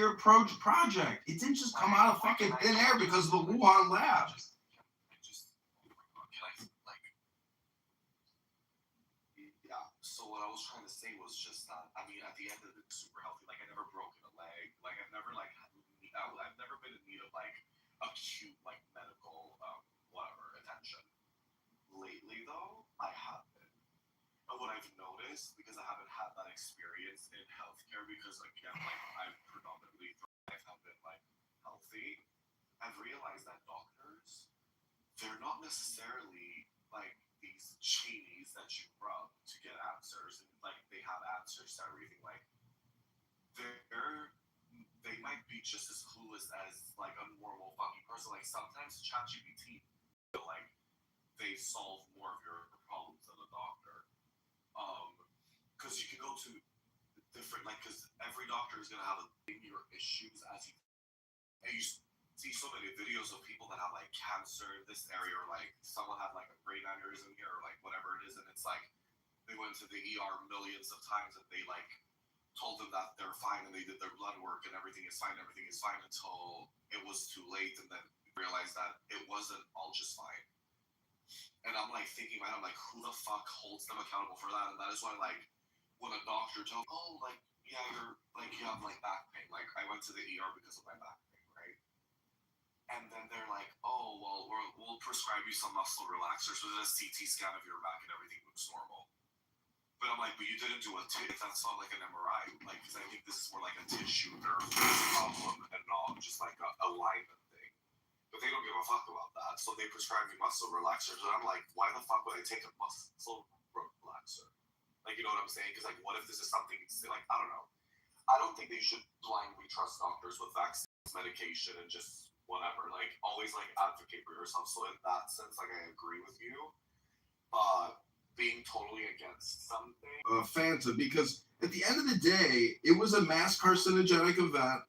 multi-year project. It didn't just come out of fucking thin air because of the Wuhan lab. So what I was trying to say was just that, I mean, at the end of it, super healthy. Like, I never broken a leg. Like, I've never, like, I've never been in need of, like, acute, like, medical, whatever, attention. Lately, though, I have been. And what I've noticed, because I haven't had that experience in healthcare, because, again, like, I've predominantly, I have been, like, healthy, I've realized that doctors, they're not necessarily, like, these cheese that you rub to get answers, and like they have answers to everything. Like they might be just as clueless as like a normal fucking person. Like sometimes ChatGPT, like they solve more of your problems than a doctor. Because you can go to different, like, because every doctor is gonna have your issues as you. And you see so many videos of people that have like cancer in this area, or like someone had like a brain aneurysm here, or like whatever it is, and it's like they went to the ER millions of times and they like told them that they're fine and they did their blood work and everything is fine until it was too late, and then realized that it wasn't all just fine. And I'm like thinking, man, I'm like, who the fuck holds them accountable for that? And that is why, like, when a doctor tells, oh, like, yeah, you're like, you have like back pain. Like, I went to the ER because of my back pain, right? And then they're like, oh, well, we'll prescribe you some muscle relaxers. So there's a CT scan of your back and everything looks normal. But I'm like, but you didn't do a that's not like an MRI. Like, because I think this is more like a tissue nerve problem and not just like a alignment thing. But they don't give a fuck about that. So they prescribe me muscle relaxers. And I'm like, why the fuck would I take a muscle relaxer? Like, you know what I'm saying? Because, like, what if this is something, like, I don't know. I don't think they should blindly trust doctors with vaccines, medication, and just whatever. Like, always, like, advocate for yourself. So in that sense, like, I agree with you. Being totally against something. Fanta, because at the end of the day, it was a mass carcinogenic event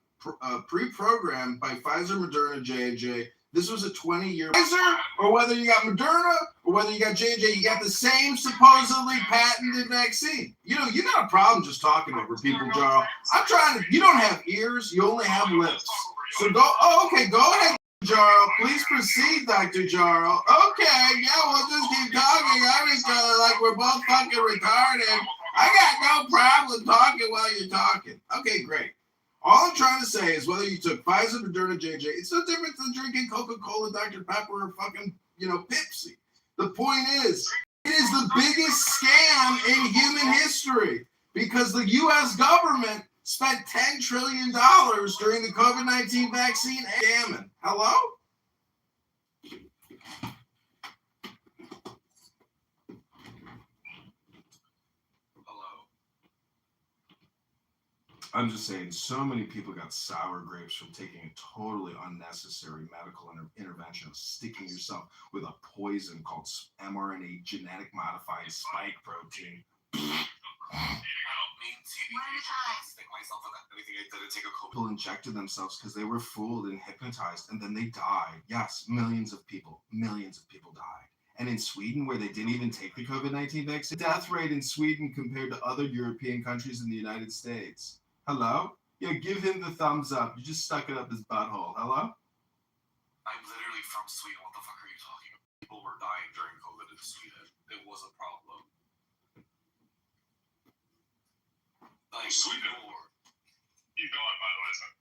pre-programmed by Pfizer, Moderna, J&J. This was a 20-year Pfizer, or whether you got Moderna, or whether you got J&J, you got the same supposedly patented vaccine. You know, you got a problem just talking over people, Jarl. I'm trying to, you don't have ears, you only have lips. So go ahead, Jarl. Please proceed, Dr. Jarl. Okay, yeah, we'll just keep talking of each other like we're both fucking retarded. I got no problem talking while you're talking. Okay, great. All I'm trying to say is whether you took Pfizer, Moderna, JJ, it's no different than drinking Coca-Cola, Dr. Pepper, or fucking, Pepsi. The point is, it is the biggest scam in human history because the U.S. government spent $10 trillion during the COVID-19 vaccine scamming. Hello? I'm just saying, so many people got sour grapes from taking a totally unnecessary medical intervention of sticking yourself with a poison called mRNA genetic modified spike protein. People injected themselves because they were fooled and hypnotized, and then they died. Yes, millions of people died. And in Sweden, where they didn't even take the COVID-19 vaccine, the death rate in Sweden compared to other European countries in the United States. Hello? Yeah, give him the thumbs up. You just stuck it up his butthole. Hello? I'm literally from Sweden. What the fuck are you talking about? People were dying during COVID in Sweden. It was a problem. Like, Sweden war. Keep going, by the way, son.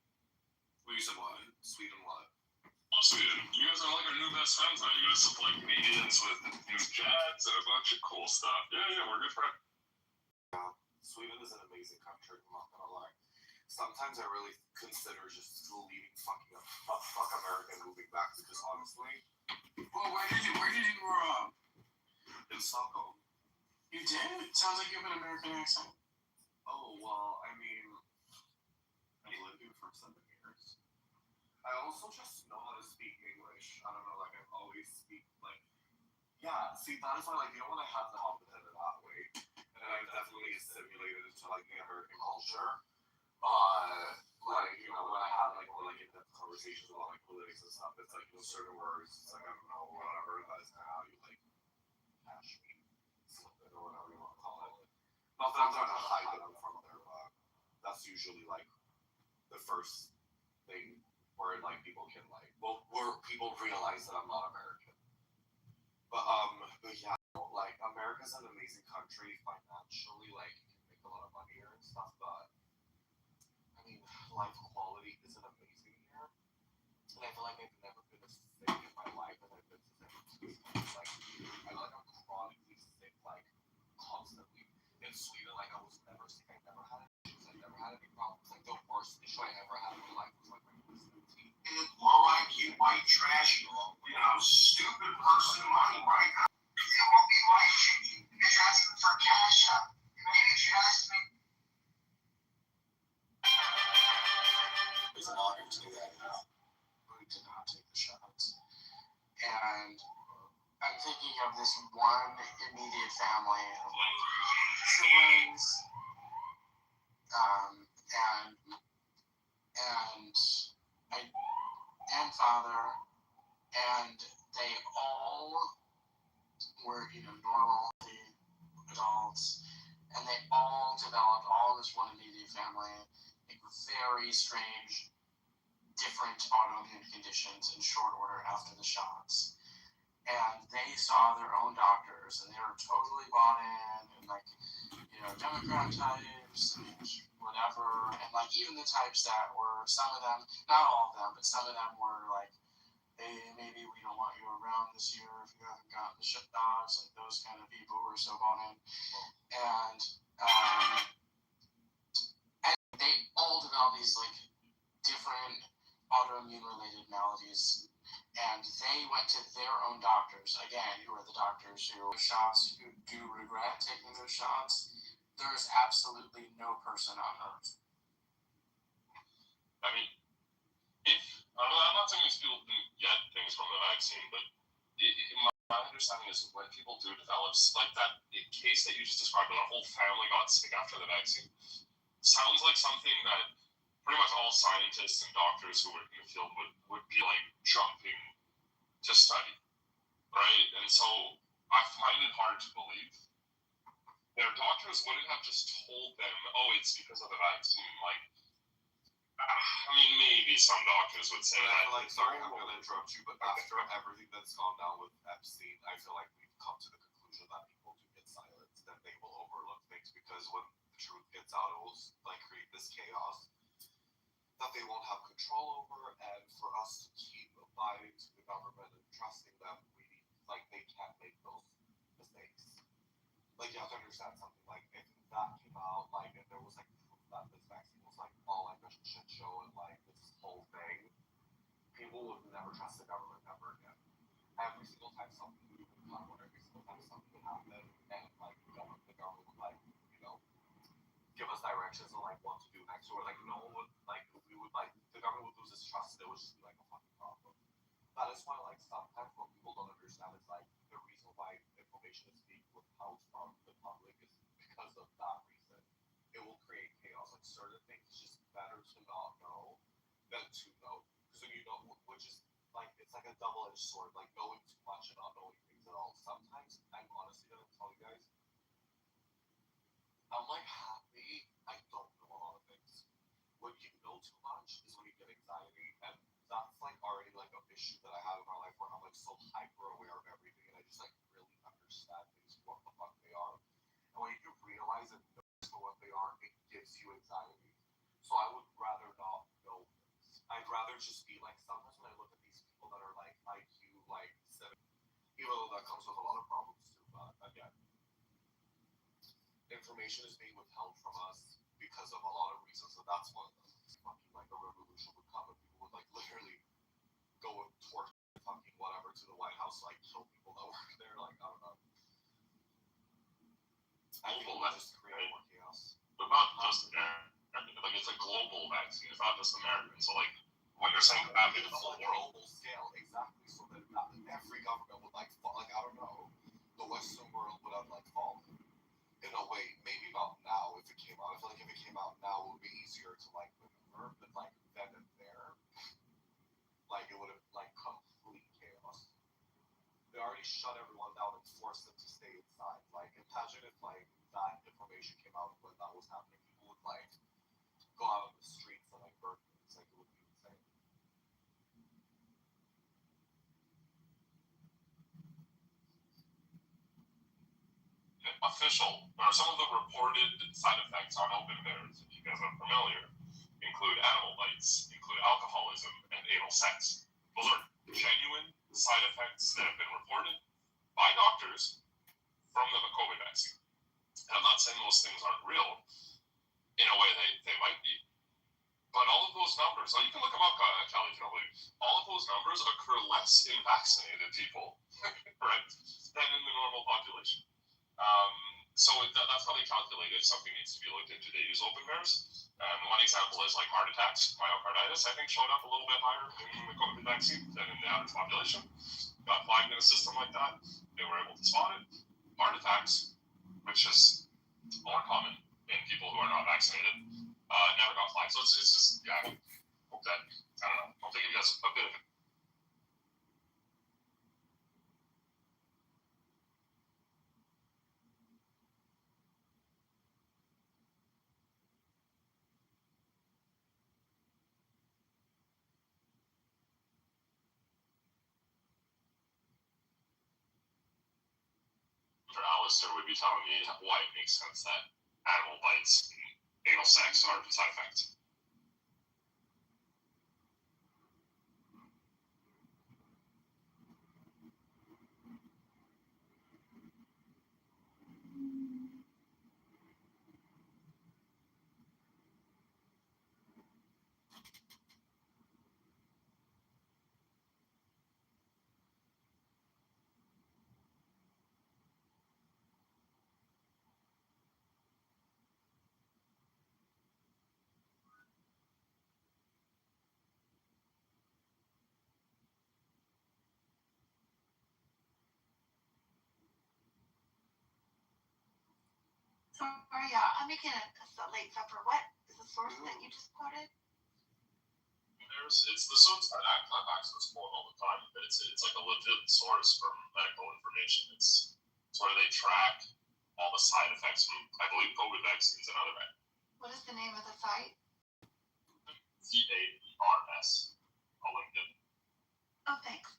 What you said, what? Sweden what? Oh, Sweden. You guys are like our new best friends now. You guys supply Canadians with new jets and a bunch of cool stuff. Yeah, we're good friends. Sweden is an amazing country, I'm not gonna lie. Sometimes I really consider just leaving fuck America and moving back because honestly. Well, where did you grow up? In Stockholm. You did? It sounds like you have an American accent. Oh, well, I mean, I lived here for 7 years. I also just know how to speak English. I don't know, like, I've always speak, like, yeah, see, that is why, like, you know when I have the competent in that way, and I'm definitely assimilated into, like, the American culture, like, you know, when I have, like, more, like, in-depth conversations about, like, politics and stuff, it's, like, certain words, it's, like, I don't know, whatever, that is kind of how you, like, catch me, or whatever you want to call it. Not that I'm trying to hide that I'm from there, but that's usually, like, the first thing where like people can like, well, where people realize that I'm not American. But yeah, like America's an amazing country financially, like you can make a lot of money here and stuff, but I mean, life quality isn't amazing here, and I feel like I've never been as sick in my life as I've been since I moved to the States. Like, I feel like I'm chronically sick, like constantly. In Sweden, like I was never sick. I never had any issues. I never had any problems. Like the worst issue I ever had in my life was like my wisdom teeth. Low IQ, white trash, stupid person money, right? It won't be life changing. You're asking for cash out. Maybe if you ask me. It's an honor to do that now. We did not take the shots. And I'm thinking of this one immediate family of like siblings, and father, and they all were, normal adults, and they all developed all this one immediate family, like very strange, different autoimmune conditions in short order after the shots. And they saw their own doctors, and they were totally bought in, and like, Democrat types and whatever, and like even the types that were, some of them, not all of them, but some of them were like, hey, maybe we don't want you around this year if you haven't gotten the shots, like those kind of people were so bought in. And they all developed these like different autoimmune related maladies, and they went to their own doctors, again, who are the doctors who shots, who do regret taking those shots. There's absolutely no person on earth. I mean, I'm not saying these people didn't get things from the vaccine, but my understanding is when people do develop, like that case that you just described, when a whole family got sick after the vaccine, sounds like something that pretty much all scientists and doctors who work in the field would be like jumping to study, right? And so I find it hard to believe their doctors wouldn't have just told them, oh, it's because of the vaccine. Like, I mean, maybe some doctors would say that. Like, sorry, I'm going to interrupt you, but after everything that's gone down with Epstein, I feel like we've come to the conclusion that people do get silenced, that they will overlook things, because when the truth gets out, it will like create this chaos that they won't have control over, and for us to keep abiding to the government and trusting them, like, they can't make those mistakes. Like, you have to understand something, like, if that came out, like, if there was, like, proof that this vaccine was, like, all, like, a shit show and, like, this whole thing, people would never trust the government ever again. Every single time something would come, or every single time something would happen, and, like, the government would, like, give us directions on, like, what to do next, or, like, no one would, like, we would, like, the government would lose its trust, and it would just be, like, a fucking problem. That is why, like, sometimes what people don't understand is, like, the reason why information is being withheld from the public is because of that reason. It will create chaos. Like, certain things, it's just better to not know than to know. Because when you know, which is, like, it's like a double-edged sword. Like, knowing too much and not knowing things at all. Sometimes, I'm honestly going to tell you guys, I'm, like, happy I don't know a lot of things. When you know too much is when you get anxiety, and that's like already like an issue that I have in my life, where I'm like so hyper aware of everything, and I just like really understand things for what the fuck they are. And when you realize and know for what they are, it gives you anxiety. So I would rather not know things. I'd rather just be like, sometimes when I look at these people that are like IQ like 7, even though that comes with a lot of problems too, but again, information is being withheld from us because of a lot of reasons, and that's one of them. Fucking like a revolution would come, and people would like literally go and torch fucking whatever to the White House, like kill people that work there. Like, I don't know. I think we'll just create more chaos. But not just American. Like, it's a global vaccine. It's not just American. So, like, when you're saying that, it's the whole world. Global scale, exactly. So that every government would like, I don't know, the Western world would have like fallen. In a way, maybe not now if it came out. I feel like if it came out now, it would be easier to like maneuver, but like then and there, like it would have like complete chaos. They already shut everyone down and forced them to stay inside. Like, imagine if like that information came out when that was happening, people would like go out on the streets and like burn official, or some of the reported side effects on open bears, if you guys are familiar, include animal bites, include alcoholism, and anal sex. Those are genuine side effects that have been reported by doctors from the COVID vaccine. And I'm not saying those things aren't real in a way they might be. But all of those numbers, you can look them up, Callie, if you don't believe. All of those numbers occur less in vaccinated people, right, than in the normal population. So that's how they calculate if something needs to be looked into. They use open bears. One example is like heart attacks, myocarditis, I think, showed up a little bit higher in the COVID vaccine than in the average population. Got flagged in a system like that. They were able to spot it. Heart attacks, which is more common in people who are not vaccinated, never got flagged. So it's just, yeah, I hope that, I don't know, I'll give you guys a bit of it. For Alistair would be telling me why it makes sense that animal bites and anal sex are side effects. Sorry, I'm making a late supper. What is the source that you just quoted? It's the source that access quote all the time, but it's like a legit source for medical information. It's where they track all the side effects from, I believe, COVID vaccines and other vaccines. What is the name of the site? CAERS. I'll link it. Oh, thanks.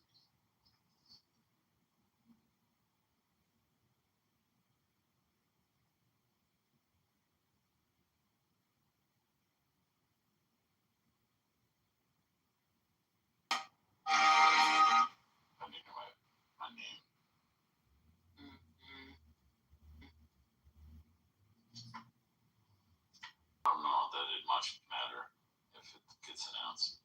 I think my name. I don't know that it much matter if it gets announced.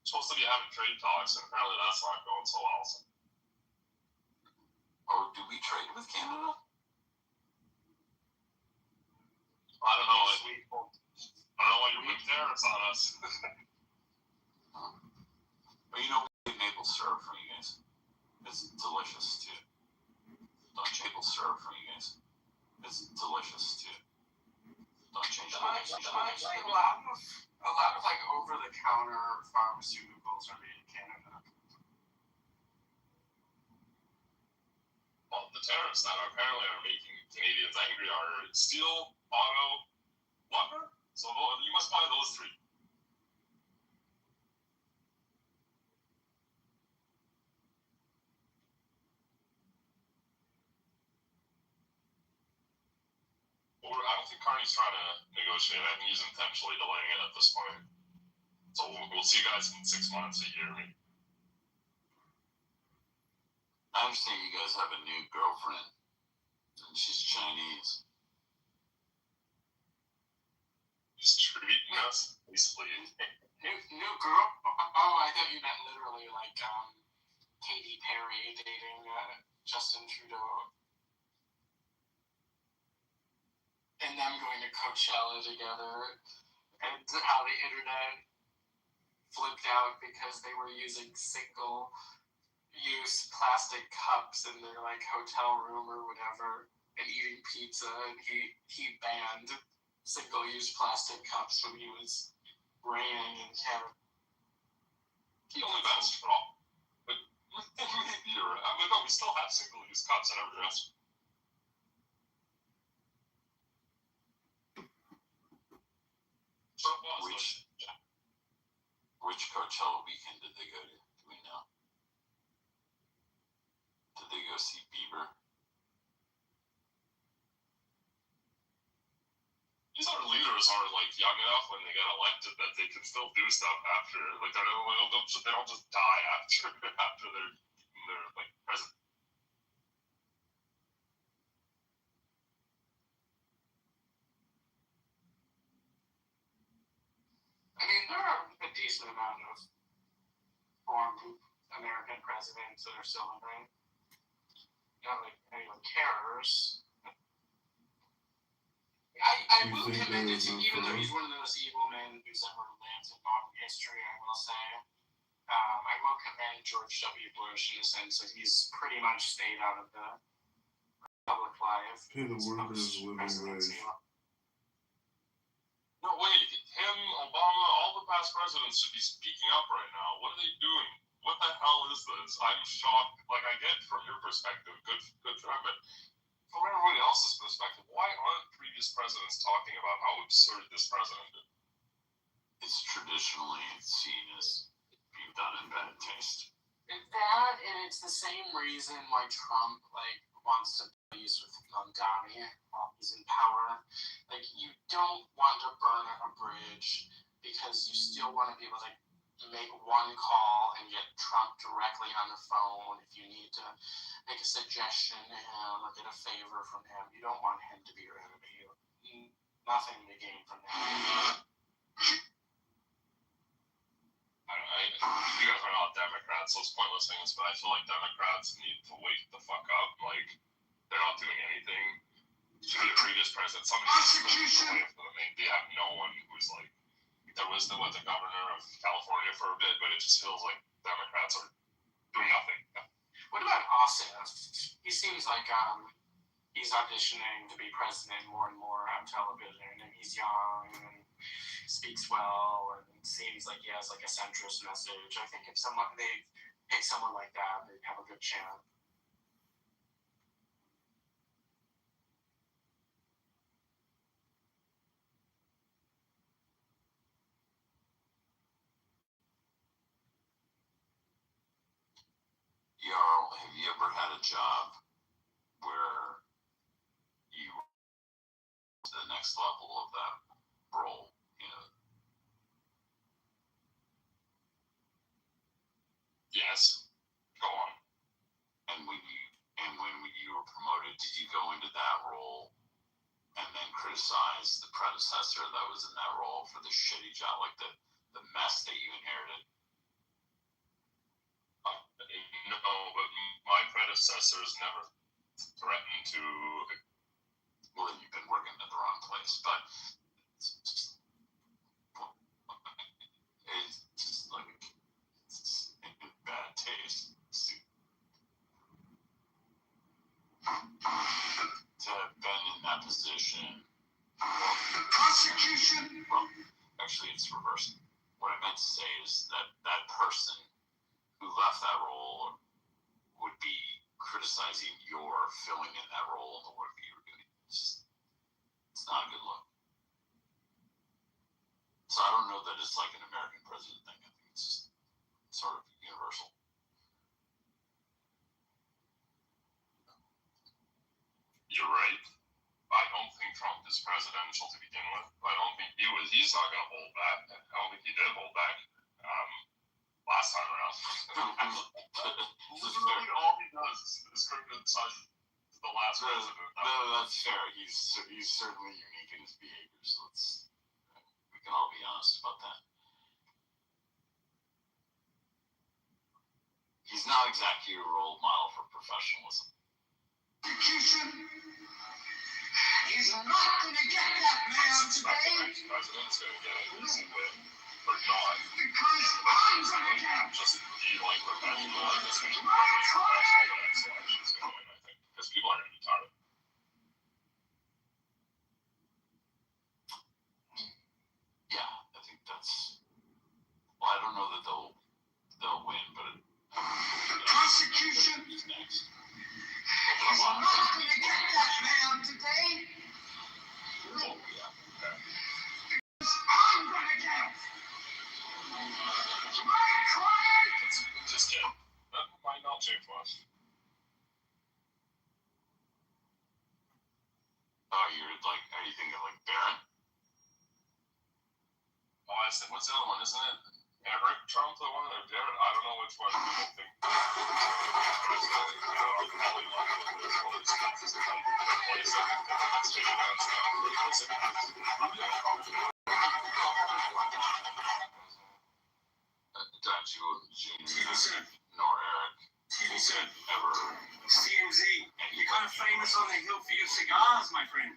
Supposed to be having trade talks, and apparently that's not going so well. So. Or do we trade with Canada? I don't know. I don't know why you're putting tariffs on us. But you know, we maple syrup for you guys. It's delicious too. Don't maple syrup for you guys. It's delicious too. Don't change it. Honestly, a lot of like over-the-counter pharmaceuticals are made in Canada. Well, the tariffs that apparently are making Canadians angry are steel, auto, lumber. So you must buy those three. I don't think Carney's trying to negotiate. I think he's intentionally delaying it at this point. So we'll see you guys in 6 months, a year. I understand you guys have a new girlfriend, and she's Chinese. He's treating us, basically. New girl? Oh, I thought you meant literally like Katy Perry dating Justin Trudeau. And them going to Coachella together, and how the internet flipped out because they were using single-use plastic cups in their like hotel room or whatever, and eating pizza, and he banned single-use plastic cups when he was reigning in Canada. He only banned straw. But you're right. I mean, no, we still have single-use cups at every restaurant. Which Coachella weekend did they go to? Do we know? Did they go see Bieber? these our leaders are like young enough when they get elected that they can still do stuff after, like they don't just die after they're like president. I mean, there are a decent amount of former American presidents that are still living. Not like anyone cares. I will commend it to, even though he's one of the most evil men who's ever lived in modern history, I will say. I will commend George W. Bush in the sense that he's pretty much stayed out of the public life. Pay the workers living wage. No, wait, him, Obama, all the past presidents should be speaking up right now. What are they doing? What the hell is this? I'm shocked. Like, I get from your perspective, good for him, but from everybody else's perspective, why aren't previous presidents talking about how absurd this president is? It's traditionally seen as being done in bad taste. That, and it's the same reason why Trump wants to use with Mondani while he's in power. Like, you don't want to burn a bridge because you still want to be able to make one call and get Trump directly on the phone if you need to make a suggestion to him or get a favor from him. You don't want him to be your enemy. Nothing to gain from that. You guys are not Democrats, so it's pointless things, but I feel like Democrats need to wake the fuck up. Like, they're not doing anything. To the previous president, somebody they have no one who's like, there was the governor of California for a bit, but it just feels like Democrats are doing nothing. What about Ossoff? He seems like he's auditioning to be president more and more on television, and he's young and speaks well, and seems like he has like a centrist message. I think if they pick someone like that, they'd have a good chance. Jarl, have you ever had a job where you were to the next level of that role? You know? Yes. Go on. And when you were promoted, did you go into that role and then criticize the predecessor that was in that role for the shitty job, like the mess that you inherited? No, but my predecessors never threatened to. Well, then you've been working at the wrong place, but it's just like it's in bad taste to have been in that position. Prosecution. Well, actually, it's reversed. What I meant to say is that that person who left that role would be criticizing your filling in that role and the work that you were doing. It's not a good look. So I don't know that it's like an American president thing. I think it's just sort of universal. You're right. I don't think Trump is presidential to begin with. I don't think he was. He's not going to hold back. I don't think he did hold back last time around. Literally all he does is criticize the last president. No, that's fair. He's certainly unique in his behavior, so we can all be honest about that. He's not exactly a role model for professionalism. Prosecution. He's not going to get that man today. The next president's going to get it easy with, or not. Because I'm going to get it. Just be like revenge or just going to be professional the next election is going to win, I think. Because people are going to be tired of it. Yeah, I think that's. Well, I don't know that they'll win, but Prosecution. Who's next? He's not going to get that man today. Oh yeah. Okay. I'm going to get it. My client. Just kidding. That might not change much. Oh, are you thinking like Barron? I said, what's the other one? Isn't it Eric Trump, the one, or Jared? I don't know which one people think. Don't you, Junior, TVCen. nor Eric, TVCen. ever. CMZ. You're kind of famous on the hill for your cigars, my friend.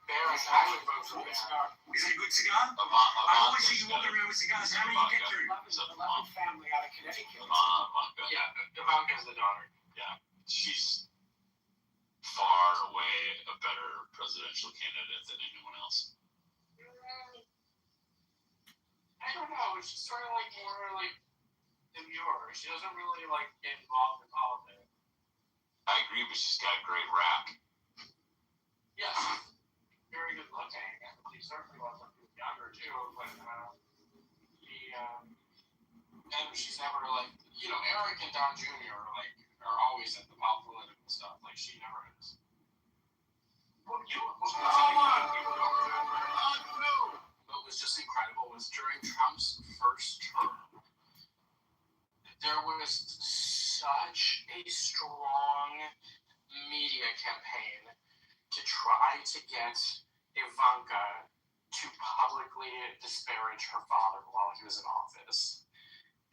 Barris, I would vote for Barris. Is it a good cigar? I Ivanka always see you walking around with cigars. How many you get through? Family out of Connecticut. Ivanka. Yeah, Ivanka's the daughter. She's far away a better presidential candidate than anyone else. I don't know. She's sort of like more like demure. She doesn't really like get involved in politics. I agree, but she's got a great rap. Yes, very good looking. She certainly was younger too, but and she's never like Eric and Don Jr. are always at the pop political stuff. Like she never is. What was just incredible was during Trump's first term, there was such a strong media campaign to try to get Ivanka to publicly disparage her father while he was in office.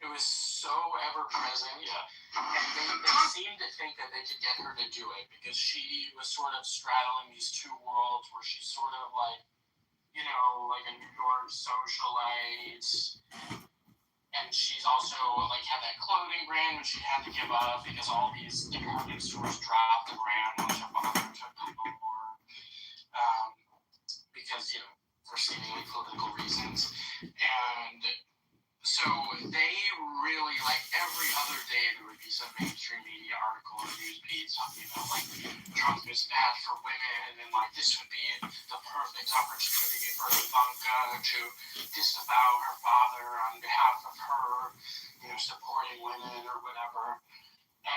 It was so ever present. Yeah. And they seemed to think that they could get her to do it because she was sort of straddling these two worlds where she's sort of like, like a New York socialite. And she's also like had that clothing brand which she had to give up because all these department stores dropped the brand which her father took over. Because, for seemingly political reasons. And so they really, like, every other day there would be some mainstream media article or news piece talking about, like, Trump is bad for women and, like, this would be the perfect opportunity for Ivanka to disavow her father on behalf of her, supporting women or whatever.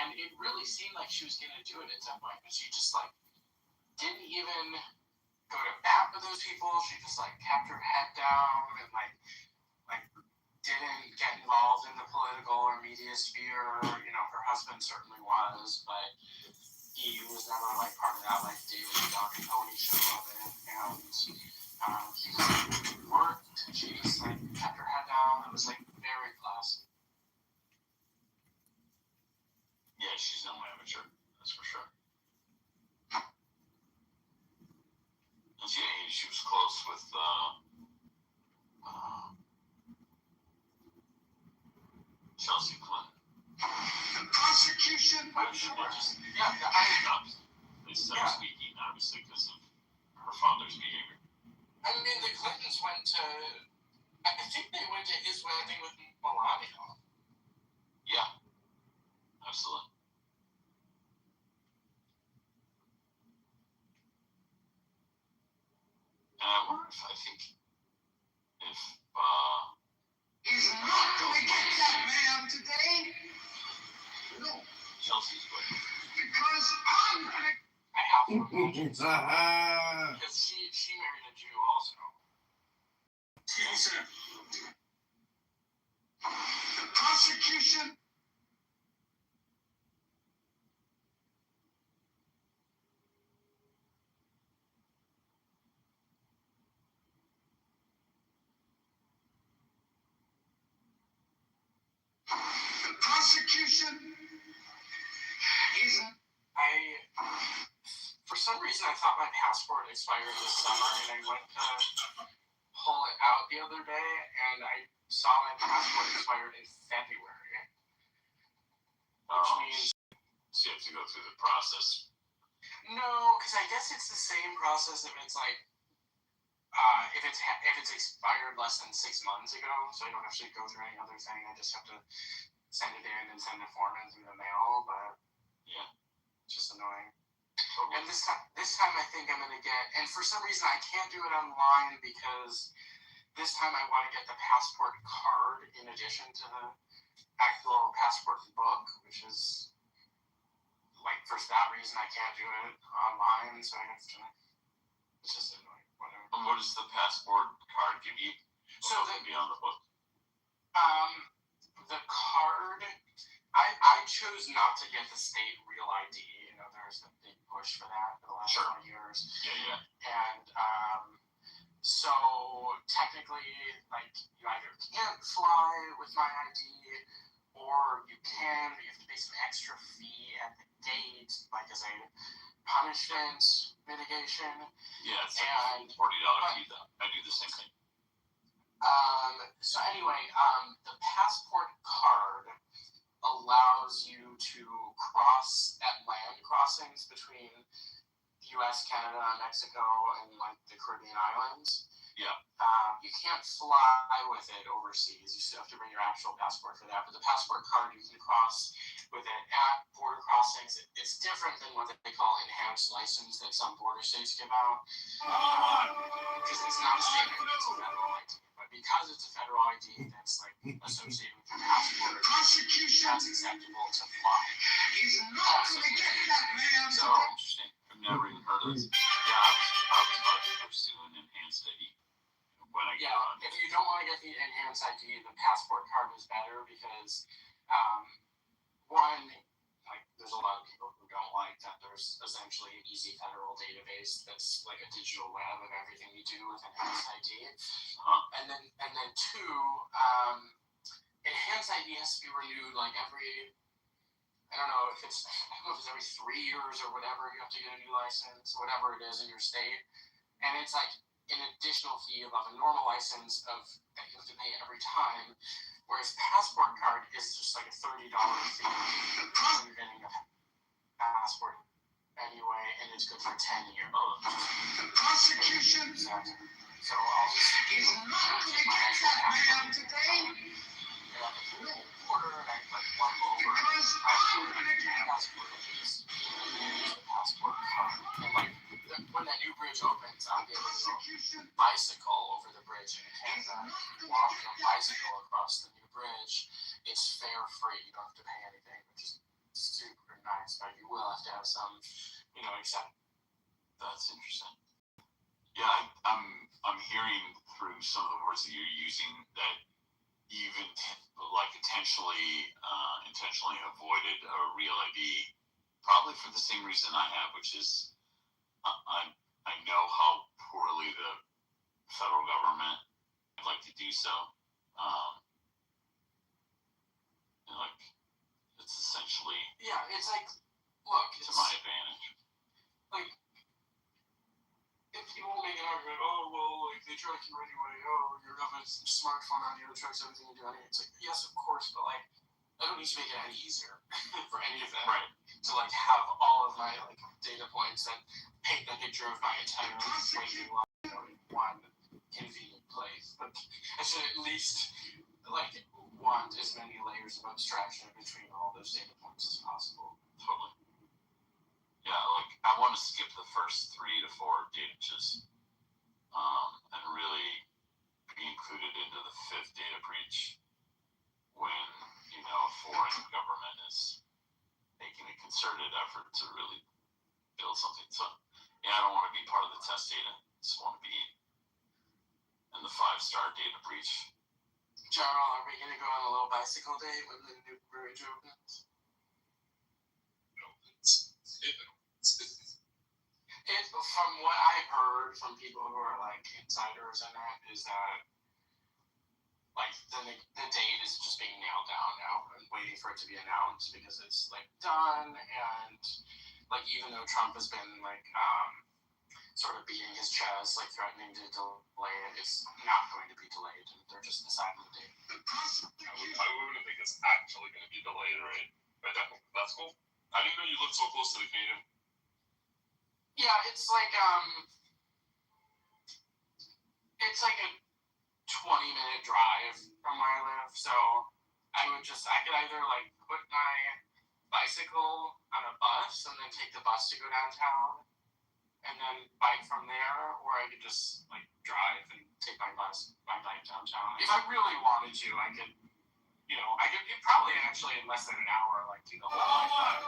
And it really seemed like she was going to do it at some point, but she just, like, didn't even go to bat with those people. She just, like, kept her head down and, like didn't get involved in the political or media sphere. Her husband certainly was, but he was never like part of that like daily dog and pony show of it. And he just worked and she just like kept her head down. It was like very classy. Yeah, she's no amateur, that's for sure. And she was close with Chelsea Clinton. The prosecution. They stopped speaking, obviously, because of her father's behavior. I mean, the Clintons went to. I think they went to his wedding with Melania. Yeah, absolutely. And I wonder if He's not going to get that man today. No, Chelsea's good. because I'm going to. I have to imagine so. Because she married a Jew also. TVCen. The prosecution. The prosecution is. For some reason, I thought my passport expired this summer, and I went to pull it out the other day, and I saw my passport expired in February. Which means. So you have to go through the process. No, because I guess it's the same process if it's like. If it's expired less than 6 months ago, so I don't have to go through any other thing. I just have to send it in and send the form in through the mail. But Yeah. it's just annoying. Totally. And this time I think I'm gonna get. And for some reason I can't do it online because this time I want to get the passport card in addition to the actual passport book, which is like for that reason I can't do it online. So I have to. It's just annoying. Whatever. And what does the passport card give you? So Or be on the book? the card, I chose not to get the state real ID. You know, there's a big push for that for the last Sure. 20 years. Yeah. And so technically, like, you either can't fly with my ID, or you can, but you have to pay some extra fee at the gate, like as a punishment mitigation. Yeah, it's And like $40 fee though. I do the same thing. So anyway, the passport card allows you to cross at land crossings between the U.S., Canada, Mexico, and like the Caribbean islands. Yeah. You can't fly with it overseas. You still have to bring your actual passport for that. But the passport card, you can cross with it at border crossings. It's different than what they call enhanced license that some border states give out. Because it's not a state ID, it's a federal ID. But because it's a federal ID that's like associated with your passport, that's acceptable to fly. He's not gonna get that man. So interesting. I've never even heard of this. Yeah, I was about to pursue an enhanced ID when I get on. If you don't want to get the enhanced ID, the passport card is better because, one, like, there's a lot of people who don't like that there's essentially an easy federal database that's like a digital web of everything you do with enhanced ID. And then two, enhanced ID has to be renewed like every, I don't know if it's every 3 years or whatever. You have to get a new license, whatever it is in your state, and it's like an additional fee above a normal license that you have to pay every time, whereas passport card is just like a $30 fee when you're getting a passport anyway, and it's good for 10 years. The prosecution So I'll just is not gonna get that man today. order and I like one over. Because I'm gonna get him. Passport is passport card. And like when that new bridge opens, I'll be able to bicycle over the bridge in Canada, walk on a bicycle across the new bridge. It's fare free. You don't have to pay anything, which is super nice. But you will have to have some, except. That's interesting. Yeah, I'm hearing through some of the words that you're using that even intentionally avoided a real ID, probably for the same reason I have, which is I know how poorly the federal government would like to do so. And like it's essentially It's like, look, to my advantage. Like, if people make an argument, like they track you anyway, you have a smartphone on you that tracks everything you do on it. It's like, yes, of course, but like, I don't need to make it any easier for any of them. Right. To like have all of my like data points that paint the picture of my entire waking life in one convenient place. But I should at least like want as many layers of abstraction between all those data points as possible. Totally. Yeah, like I want to skip the first 3 to 4 datages, and really be included into the 5th data breach when a foreign government is making a concerted effort to really build something. So yeah, I don't want to be part of the test data. I just want to be in the 5-star data breach. Jarl, are we gonna go on a little bicycle date when the new bridge opens? From what I heard from people who are like insiders in that, is that like the date is just being nailed down now and waiting for it to be announced because it's like done, and like even though Trump has been like sort of beating his chest, like threatening to delay it, it's not going to be delayed, and they're just deciding the date. I wouldn't think it's actually going to be delayed, right? But that's cool. I didn't know you lived so close to the Canadian. Yeah, it's like a 20-minute drive from where I live, so I could either like put my bicycle on a bus and then take the bus to go downtown and then bike from there, or I could just like drive and take my bike downtown. If I really wanted to, I could probably actually in less than an hour like do the whole like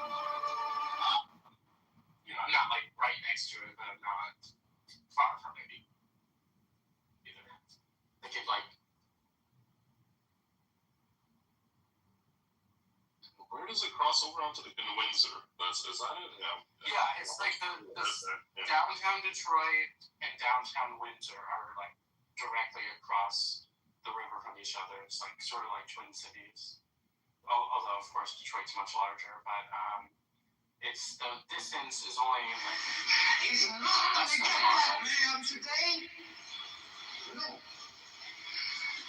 I'm not like right next to it, but I'm not far from it either. I could like Where does it cross over onto in Windsor? Is that it? Yeah. Yeah, it's like the Yeah. downtown Detroit and downtown Windsor are like directly across the river from each other. It's like sort of like twin cities. Although of course Detroit's much larger, but it's the distance is only like He's not gonna get that man today. No.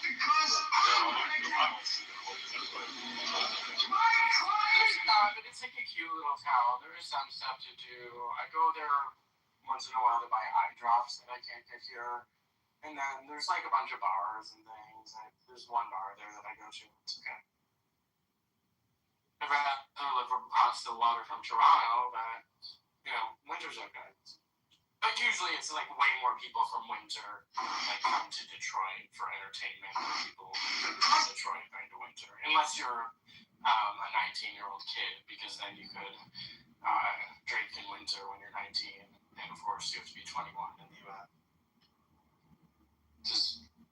Because I'm gonna get my client. but it's like a cute little town. There is some stuff to do. I go there once in a while to buy eye drops that I can't get here. And then there's like a bunch of bars and things. There's one bar there that I go to. It's okay. I'd rather live across the water from Toronto, but, you know, Winter's okay. But usually it's like way more people from Winter like come to Detroit for entertainment than people from Detroit going to Winter. Unless you're a 19-year-old kid, because then you could drink in Winter when you're 19. And of course you have to be 21 in the US.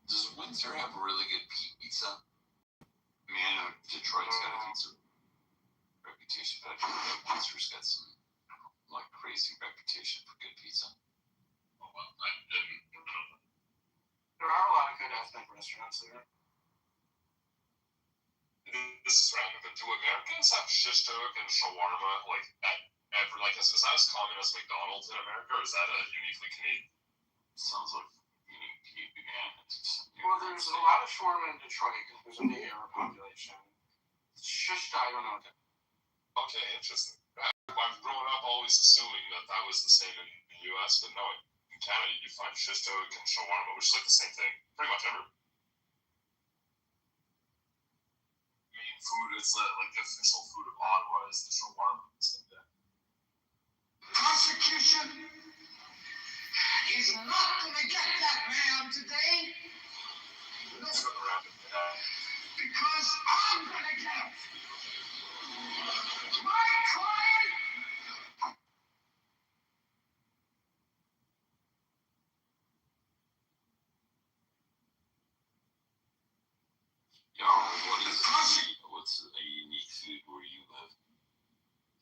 Does Windsor have really good pizza? I mean, I know Detroit's got a pizza reputation, but I feel like Windsor's got some like crazy reputation for good pizza. Oh, well, I didn't know that. There are a lot of good ethnic restaurants there. This is random, but do Americans have shish kebab and shawarma like is that as common as McDonald's in America, or is that a uniquely Canadian? Sounds like unique, man. Well, there's a lot of shawarma in Detroit because there's a big Arab population. Shish, I don't know. Okay, interesting. I've grown up always assuming that was the same in the U.S., but no, in Canada you find shish kebab and shawarma, which is like the same thing pretty much everywhere. Main food is like the official food of Ottawa is the shawarma. Same thing. Prosecution is not gonna get that man today. No. Because I'm gonna get him. My client. Yo, what's a unique food where you live?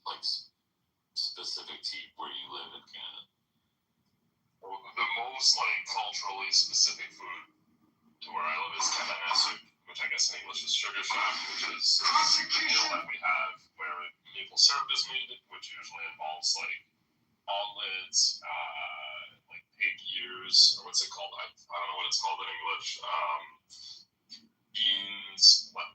Like specific to where you live in Canada? Well, the most like culturally specific food to where I live is kavanesuk, which I guess in English is sugar shack, which is a meal that we have where maple syrup is made, which usually involves like omelets, like pig ears, or what's it called? I don't know what it's called in English. Beans, like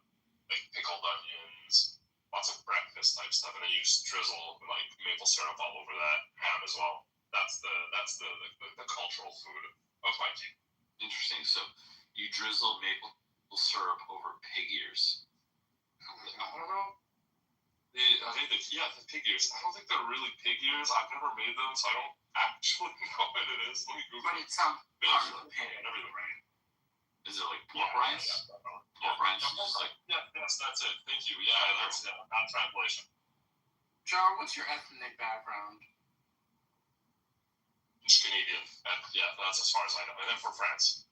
pickled onions, lots of breakfast type stuff, and then you just drizzle like maple syrup all over that, ham as well. That's the cultural food of my team. Interesting. So you drizzle maple syrup over pig ears. I don't know. The pig ears. I don't think they're really pig ears. I've never made them, so I don't actually know what it is. Let me Google But it. it's some part of the pig, Everything, right? Is it like pork rinds? Pork rinds is just like yes, that's it. Thank you. Yeah, that's that translation. Jar, what's your ethnic background? It's Canadian. And yeah, that's as far as I know. And then for France.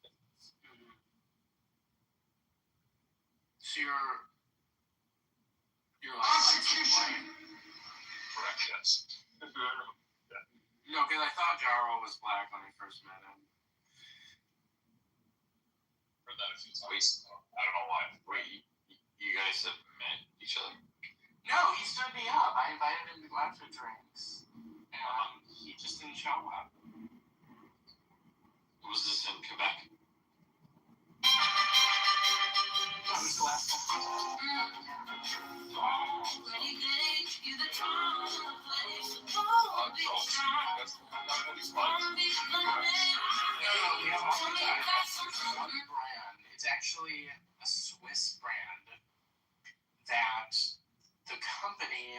So you're like Prosecution. Correct, yes. No, because I thought Jaro was black when I first met him. Heard that a few times. I don't know why. wait, you guys have met each other? No, he stood me up. I invited him to go out for drinks, and he just didn't show up. Was this in Quebec? That was the last time. We have all the time. One brand. It's actually a Swiss brand that the company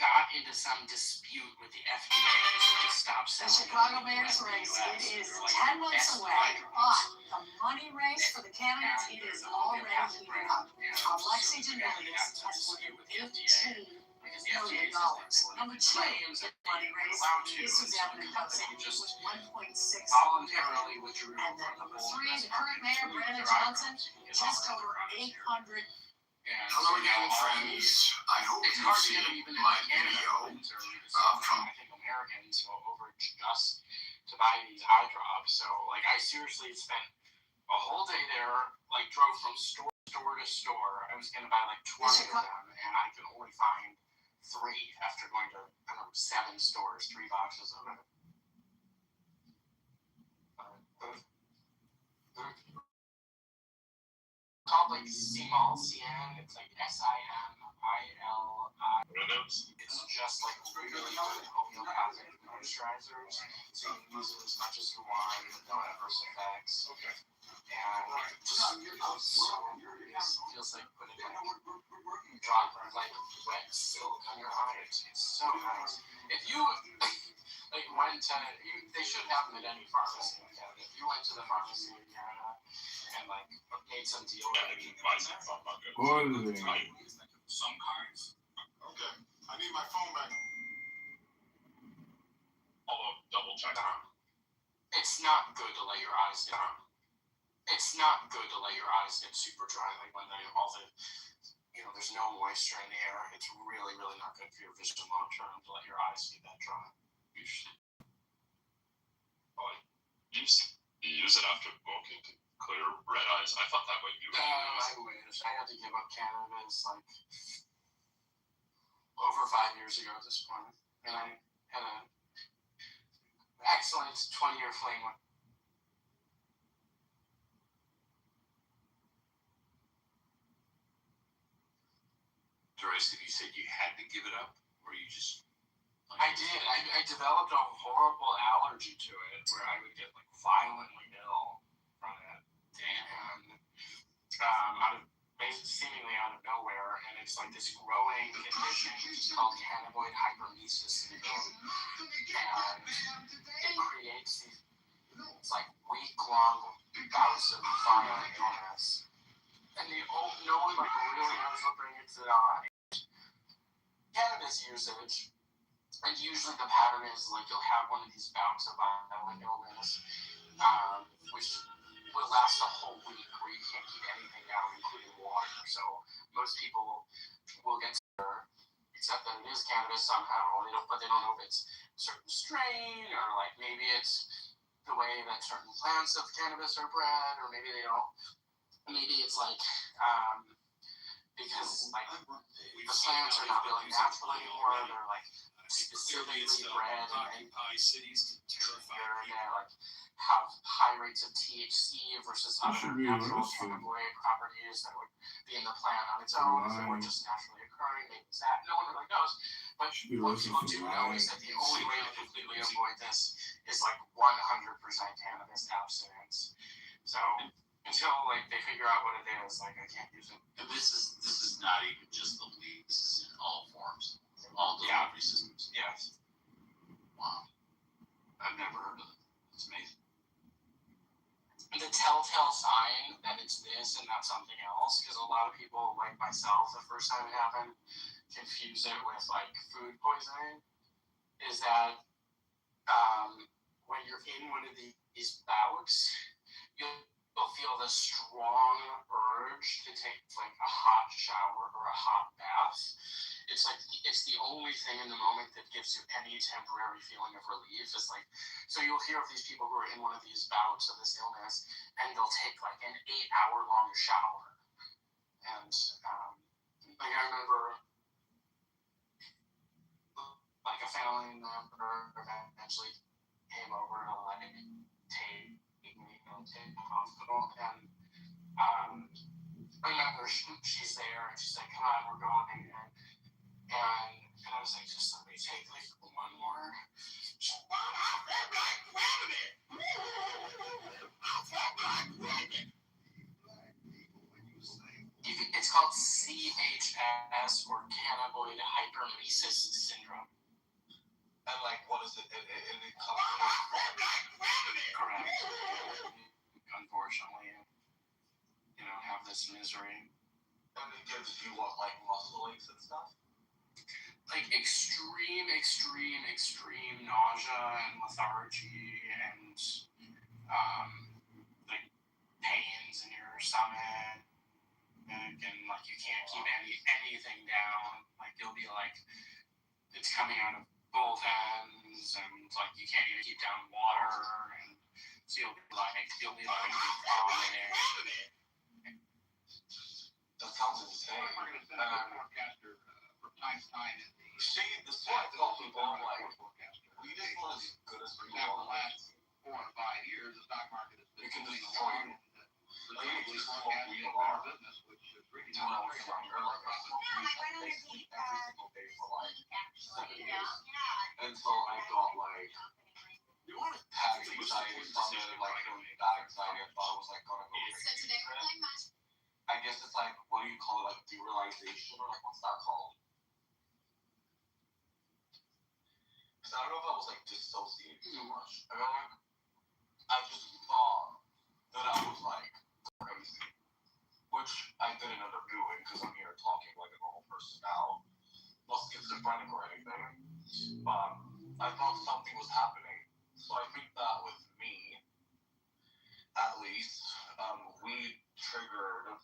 got into some dispute with the FDA, so they stopped The selling. Chicago Mayor's race, it is 10 months away, but the money race for the candidates, it is already heating up. Alexei Danilis has won $18 million. Number two in the money race is Suzanne Nicholson with $1.6 million. Voluntarily withdrew And then from the number whole three, the investment. current mayor, Brandon Johnson, just over $800,000. And Hello you know, again, friends. I hope it's you hard to see get it even in my Canada. video. From I think Americans go over just to buy these eye drops. So like I seriously spent a whole day there, like drove from store to store. I was gonna buy like 20 of them, and I could only find 3 after going to, I don't know, 7 stores, 3 boxes of it. They're called like Simil, CN. It's like SIMILI. It's just like really good homeopathic moisturizers. So you can use it as much as you want with no adverse effects. Okay. And just feels so nice. It feels like putting like drop like wet silk on your eyes. It's so nice. If you like went to, they should have them at any pharmacy in Canada. If you went to the pharmacy in Canada and like made some deal with it, Some cards. Okay. I need my phone back. Although double check. it's not good to let your eyes get It's not good to let your eyes get super dry, like when they all the, you know, there's no moisture in the air. It's really, really not good for your vision long term to let your eyes be that dry. Interesting. You use it after smoking to clear red eyes. I thought that might be I wish. I had to give up cannabis like over 5 years ago at this point, and I had an excellent 20-year flame with. Joyce, you said you had to give it up, or you just? I did. I developed a horrible allergy to it, where I would get like violently ill from it. And seemingly out of nowhere, and it's like this growing condition which is called cannabinoid hyperemesis syndrome, and it creates these like week-long bouts of violent illness, and no one like really knows what brings it on. Cannabis usage, and usually the pattern is like you'll have one of these bouts of violent illness, which will last a whole week where you can't keep anything down, including water. So most people will get sicker, except that it is cannabis somehow. But they don't know if it's a certain strain, or like maybe it's the way that certain plants of cannabis are bred, or maybe they don't. Maybe it's like because like the plants are not really natural anymore. They're like specifically bred and cities to terrify they like have high rates of THC versus other natural cannabinoid properties that would be in the plant on its own if it were just naturally occurring. Maybe it's that. No one really knows. But what people do know is that the only way to completely avoid this is like 100% cannabis abstinence. So until like they figure out what it is, like I can't use it. And this is not even just the league. This is in all forms, all delivery systems. Yes. Wow, I've never heard of it. It's amazing. The telltale sign that it's this and not something else, because a lot of people, like myself, the first time it happened, confuse it with like food poisoning, is that when you're in one of these bouts, you'll feel this strong urge to take like a hot shower or a hot bath. It's like it's the only thing in the moment that gives you any temporary feeling of relief. Is like, so you'll hear of these people who are in one of these bouts of this illness, and they'll take like an 8-hour-long shower. And like I remember, like a family member eventually came over to like take me to the hospital, and I remember she's there, and she's like, "Come on, we're going." And I was like, "Just let me take like one more." It's called CHS, or cannabinoid hyperemesis syndrome. And like, what is it? It comes Correct. Unfortunately, you know, have this misery. and it gives you what, like muscle aches and stuff? Like extreme nausea and lethargy and like pains in your stomach and like like you can't keep anything down. Like you'll be like, it's coming out of both ends, and like you can't even keep down water, and so you'll be like vomiting. That sounds insane. See, this is why I tell people, like, weed is not as good as we want. You can destroy you. Like, you can smoke weed a lot. When I was younger, like, I smoked weed basically every single day for like 7 years. And so I got like had anxiety from it, like really bad anxiety. I thought I was like gonna go crazy. I guess it's like, what do you call it, like derealization, or like what's that called? Because I don't know if I was like dissociating too much. I mean, like, I just thought that I was like crazy, which I didn't end up doing because I'm here talking like a normal person now, not schizophrenic or anything. But I thought something was happening, so I think that with me, at least, weed triggered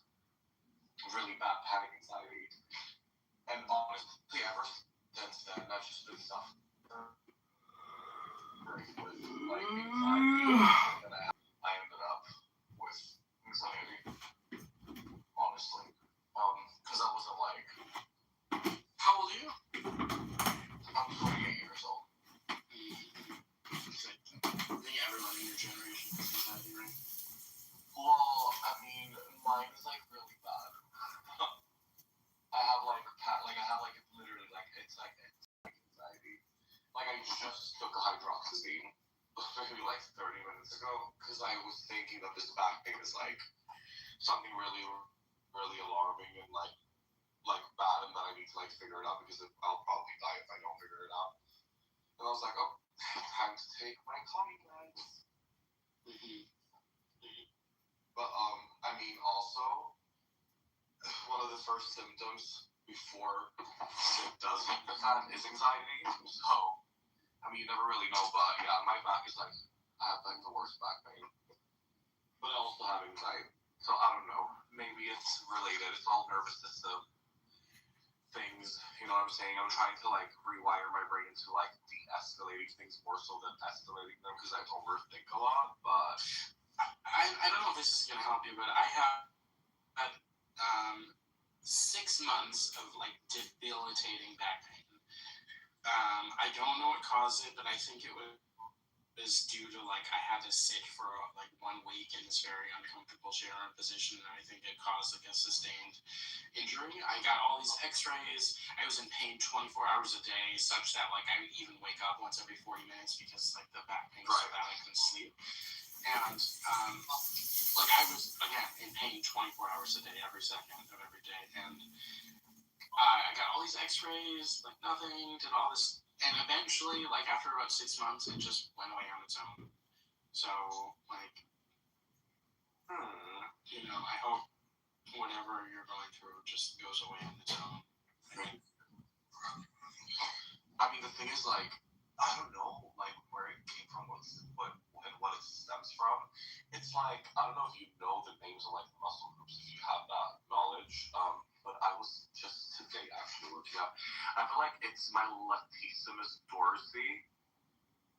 really bad panic anxiety, and honestly, ever since then, I've just been suffering with like anxiety, and I ended up with anxiety, honestly, because I wasn't like. How old are you? I'm 28 years old. I think everyone in your generation has anxiety, right? Well, I mean, mine is like really bad. I have like literally like it's like anxiety. Like I just took a hydroxyzine maybe like 30 minutes ago because I was thinking that this back pain is like something really, really alarming and like bad, and that I need to like figure it out because I'll probably die if I don't figure it out. And I was like, oh, time to take my calming meds. But I mean, also one of the first symptoms before it does hit the fan is anxiety. So I mean, you never really know, but yeah, my back is like I have like the worst back pain, but I also have anxiety. So I don't know. Maybe it's related. It's all nervous system things, you know what I'm saying? I'm trying to like rewire my brain into like de-escalating things more so than escalating them because I overthink a lot. But I don't know if this is gonna help you, but I have had 6 months of like debilitating back pain. I don't know what caused it, but I think it was due to like I had to sit for like 1 week in this very uncomfortable chair and position, and I think it caused like a sustained injury. I got all these x-rays. I was in pain 24 hours a day, such that like I would even wake up once every 40 minutes because like the back pain was so bad I couldn't sleep. And like I was again in pain 24 hours a day, every second of every day. And I got all these x-rays, like nothing, did all this. And eventually, like after about 6 months, it just went away on its own. So, like, you know, I hope whatever you're going through just goes away on its own. I mean, the thing is, like, I don't know, like, where it came from, what it stems from. It's like, I don't know if you know the names of, like, the muscle groups, if you have that knowledge. But I was just today actually looking up. I feel like it's my latissimus dorsi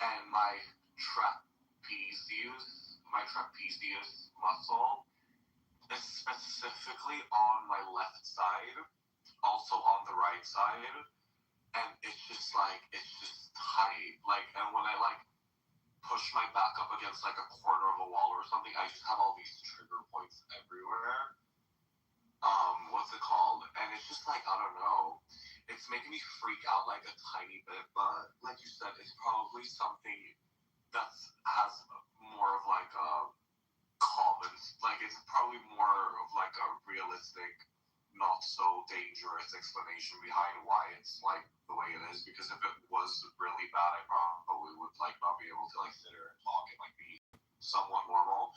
and my trapezius muscle is specifically on my left side, also on the right side, and it's just tight. Like, and when I like push my back up against like a corner of a wall or something, I just have all these trigger points everywhere. What's it called? And it's just like, I don't know. It's making me freak out like a tiny bit, but like you said, it's probably something that has more of like a common, like it's probably more of like a realistic, not so dangerous explanation behind why it's like the way it is. Because if it was really bad, I probably would like not be able to like sit here and talk and like be somewhat normal.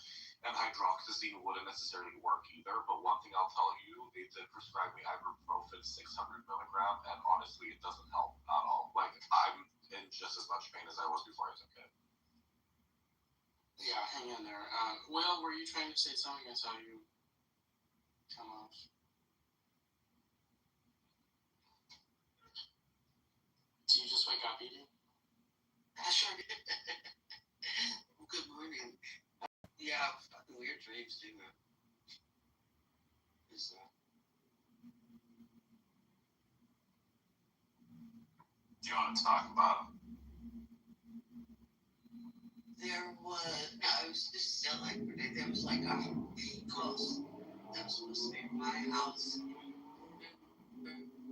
And hydroxyzine wouldn't necessarily work either. But one thing I'll tell you, they did prescribe me ibuprofen 600 milligram, and honestly, it doesn't help at all. Like I'm in just as much pain as I was before I took it. Yeah, hang in there. Will, were you trying to say something? I saw you come off. Good morning. Yeah, fucking weird dreams too, man. It's, Do you want to talk about them? there was no, it was just silly. There was like a house that was supposed to be my house,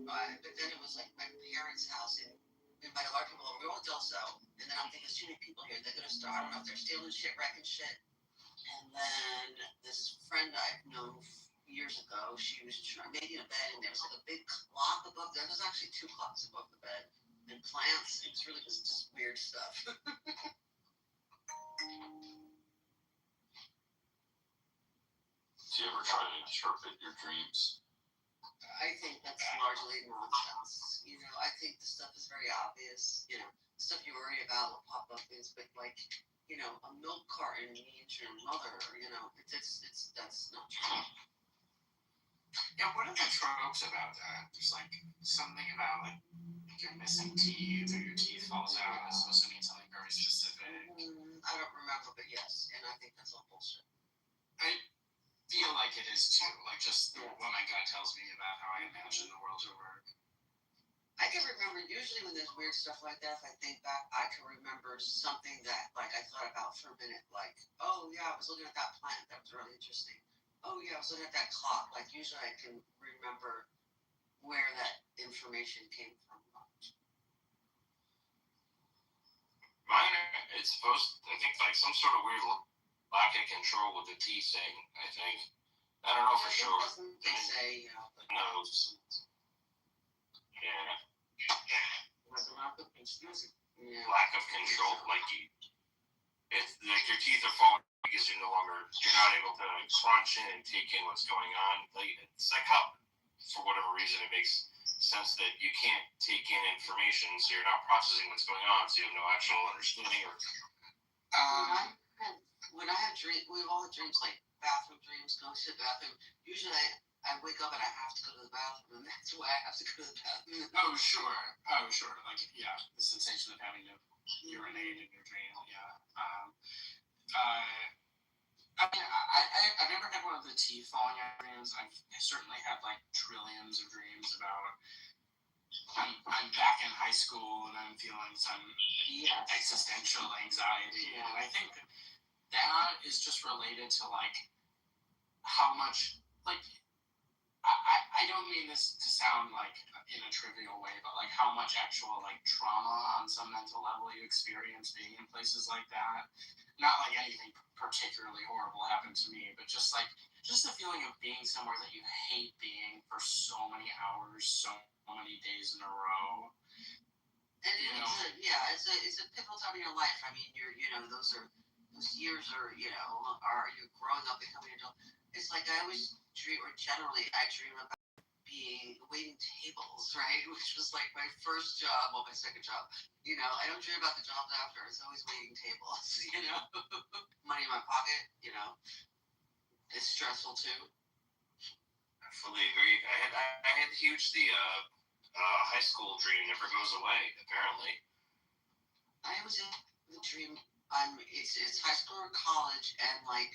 but then it was like my parents' house, and we invited a lot of people over. We all adults though, and then I'm thinking, there's too many people here. They're gonna start. I don't know if they're stealing shit, wrecking shit. And then this friend I've known years ago, she was making a bed, and there was like a big clock above there. There's actually two clocks above the bed, and plants. It's really just weird stuff. Do you ever try to interpret your dreams? I think that's largely nonsense. You know, I think the stuff is very obvious. You know, stuff you worry about will pop up things, but like, you know, a milk carton means your mother. You know, it's that's not true. Yeah, what are the tropes about that? There's like something about like you're missing teeth or your teeth falls out. It's supposed to mean something very specific. I don't remember, but yes, and I think that's all bullshit. I feel like it is too. Like just what my gut tells me about how I imagine the world to work. I can remember usually when there's weird stuff like that, if I think back, I can remember something that like I thought about for a minute, like, oh yeah, I was looking at that plant, that was really interesting. Oh yeah, I was looking at that clock. Like usually I can remember where that information came from. Mine, it's supposed, I think, like some sort of weird lack of control with the teeth thing, I think. I don't know for sure. They say, you know, but No, yeah. there's a lack of control. Yeah. Lack of control, like it's like your teeth are falling because you're not able to crunch in and take in what's going on. Like it's like how, for whatever reason, it makes sense that you can't take in information, so you're not processing what's going on, so you have no actual understanding. Or When I have dreams, we've all had dreams like bathroom dreams, going to the bathroom. Usually I wake up and I have to go to the bathroom, and that's why I have to go to the bathroom. Oh sure. Like yeah, the sensation of having to urinate in your dream. Yeah. I mean, I've never had one of the teeth falling out dreams. I've certainly had like trillions of dreams about I'm back in high school and I'm feeling some existential anxiety, and I think that is just related to like how much like I don't mean this to sound like in a trivial way, but like how much actual like trauma on some mental level you experience being in places like that. Not like anything particularly horrible happened to me, but just the feeling of being somewhere that you hate being for so many hours, so many days in a row. And it's a pivotal time in your life. I mean, those years are you're growing up, becoming an adult. It's like I always dream, or generally I dream about waiting tables, right? Which was like my first job, well, my second job. You know, I don't dream about the jobs after. It's always waiting tables. You know, money in my pocket. You know, it's stressful too. I fully agree. I had huge the high school dream never goes away. Apparently, I was in the dream. It's high school or college, and like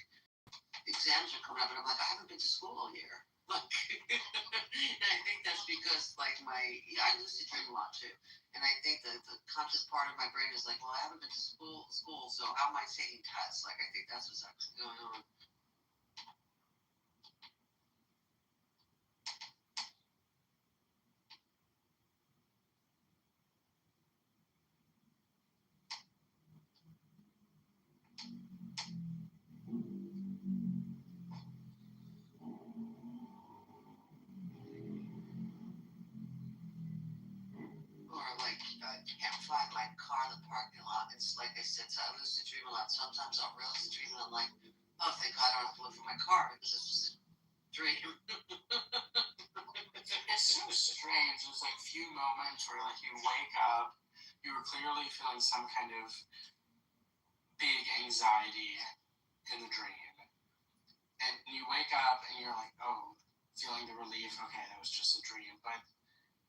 exams are coming up, and I'm like, I haven't been to school all year. Like, and I think that's because like I lucid dream a lot too, and I think that the conscious part of my brain is like, well, I haven't been to school, so how am I taking tests? Like, I think that's what's actually going on. Or like I can't find my car in the parking lot. It's like I said, so I lucid dream a lot. Sometimes I'll real lucid dream and I'm like, oh, thank God I don't have to look for my car because it's just a dream. It's so strange. There's like few moments where like you wake up, you were clearly feeling some kind of big anxiety in the dream, and you wake up and you're like, oh, feeling the relief. Okay, that was just a dream, but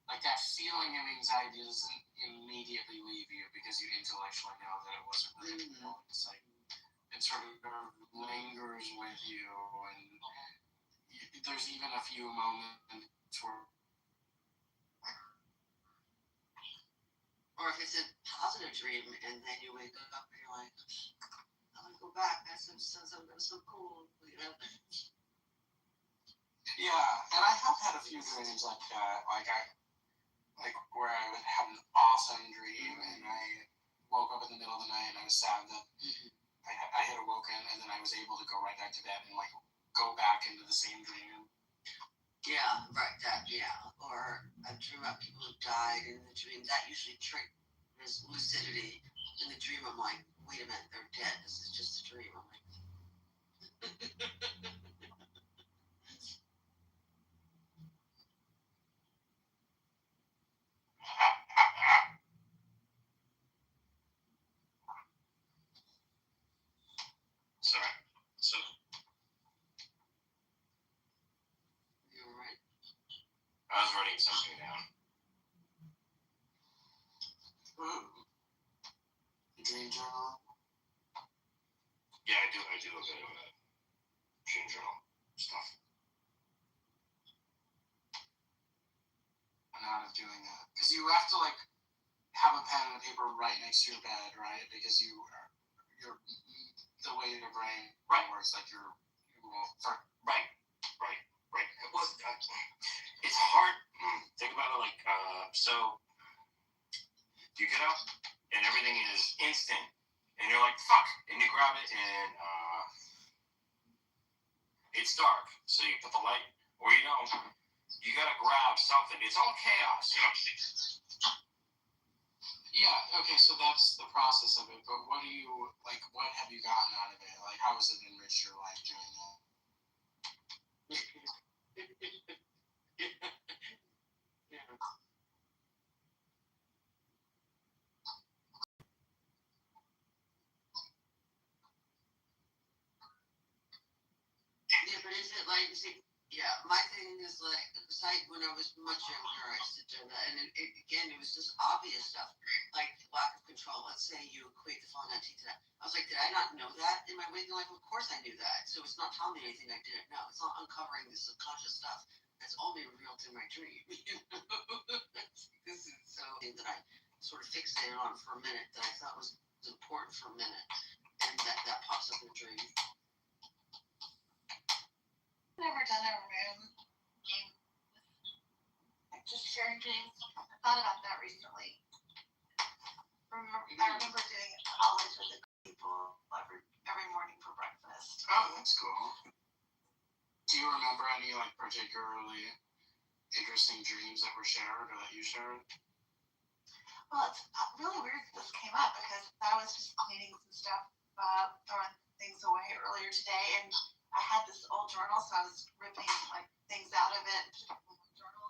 like that feeling of anxiety doesn't immediately leave you because you intellectually know that it wasn't really real. It's like it sort of lingers with you, and there's even a few moments where, or if it's a positive dream and then you wake up and you're like, I want to go back. That sounds so cool. You know? yeah, and I have had a few dreams like that, like where I would have an awesome dream and I woke up in the middle of the night and I was sad that I had awoken, and then I was able to go right back to bed and like go back into the same dream. Yeah, right. That, yeah. Or I dream about people who died in the dream. That usually triggers lucidity. In the dream, I'm like, wait a minute, they're dead. This is just a dream. I'm like, Sorry. So, you all right? I was writing something down. Ooh. Dream journal. Yeah, I do a bit of dream journal stuff. I'm out of doing that because you have to like have a pen and a paper right next to your bed, right? Because you're the way your brain works, like you will Right. Well, it's hard. Think about it like so. You get up and everything is instant, and you're like fuck, and you grab it and it's dark, so you put the light, or you don't. You gotta grab something. It's all chaos, you know. Yeah, okay, so that's the process of it, but what do you, like, what have you gotten out of it? Like, how has it enriched your life doing that? Yeah, but is it like, yeah, my thing is like, when I was much younger, I used to do that, and again, it was just obvious stuff, like lack of control. Let's say you equate the falling out teeth to that. I was like, did I not know that in my waking life? Of course I knew that. So it's not telling me anything I didn't know. It's not uncovering the subconscious stuff that's only revealed in my dream. This is so that I sort of fixated on for a minute that I thought was important for a minute, and that pops up in a dream. Never done a room game, like just sharing dreams. I thought about that recently. I remember doing it in college with the people every morning for breakfast. Oh, that's cool. Do you remember any, like, particularly interesting dreams that were shared or that you shared? Well, it's really weird that this came up because I was just cleaning some stuff up, throwing things away earlier today, and I had this old journal, so I was ripping like things out of it, journal,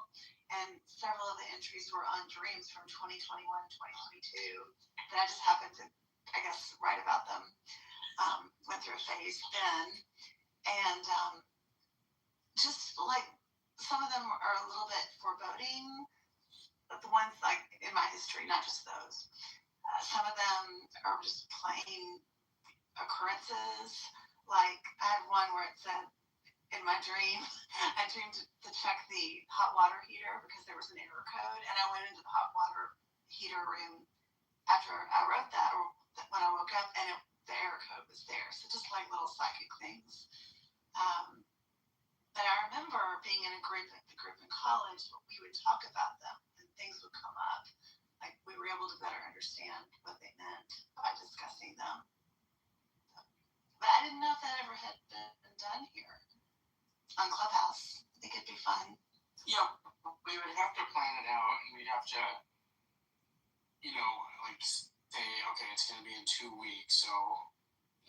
and several of the entries were on dreams from 2021 and 2022 that I just happened to, I guess, write about them. Went through a phase then, and just like some of them are a little bit foreboding. But the ones like in my history, not just those. Some of them are just plain occurrences. Like I had one where it said in my dream, I dreamed to check the hot water heater because there was an error code, and I went into the hot water heater room after I wrote that, or when I woke up, and the error code was there. So just like little psychic things. But I remember being in the group in college, we would talk about them, and things would come up. Like we were able to better understand what they meant by discussing them. But I didn't know if that ever had been done here on Clubhouse. I think it'd be fun. Yeah, we would have to plan it out, and we'd have to, like say, okay, it's going to be in 2 weeks, so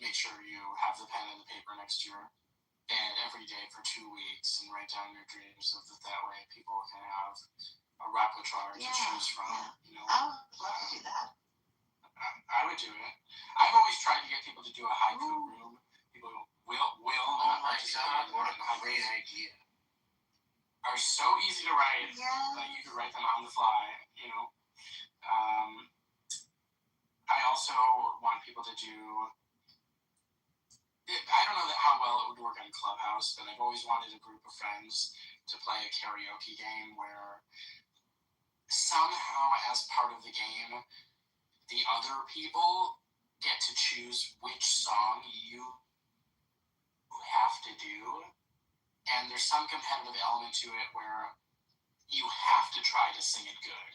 make sure you have the pen and the paper next to your bed every day for 2 weeks and write down your dreams so that way people can have a repertoire to choose from. I would love to do that. I would do it. I've always tried to get people to do a haiku room. People will not participate. what a great idea. are so easy to write that you can write them on the fly, you know. I also want people to do. I don't know how well it would work on Clubhouse, but I've always wanted a group of friends to play a karaoke game where somehow, as part of the game, the other people get to choose which song you have to do, and there's some competitive element to it where you have to try to sing it good,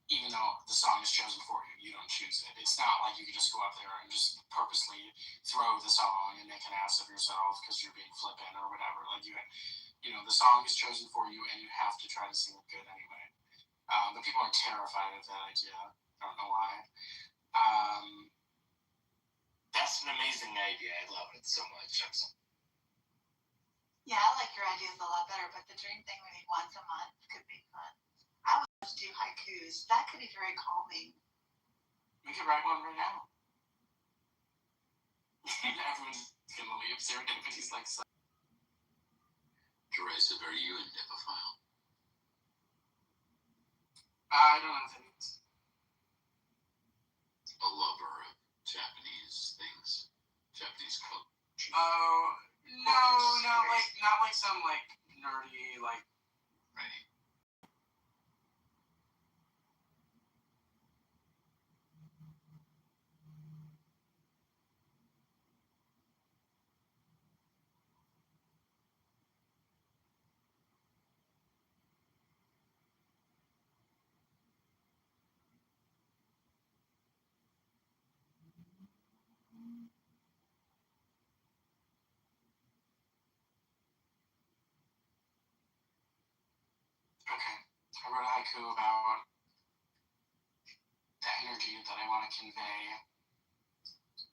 even though the song is chosen for you. You don't choose it. It's not like you can just go up there and just purposely throw the song and make an ass of yourself because you're being flippant or whatever. Like you know, the song is chosen for you, and you have to try to sing it good anyway. But people are terrified of that idea. I don't know why. That's an amazing idea. I love it so much. Yeah, I like your ideas a lot better, but the dream thing we need once a month could be fun. I would love to do haikus. That could be very calming. We could write one right now. Everyone's gonna leave. Serendipity's like. Teresa, are you a nipophile? I don't know things. A lover of Japanese things, Japanese culture. Oh no, not like some like nerdy like. Right. Okay, I wrote a haiku about the energy that I want to convey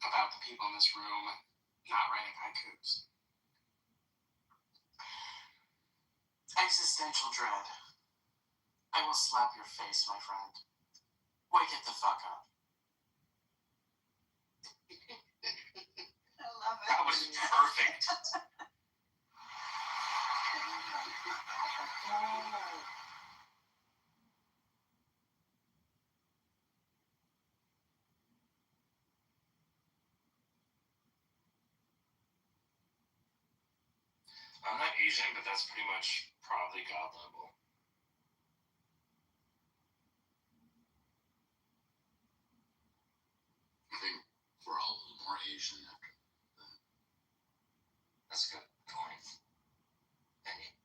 about the people in this room not writing haikus. Existential dread. I will slap your face, my friend. Wake it the fuck up. I love it. That was perfect. I'm not Asian, but that's pretty much probably God level. I think we're all a little more Asian after that. That's a good point. Thank you.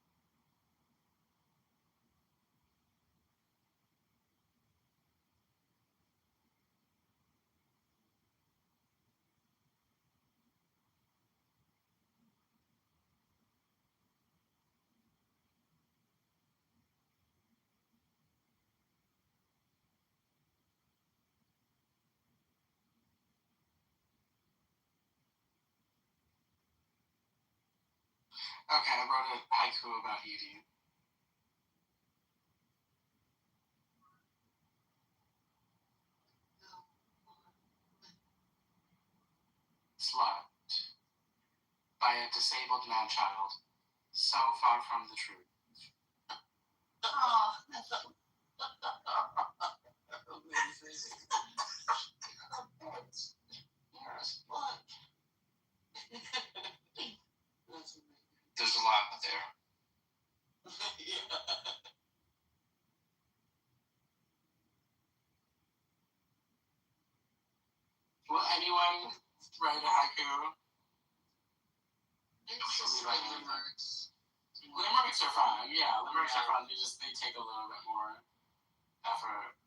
Okay, I wrote a haiku about eating. Slut by a disabled man-child, so far from the truth. Oh, that's Amazing. There's a lot there. Will anyone write a haiku? It's just like limericks. Limericks are fun. Yeah, limericks are fun. They take a little bit more effort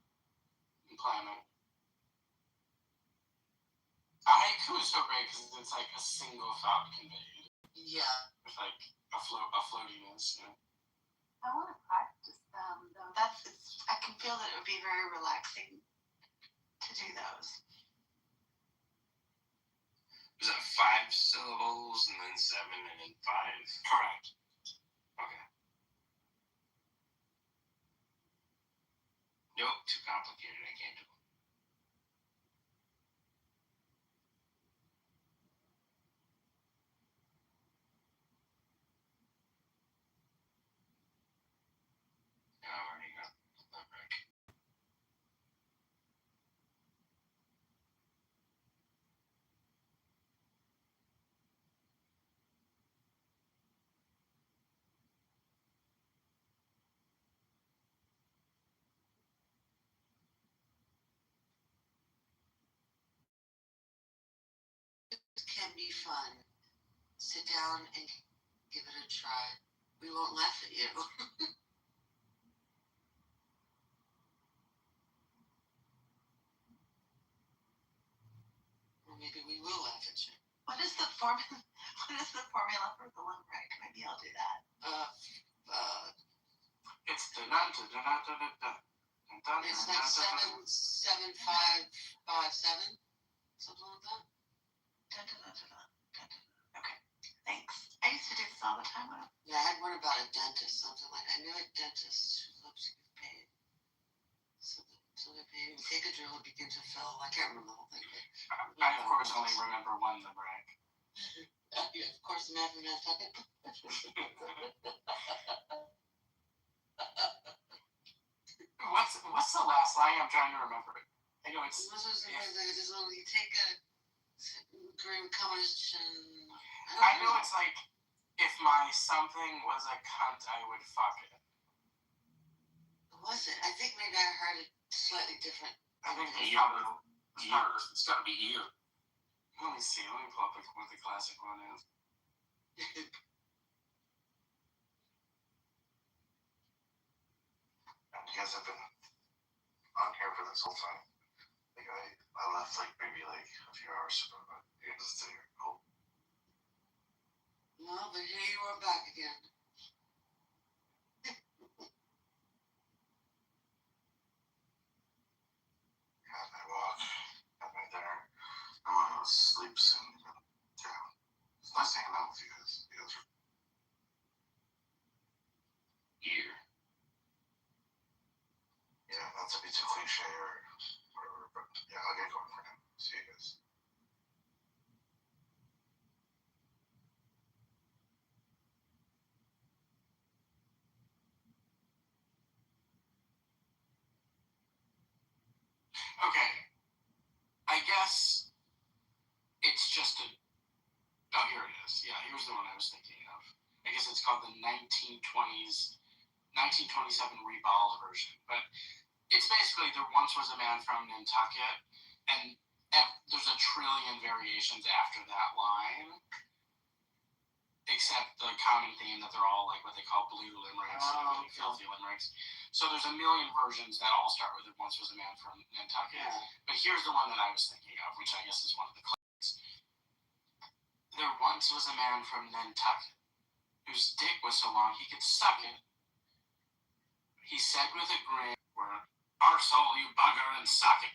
and planning. A haiku is so great because it's like a single thought conveyed Yeah. with like a floatiness. You know? I want to practice them though. I can feel that it would be very relaxing to do those. Was that 5 syllables and then 7 and then 5? Correct. Okay. Nope, too complicated. I can't do it. be fun. Sit down and give it a try. We won't laugh at you. Or maybe we will laugh at you. What is the formula? What is the formula for the limerick? Maybe I'll do that. It's it's like 77557, something like that. Dun, dun, dun, dun, dun, dun, dun. Okay, thanks. I used to do this all the time. Yeah, I had one about a dentist, something like I knew a dentist who loves to get paid. So they paid him, take a drill and begin to fill. I can't remember the whole thing, but I of course only remember one limerick. yeah, of course, the man from Nantucket. What's the last line? I'm trying to remember it. I know it's. You take a green combination. I know it's like, if my something was a cunt, I would fuck it. Was it? I think maybe I heard it slightly different. I think it's Ear. probably Ear. It's got to be ear. Let me see. Let me pull up what the classic one is. And you guys have been on here for this whole time. Like I left like maybe like a few hours ago, but you're just sitting here. Cool. Well, but here you are back again. Had my walk, had my dinner. I'm gonna go sleep soon. But yeah, it's nice hanging out with you guys. You guys are Ear. yeah, not to be too cliche or whatever, but yeah, I'll get going for now. See you guys. Okay. I guess it's just a. Oh, here it is. Yeah, here's the one I was thinking of. I guess it's called the 1927 reballed version. But it's basically there once was a man from Nantucket, and there's a trillion variations after that line. Except the common theme that they're all like what they call blue limericks, really filthy limericks. So there's a million versions that all start with "There once was a man from Nantucket." Yeah. But here's the one that I was thinking of, which I guess is one of the classics. There once was a man from Nantucket whose dick was so long he could suck it. He said with a grin, "We're arsehole, you bugger, and suck it."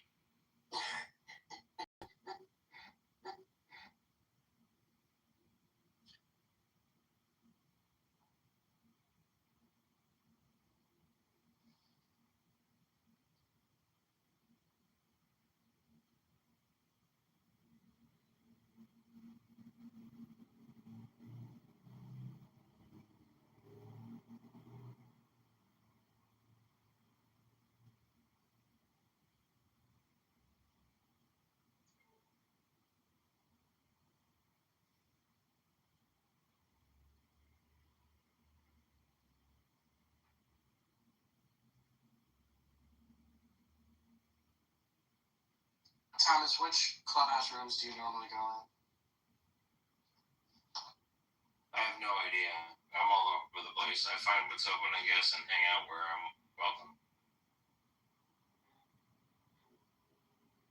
Thomas, which clubhouse rooms do you normally go in? I have no idea. I'm all over the place. I find what's open, I guess, and hang out where I'm welcome.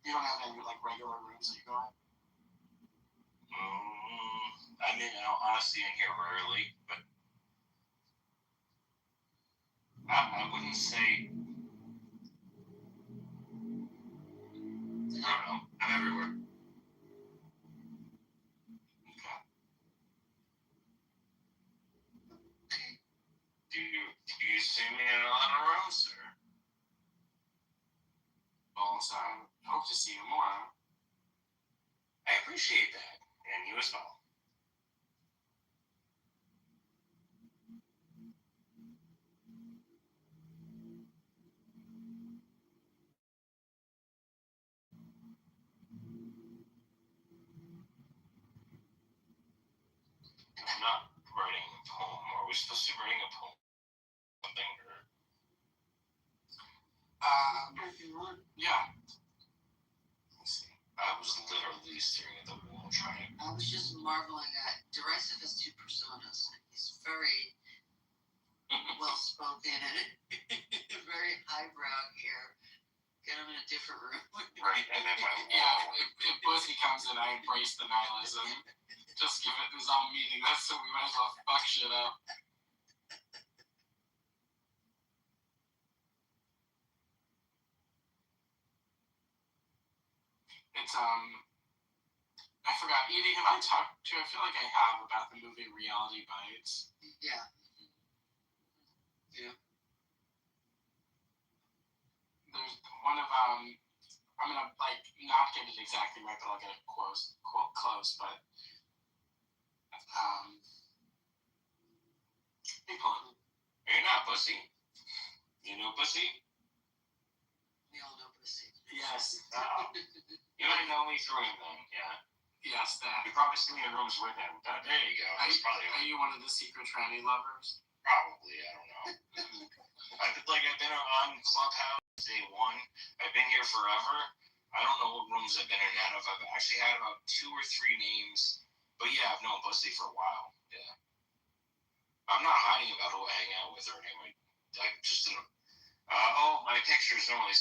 You don't have any like regular rooms that you go in? I mean, honestly, in here rarely, but I wouldn't say. I don't know. I'm everywhere. Okay. Do you see me in a lot of rooms, or? Well, so I hope to see you more. I appreciate that, and you as well. I'm not writing a poem. Are we supposed to be writing a poem? Something, or? Yeah. Let me see. I was literally staring at the wall trying. I was just marveling at Derisive has two personas. He's very well spoken and very highbrow here. Get him in a different room. Right, and then my if Pussy comes in, I embrace the nihilism. Just give it his own meaning. That's so we might as well fuck shit up. It's I forgot. Edie, have I talked to you? I feel like I have about the movie Reality Bites. Yeah. There's one of I'm gonna like not get it exactly right, but I'll get it quote close. But hey, Paul. You're not pussy. You know pussy? We all know Pussy. Yes. You might know me through him then, yeah. Yes, that. You probably see me in rooms with him. There you go. That's probably Are you one of the secret tranny lovers? Probably, I don't know. I've been on Clubhouse day one. I've been here forever. I don't know what rooms I've been in and out of. I've actually had about 2 or 3 names. But yeah, I've known Pussy for a while. Yeah. I'm not hiding about who I hang out with or anything. Like just my pictures normally.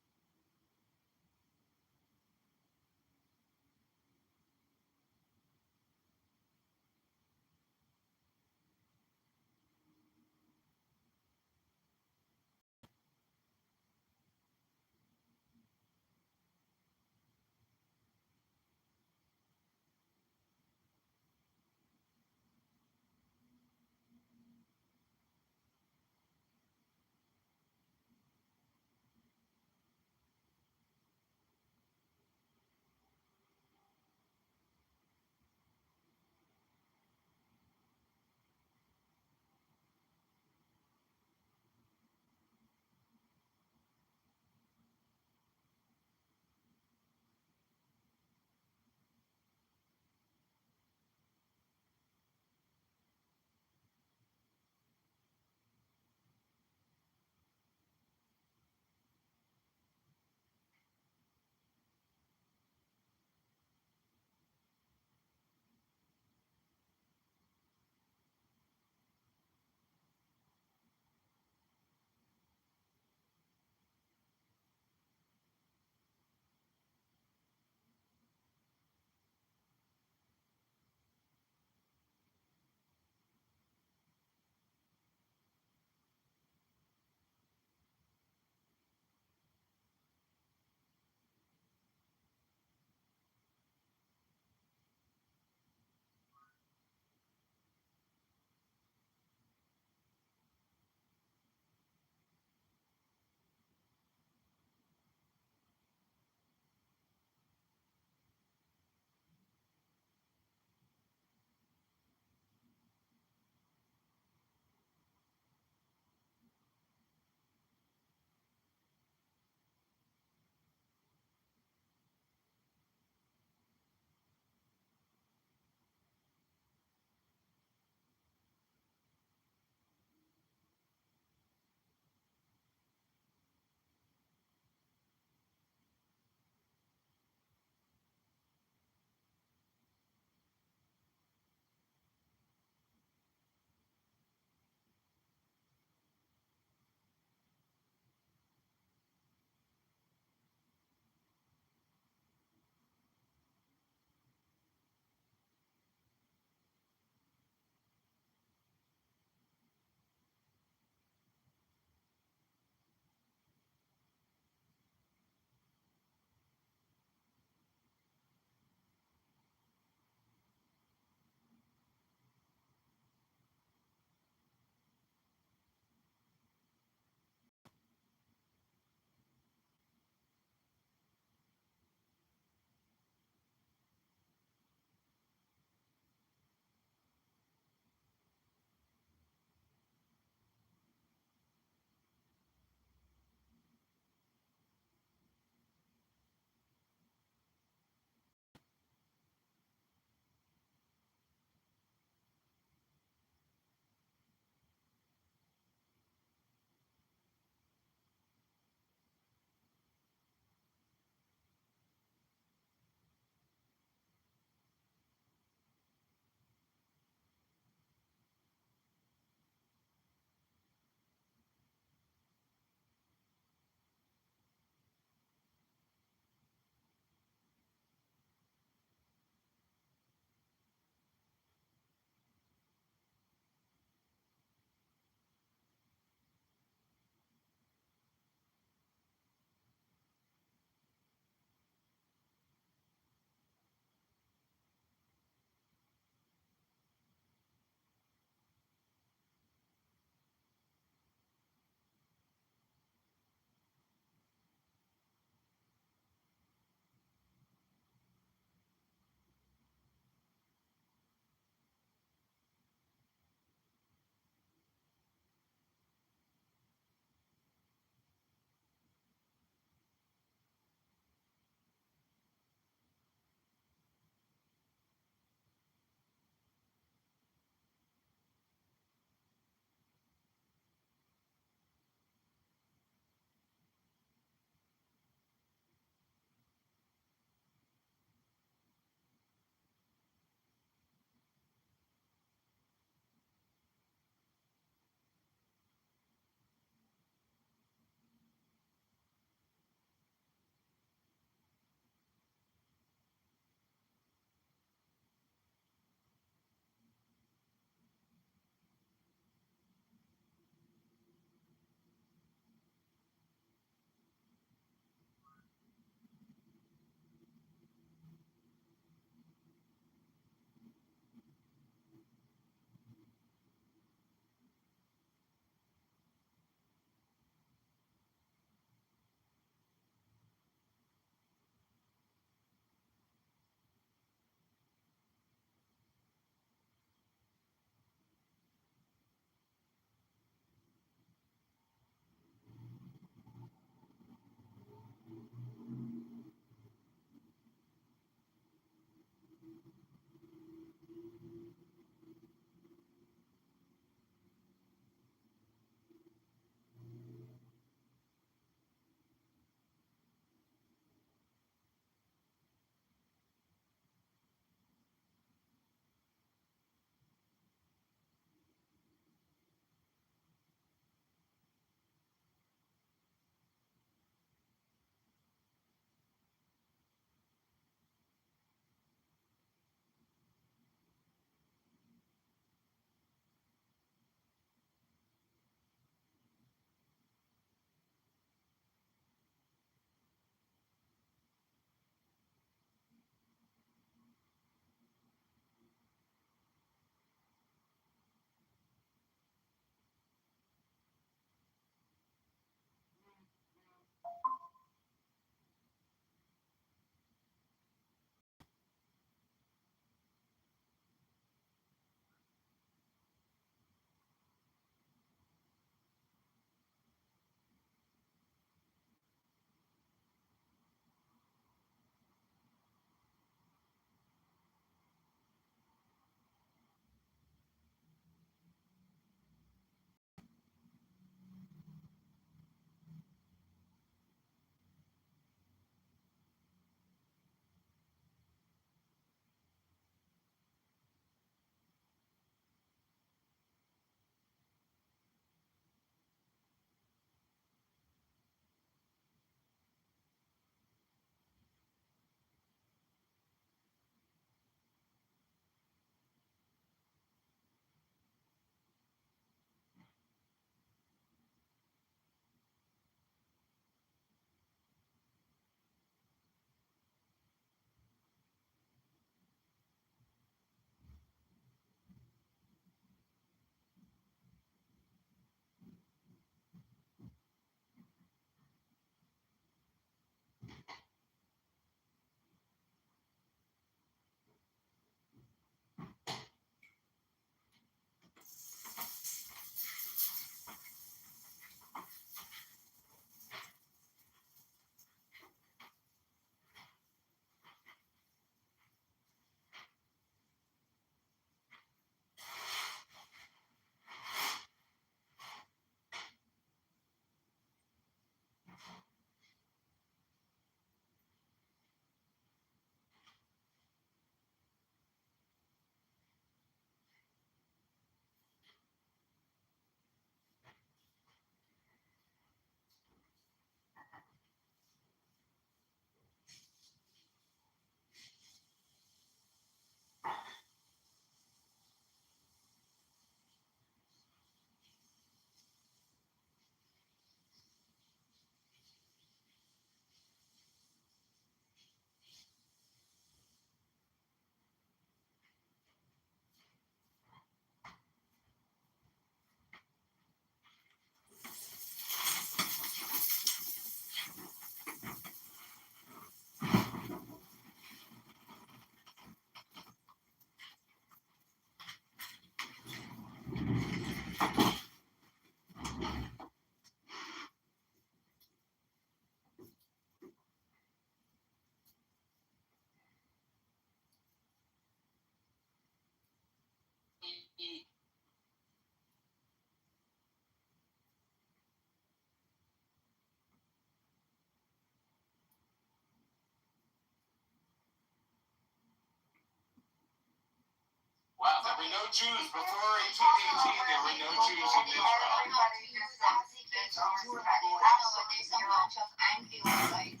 Jews before 1818. There were no Jews in Israel. Everybody just says it's overspreading. Absolutely, a bunch of angry white guys.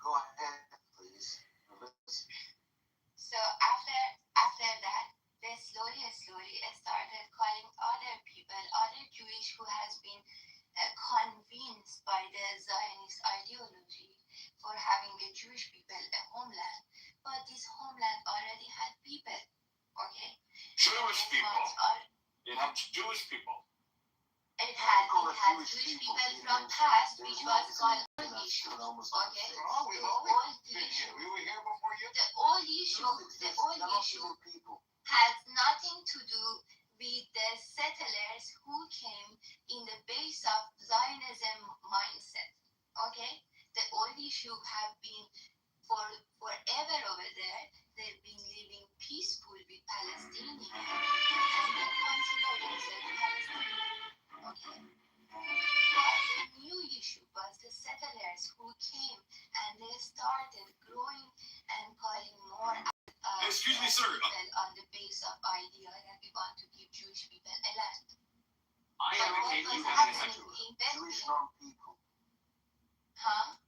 Go ahead, please. So after that, they slowly started calling other people, other Jewish who has been convinced by the Zionist ideology for having the Jewish people a homeland. But this homeland already had people, okay? Jewish people. It had Jewish people. It had Jewish people from past, which was called old issue, okay? Oh, we've always been here. We were here before you. The old issue has nothing to do with the settlers who came in the base of Zionism mindset. Okay? The old issue have been forever over there. They've been living peaceful with Palestinians and they consider themselves Palestinians. Okay? But the new issue was the settlers who came and they started growing and calling more Excuse me, sir. people on the base of idea that we want to give Jewish people a land. I But what advocate was you happening having in Jewish Bethlehem? non-people. Huh?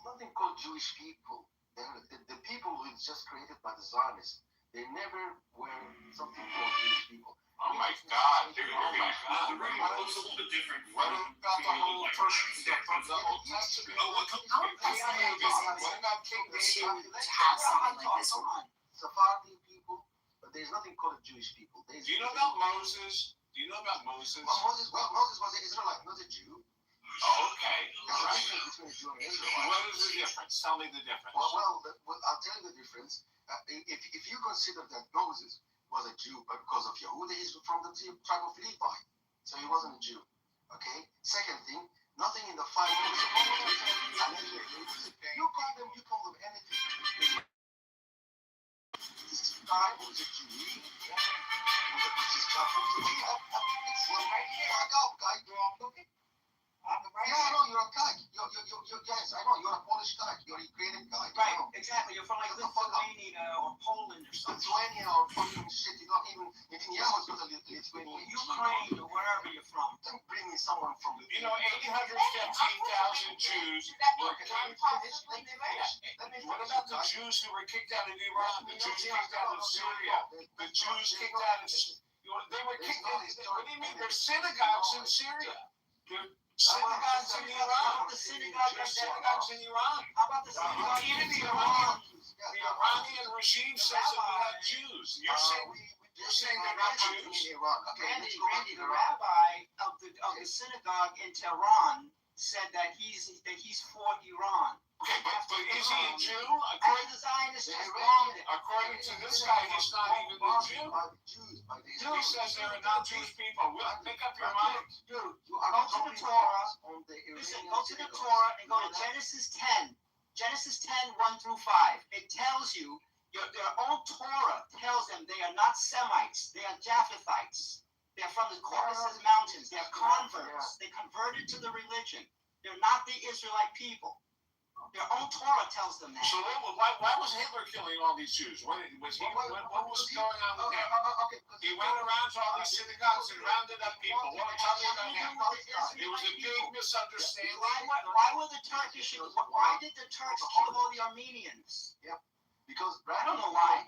Nothing called Jewish people. The people who is just created by the Zionists. They never were something called Jewish people. Oh my God, dude! Oh my God! The right looks a little bit different. What about the whole person from the Old Testament? Oh, what What about King David? Have something like this one. Sephardi people, but there's nothing called Jewish people. Do you know about Moses? Do you know about Moses? Moses was an Israelite, not a Jew. Oh, okay. There's All a right. difference between a Jew and an Israelite. What is the difference? Tell me the difference. Well, I'll tell you the difference. If you consider that Moses was a Jew because of Yehuda, he's from the tribe of Levi, so he wasn't a Jew. Okay. Second thing, nothing in the five books of Moses. You call them anything. This guy was a Jew. No, you're a guy. Yes, I know. You're a Polish guy. You're a Ukrainian guy. Right, exactly. You're from like Lithuania or Poland or something. Lithuania or fucking shit. You don't even. Netanyahu's got a Lithuanian. Ukraine or wherever you're from. Don't bring me someone from You know, Lithuania. 815,000 Jews were What about the Jews who were kicked out of Iran? The Jews kicked out of Syria? The Jews kicked out of... They were kicked out... What do you mean? There's synagogues in Syria. There's synagogues in Iran. The synagogue There's synagogues in Iran. How about the synagogue? Even the Iranian regime says that we have Jews. You're saying they're not Jews? Randy, the rabbi of the synagogue in Tehran said that he's for Iran. Okay, but is he a Jew? And the Zionists just bombed it. According to this guy, he's not even a Jew. He says there are not Jewish people. Make up your mind. Dude, you Go to the Torah. Listen, go to the Torah and go to Genesis 10. Genesis 10, 1 through 5. It tells you, their own Torah tells them they are not Semites. They are Japhethites. They're from the Caucasus Mountains. They're converts. They converted to the religion. They're not the Israelite people. Their own Torah tells them that. So why was Hitler killing all these Jews? What was going on with him? He went around to all these synagogues and rounded up people. Tell me about him. It was a big misunderstanding. Why did the Turks kill all the Armenians? Because I don't know why.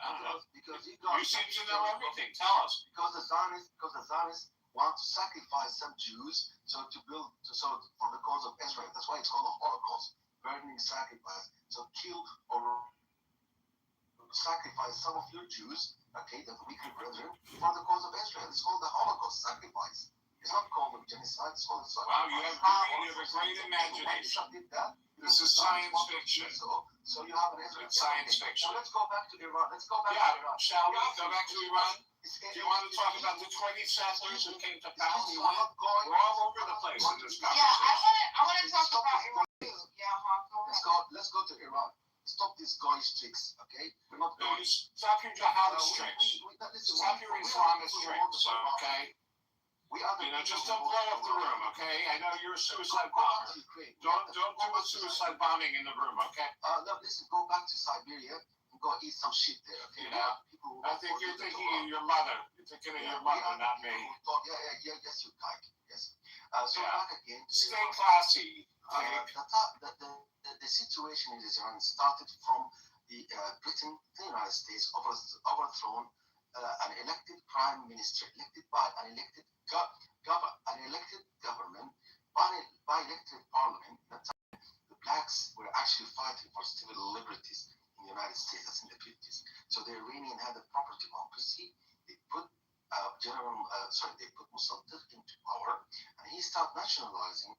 Because You seem to know everything. Tell us. Because the Zionists want to sacrifice some Jews for the cause of Israel. That's why it's called a Holocaust, burning sacrifice. So kill or sacrifice some of your Jews, okay, the weaker brethren, for the cause of Israel. It's called the Holocaust sacrifice. It's not called a genocide. It's called a sacrifice. Wow, you have a great imagination. This is science fiction. So you have an Israel. It's science fiction. So let's go back to Iran. Shall we go back to Iran? Do you want to talk about the 20 settlers who came to Palestine? We're all over the place in this Yeah, conversation. I want to talk about Iran too. Yeah, go ahead. Let's go to Iran. Stop these guys' tricks, okay? We're not No, going. stop your jihadist tricks. Stop your Islamist tricks, okay? Just don't blow up the room, okay? I know you're a suicide bomber. Don't do a suicide bombing in the room, okay? No, listen, go back to Siberia and go eat some shit there. Okay, Yeah. people. I think you're thinking of your mother. You're thinking of your mother, not me. Yes, you kike. Yes. So Yeah. back again. Stay classy. The situation in Israel started from the Britain, the United States, overthrown an elected prime minister, elected by an elected government, by elected parliament. At the time, the blacks were actually fighting for civil liberties in the United States. That's in the 50s. So the Iranian had a proper democracy. They put they put Mossadegh into power, and he started nationalizing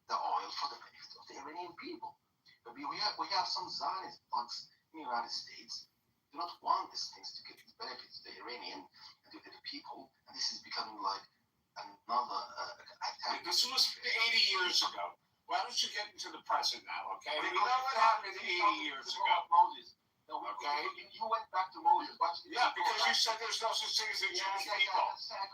the oil for the benefit of the Iranian people. But we have some Zionist thugs in the United States do not want these things to give benefits to the Iranian and to the people, and this is becoming like another attack. This was 80 years ago. Why don't you get into the present now, okay? We know what happened 80 years ago. Moses. No, Okay. You went back to Moses. Yeah, because you said there's no such thing as a Jewish people.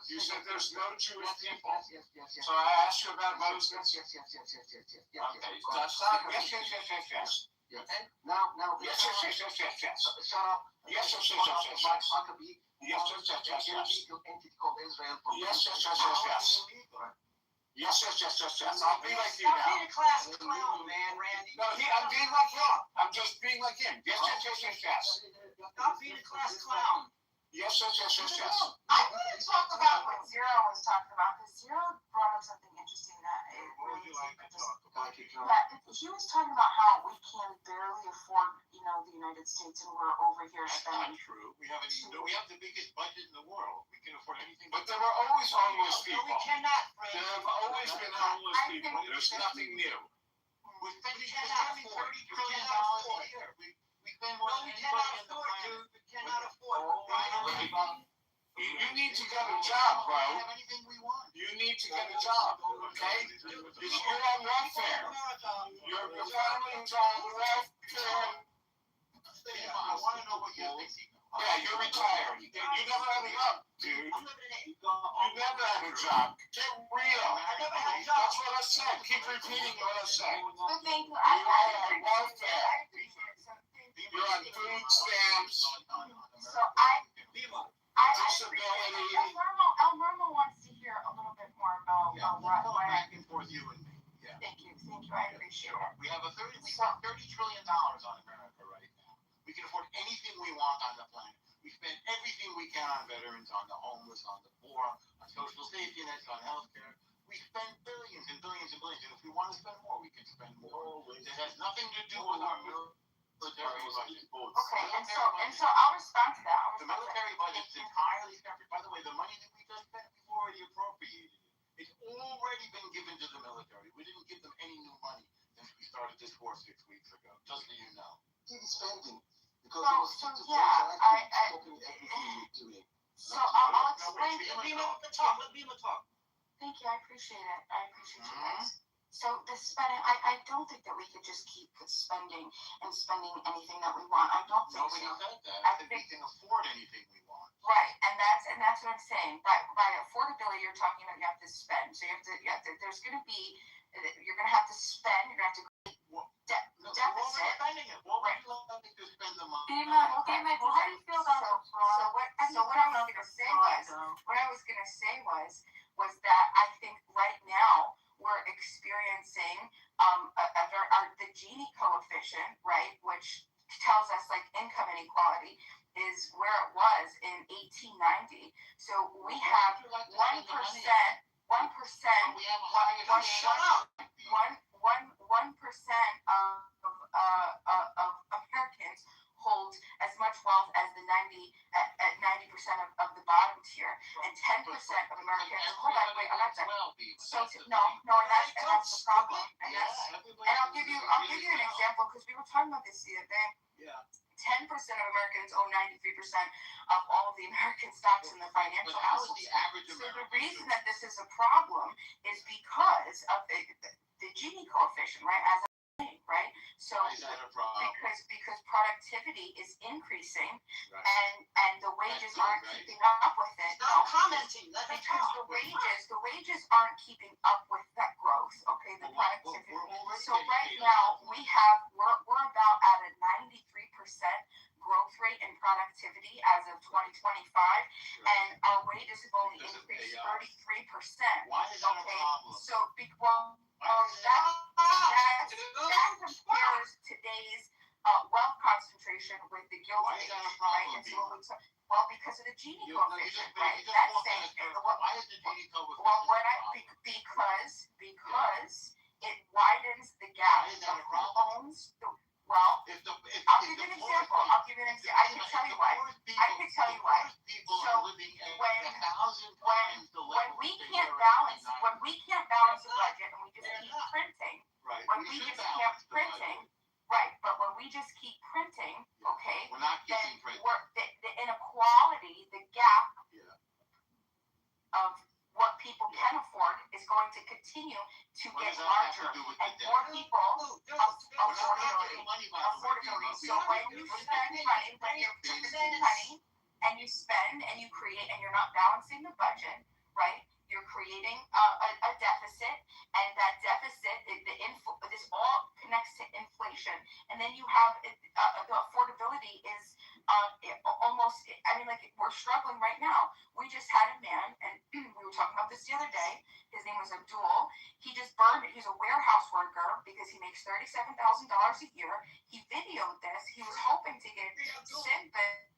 You said there's no Jewish people. Yes. So I asked you about Moses. Yes. Okay, that's not, yes. Okay. Now. Yes. Shut up. Yes. Huckabee. Yes. Entity called Israel. Yes. Yes. I'll be like you Stop now. being a class clown, man, Randy. No, I'm being like him. I'm just being like him. Yes. Stop being a class clown. Yes. I want to talk about what Zero was talking about, because Zero brought up something interesting that it What would you like to talk about? Yeah, he was talking about how we can barely afford, the United States, and we're over here That's not spending. true. We have the biggest budget in the world. We can afford anything. But there were always homeless No, people. we cannot, There Randy. have always been homeless people. There's nothing new. We're spending We cannot afford. $30 We trillion cannot a afford. year. We spend more No, than we anybody cannot in the afford, planet. dude. We cannot afford. You need to get a job, We bro. can have anything we want. You need to get a job, okay? You're on welfare. Your family's on welfare. I want to know what you're thinking. Yeah, you're retired. You never had a job, dude. I'm living in it. You never had a job. Get real. I never had a job. That's what I said. Keep repeating what I said. But thank you. You are on I welfare. appreciate it. So thank you. You're on food stamps. So I Disability. El Normo wants to hear a little bit more about Going why. back and forth, you and me. Yeah. Thank you. I appreciate it. We have we spend $30 trillion on America right now. We can afford anything we want on the planet. We spend everything we can on veterans, on the homeless, on the poor, on social safety nets, on healthcare. We spend billions and billions and billions, and if we want to spend more, we can spend more. It has nothing to do with our military budget. Okay, and so I'll respond to that. The military budget is entirely separate. By the way, the money that we just spent, we've already appropriated it. It's already been given to the military. We didn't give them any new money since we started this war 6 weeks ago, just so you know. Keep spending. Because Well, it was so stopping yeah, everything you're doing. So I'll explain. Let Bima talk. Thank you. I appreciate it. I appreciate you guys. So the spending, I don't think that we could just keep spending anything that we want. I don't think Nobody so. said that. I I think we can afford anything we want. Right, and that's what I'm saying. By affordability, you're talking about you have to spend. So you're gonna have to spend. You're gonna have to deficit. We're already spending it. What would you like to spend the money? Well, how do you feel about that? So what I was gonna say was that I think right now we're experiencing the Gini coefficient, right, which tells us like income inequality is where it was in 1890. So we have 1%. 1%. We have a higher Shut up. 1% of Americans hold as much wealth as the 90% of the bottom tier, and 10% of Americans. Hold on, wait, I'm not done. So and that's the problem. And I'll give you an example because we were talking about this the other day. Yeah. 10% of Americans own 93% of all of the American stocks in the financial But how is household. the average So American? the reason that this is a problem is because of the Gini coefficient, right? As I'm saying, right? So Why is that a problem? because productivity is increasing, Right. and the wages good, aren't right? keeping up with it. Stop commenting. Let me Because talk. the wages aren't keeping up with that growth. Okay, the productivity. We're already So getting right paid now a lot. we're about at a 93% growth rate activity as of 2025, and our wages have only increased 33%. Why is that a problem? So, that compares today's wealth concentration with the Gilded Why is Age, that a right? problem, And so well, because of the Gini You coefficient, just right? walked That's in saying a why is the Gini coefficient well, a problem? because it widens the gap. Why is that a of who problem? owns the well. If the, if, I'll if give you the an poorest example. people- I'll give you an example. I can tell you why. I can tell you why. People So, are living at when- 1,000 times the level When we they can't were balance, in when we can't balance the budget and we just They're keep not. printing, Right. when We we should just keep balance the printing, budget. right? But when we just keep printing, okay, We're not then keeping printing. the inequality, the gap Yeah. of what people can afford is going to continue to What get does that have larger, to do with and the more debt? people We're not affordability. talking money about the way we Affordability. live. So when you spend money, when you're spending money, and you spend and you create, and you're not balancing the budget, right? You're creating a deficit, and that deficit, this all connects to inflation, and then you have the affordability is almost. I mean, like we're struggling right now. We just had a man, and we were talking about this the other day. His name was Abdul. He just burned it. He's a warehouse worker because he makes $37,000 a year. He videoed this. He was hoping to get sympathy.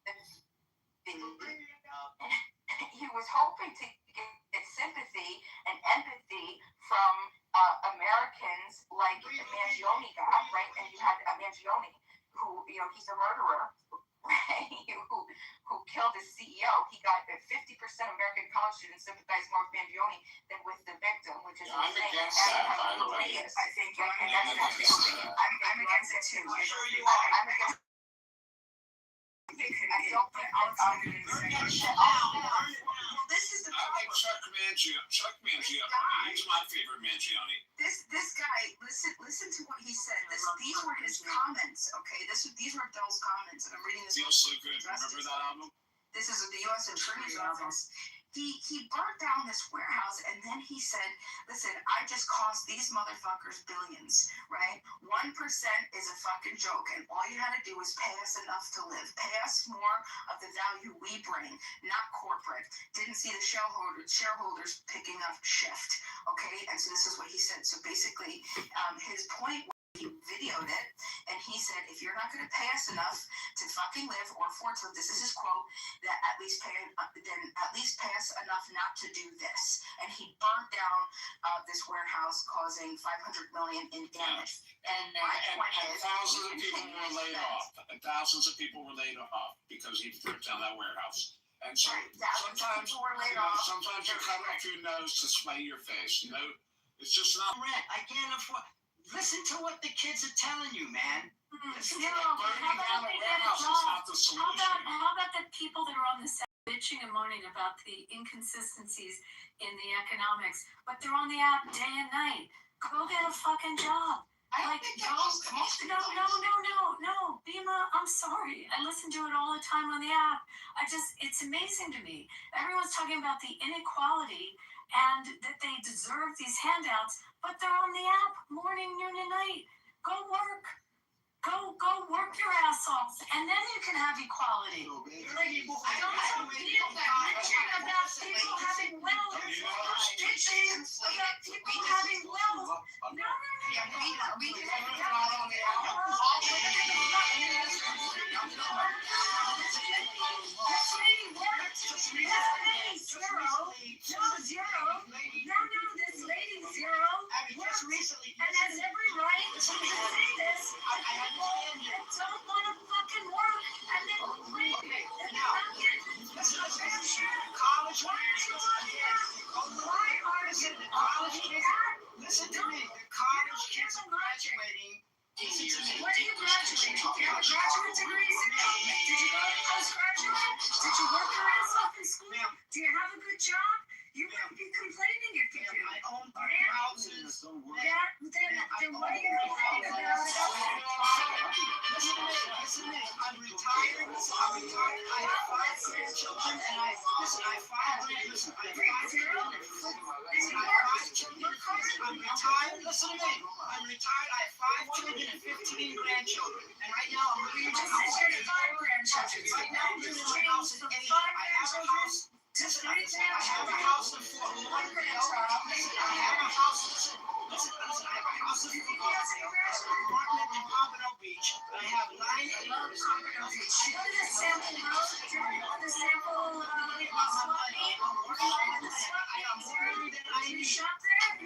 He was hoping to get sympathy and empathy from Americans like Mangione got, right? And you had Mangione, who, he's a murderer, right? who killed his CEO. He got 50% American college students sympathize more with Mangione than with the victim, which is I'm insane. against that, by the way. I think, and that's I'm against it too. I'm sure you are. I'm against it. I don't think Well, this is the I like problem. Chuck Mangione. He's my favorite Mangione. This guy, listen to what he said. These were his comments, okay? These were Bill's comments, and I'm reading this. Feels so good. Remember that album? This is the U.S. Attorney's Office. He burnt down this warehouse, and then he said, listen, I just cost these motherfuckers billions, right? 1% is a fucking joke, and all you had to do was pay us enough to live. Pay us more of the value we bring, not corporate. Didn't see the shareholders picking up shift, okay? And so this is what he said. So basically, his point was, he videoed it, and he said, if you're not going to pay us enough to fucking live or afford to live, this is his quote, then at least pay us enough not to do this. And he burnt down this warehouse, causing $500 million in damage. And thousands of people were laid off. And thousands of people were laid off because he burnt down that warehouse. And so sometimes you cut off your nose to spite your face. It's just not rent. I can't afford. Listen to what the kids are telling you, man. Burning down a warehouse is not the solution. How about the people that are on the side bitching and moaning about the inconsistencies in the economics, but they're on the app day and night? Go get a fucking job. No, Bima, I'm sorry. I listen to it all the time on the app. It's amazing to me. Everyone's talking about the inequality and that they deserve these handouts, but they're on the app morning, noon, and night. Go work. Go work your ass off, and then you can have equality. I don't Bitching about people having wealth. Bitching about people having wealth. No. This lady, Zero, and has every right to say this. Don't want to fucking work, and then complain. Listen to me. The college kids are graduating. What are you graduating? Do you have a graduate degree? Did you go to postgraduate? Did you work your ass off in school? Do you have a good job? You wouldn't be complaining if you do. I own 3 houses. Then what are you complaining about? Listen to me. I'm retired. I have 5 grandchildren. children, and I have 5 children. I'm retired. Listen to me. I'm retired. I have 5 children and 15 grandchildren. And right now I'm living in my house. Right now I'm living in my house in Asia. I have a house. Listen, I have a house in Fort Lauderdale. I have a house. Listen, I have a house in Fort Lauderdale. I have an apartment in Pompano Beach. And I have 9 acres in Pompano Beach. I go to the sample house. The sample I'm working on this. I am more than I you need. shop there?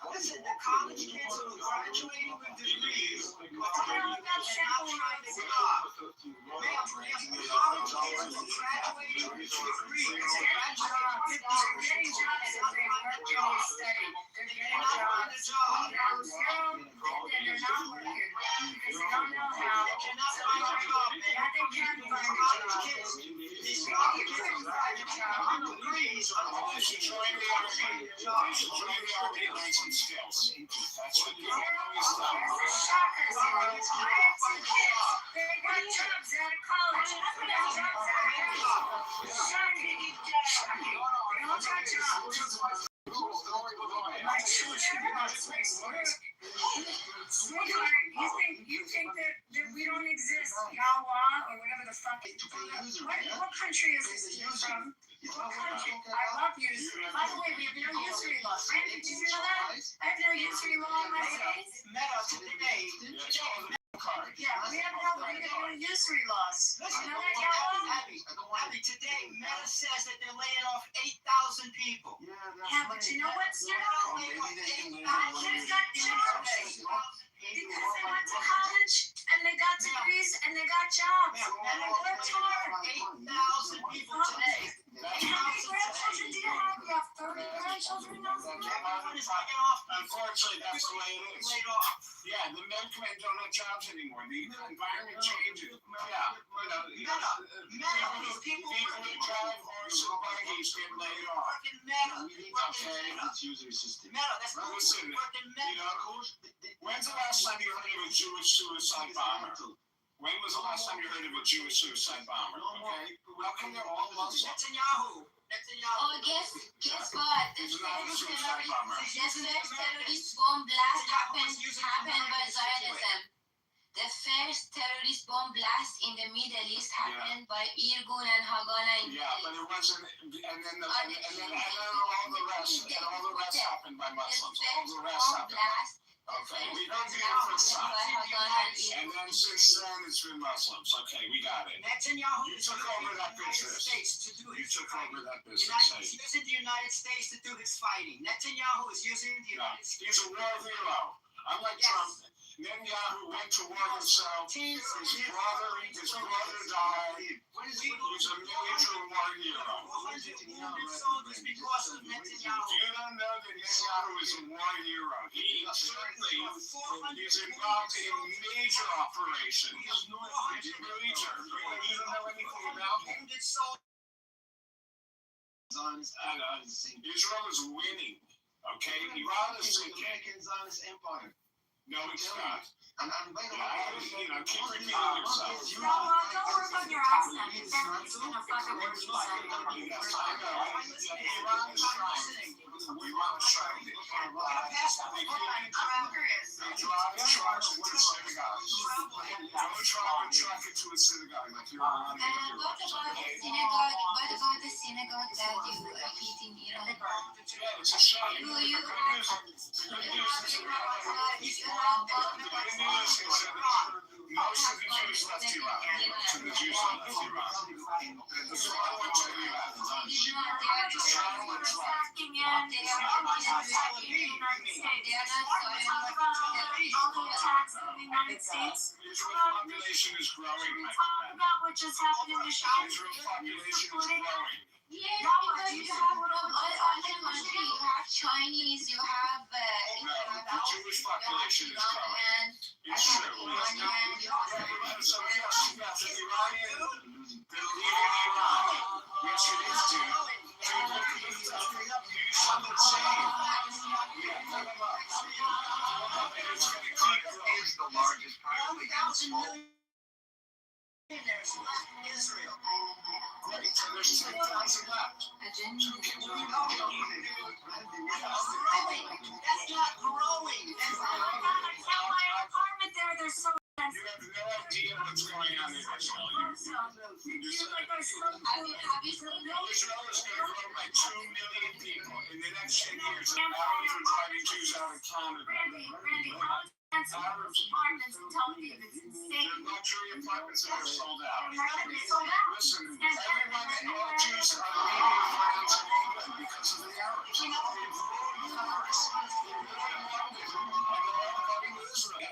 Listen, the college kids who are graduating with degrees are not trying to job. College kids who are graduating with degrees, Skills. That's what people always They got jobs out of college. They got jobs out of shocking. They all got jobs. My children are you think that we don't exist? Yahweh or whatever the fuck. What country is this from? What country? I love usury. By the way, we have no usury law. Frank, did you know that? I have no usury law in my state. Yeah, we have no usury laws. Listen, You know that, Yahweh? Abby, today Meta says that they're laying off 8,000 people. Yeah, but you know what, sir? Kids got jobs. Because they went to college and they got degrees and they got jobs. And they worked hard. 8,000 people today. How many grandchildren do you have? You have 30 grandchildren now? Everyone is laying off. Unfortunately, that's the way it is. Laid off. Yeah, the milkmen don't have jobs anymore. The environment changes. Yeah, Meta, people who drive horse and buggies get laid off. working Meta. Okay. Meta, that's Well, listen, working you Meta. know, when's the last time you heard of a Jewish suicide bomber? When was the last time you heard of a Jewish suicide bomber? Okay, how come they're all Muslim? Netanyahu. Oh, guess what? He's not a suicide bomber. The first terrorist bomb blast happened by Zionism. The first terrorist bomb blast in the Middle East happened by Irgun and Haganah in the Yeah, but Middle it wasn't, and then all the rest happened by Muslims. All the rest bomb happened. blast. Okay, we don't get it for some. By Haganah and And Irgun. then since then, it's been Muslims. Okay, we got it. Netanyahu You took over that United business. States to do You his took fighting. over that business. He's using the United States to do his fighting. Netanyahu is using the No, United States. he's a war hero. Unlike Trump, Netanyahu went to war himself. His brother died. He's a major war hero. 400 soldiers because of Netanyahu. You don't know that Netanyahu is a war hero. He certainly is involved in major operations. Major. You don't know anything about him. 400 soldiers. Israel is winning. Okay, Iran is sinking. No, it's not. Keep repeating yourself. Don't work on your accent. It's gonna fucking work you out. Yes, I know. Iran is trying. Iran is trying. They drive trucks to synagogues. Don't drive a truck into a synagogue like you're on the And what about the synagogue that you hit in Iran? Yeah, it's a shame. The good news is that most of the Jews left Iran. Most of the Jews left Iran. The foreign went to Iran. The foreign went to Iran. They are not attacking the United States. They are not attacks in the United States. Israel's population is growing, my Talk friend. about what just happened in Michigan. Israel's population is growing. Yeah, because you have other country, you have Chinese, you have No, the Jewish population is growing. and It's true. So yes, the Iranian There's left Israel. Great, so there's 10,000 left. Growing. That's not growing. Sell my apartment there. There's so You have no idea what's going on in Israel. Israel is going to grow by 2 million people in the next 10 years. Arabs are driving Jews out of Canada. Randy, how expensive apartments in Tel Aviv? It's insane. The luxury apartments that are sold out. They're sold out. Listen, everyone, all Jews are leaving France and England because of the Arabs. They've ruined Paris. They're ruined London. And they're all going to Israel.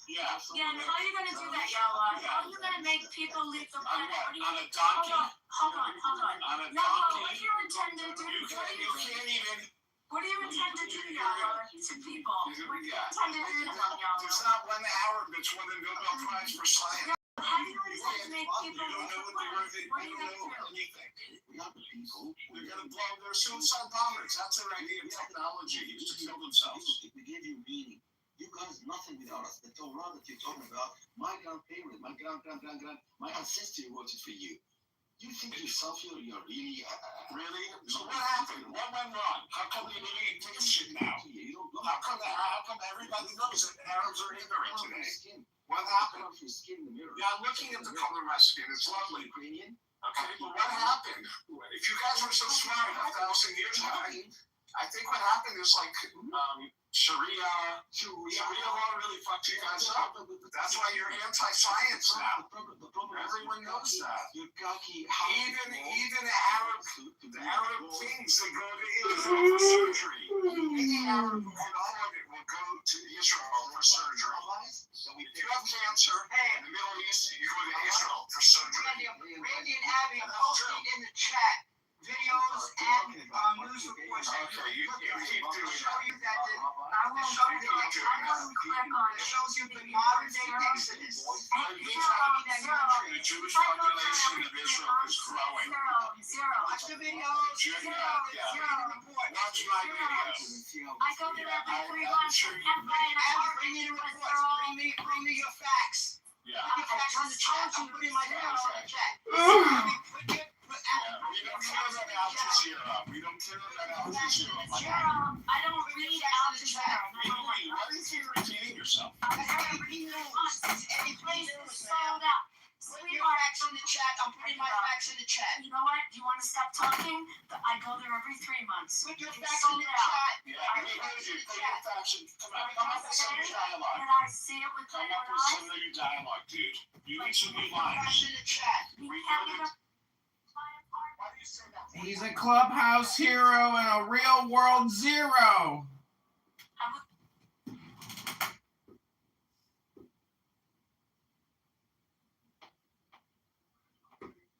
Yeah. Yeah, and how are you going to do that, Yalla? How are you going to make people leave the planet? On a donkey? Hold on. On a Yalla, donkey? what do you intend to do? You can't even... What do you intend to do, Yalla, to people? What do you intend to do to them, Yalla? There's not one Arab that's won the Nobel Prize for science. How do you intend to make people You don't leave know the what planet? they What are you don't going to know do? anything. They're going to blow their suicide bombers. That's their idea of technology, is to kill themselves. If we give you meaning, you guys nothing without us. The Torah that you're talking about, my grandparents, my my ancestor wrote it for you. You think yourself you're really Really? So what happened? What went wrong? How come you believe this shit now? How come everybody knows that Arabs are ignorant today? What happened? Your skin in the mirror. Yeah, I'm looking at the color of my skin. It's lovely. Ukrainian. Okay, but what happened? If you guys were so smart 1,000 years ago, I think what happened is like Sharia law really fucked you guys up. That's why you're anti-science now. Everyone knows that. Even the Arab kings that go to Israel for surgery. Any Arab who can afford it will go to Israel for surgery. If you have cancer in the Middle East, you go to Israel for surgery. Randy and Abby are posting in the chat videos and news reports. Okay, you keep doing Show that. you that I won't click on it. it shows you the modern day exodus. The Jewish population of Israel is growing. Zero. Watch the videos. Watch my videos. I go to that every month and buy an Bring me the apartment with reports. Bring me your facts. Yeah. Put your facts in the chat. I'm putting my facts in the chat. We don't care about Al Jazeera. We don't care about Al Jazeera. Zero. I don't read Al Jazeera. Why do you keep repeating yourself? Any place Sold out. Put your facts in the chat. I'm putting my facts in the chat. You know what? You want to stop talking? I go there every 3 months. Put your It's facts sold in the out. chat. Yeah, I mean, put your facts in. Come on, come up with some new dialogue. And I see it with my Come up own with eyes. some new dialogue, dude. You need some new Facts lines. in the chat. You can't even Why do you say that? He's a clubhouse hero and a real world zero.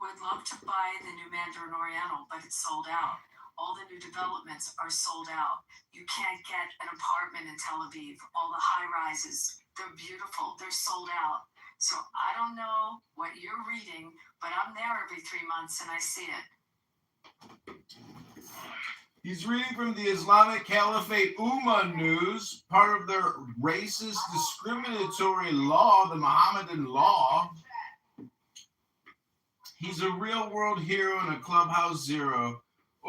Would love to buy the new Mandarin Oriental, but it's sold out. All the new developments are sold out. You can't get an apartment in Tel Aviv. All the high rises, they're beautiful. They're sold out. So I don't know what you're reading, but I'm there every 3 months and I see it. He's reading from the Islamic Caliphate Ummah News, part of their racist discriminatory law, the Mohammedan law. He's a real world hero and a clubhouse zero.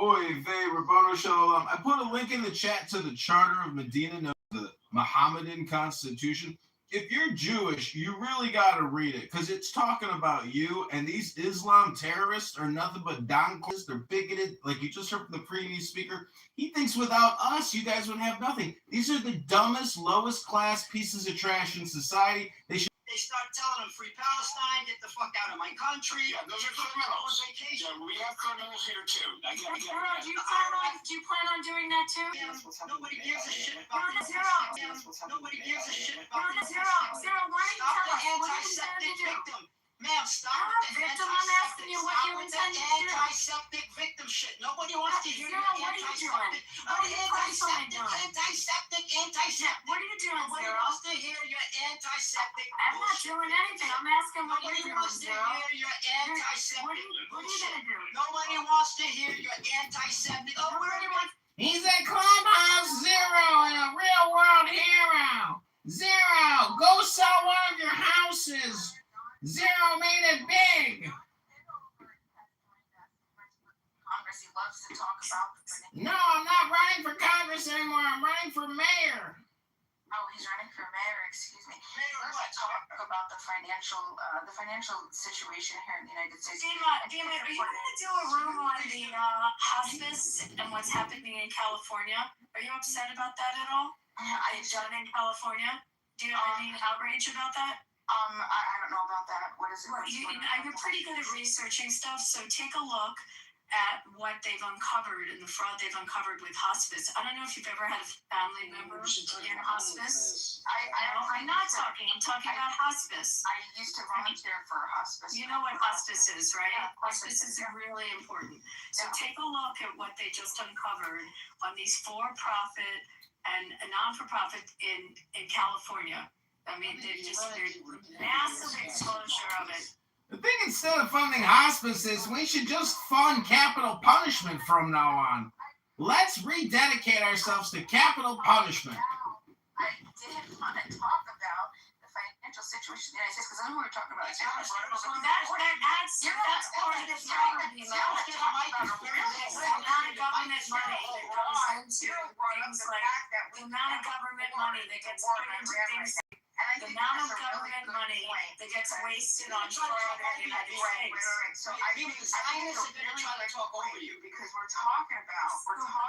Oy vey, Rabbanu Shalom. I put a link in the chat to the Charter of Medina, the Mohammedan Constitution. If you're Jewish, you really got to read it because it's talking about you, and these Islam terrorists are nothing but donkers. They're bigoted, like you just heard from the previous speaker. He thinks without us, you guys would have nothing. These are the dumbest, lowest class pieces of trash in society. They start telling them free Palestine, get the fuck out of my country. Yeah, those are criminals. Vacation. Yeah, we have criminals here too. I get it. Do you plan on doing that too? Nobody gives a shit about this. Nobody gives a shit about this. Zero, why do you Stop tell the us? What do you intend antiseptic to do? victim. Ma'am, stop with the Victim, I'm asking you what you intend to do. antiseptic victim shit. Nobody wants to hear your Zero, what are you doing? What are you doing? Antiseptic. What are you doing, Nobody Zero? wants to hear your antiseptic. I'm not doing anything. I'm asking what Nobody you're doing, wants to Zero. hear your antiseptic. What are you gonna do? Nobody wants to hear your antiseptic. Oh, we're He's a clubhouse zero and a real world hero. Zero, go sell one of your houses. Zero it big. Congress, he loves to talk about the No, I'm not running for Congress anymore. I'm running for mayor. Oh, he's running for mayor. Excuse me. Let's talk about the financial situation here in the United States. Dima, are you going to do a room on the hospice and what's happening in California? Are you upset about that at all? Done in California? Do you have any outrage about that? I don't know about that. What is it? Well, you're pretty good at researching stuff, so take a look at what they've uncovered and the fraud they've uncovered with hospice. I don't know if you've ever had a family member in hospice. I'm not talking. I'm talking about hospice. I used to volunteer for a hospice. You know what hospice is, right? Yeah, Hospice is really important. So take a look at what they just uncovered on these for-profit and non-for-profit in California. I mean, there's massive exposure of it. The thing, instead of funding hospice, is we should just fund capital punishment from now on. Let's rededicate ourselves to capital punishment. I did want to talk about the financial situation in the United States because I know we were talking about it. That's part of the problem. The amount of government money that goes into things like the amount of government money that gets put into things. The amount of government money that gets wasted on fraud in the United States. So I think it's really trying to talk over you because we're talking about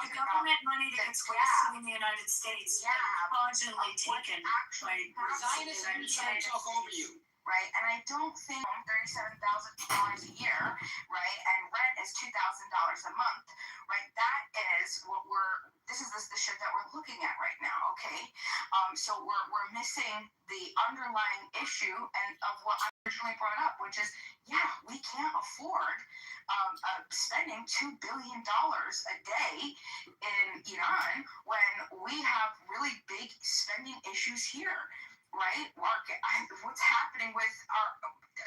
the government money that gets wasted in the United States and fraudulently taken by the United States. Talk over you. Right, and I don't think $37,000 a year, right, and rent is $2,000 a month, right? That is what this is the shit that we're looking at right now, okay? So we're missing the underlying issue and of what I originally brought up, which is, we can't afford spending $2 billion a day in Iran when we have really big spending issues here. Right? What's happening with our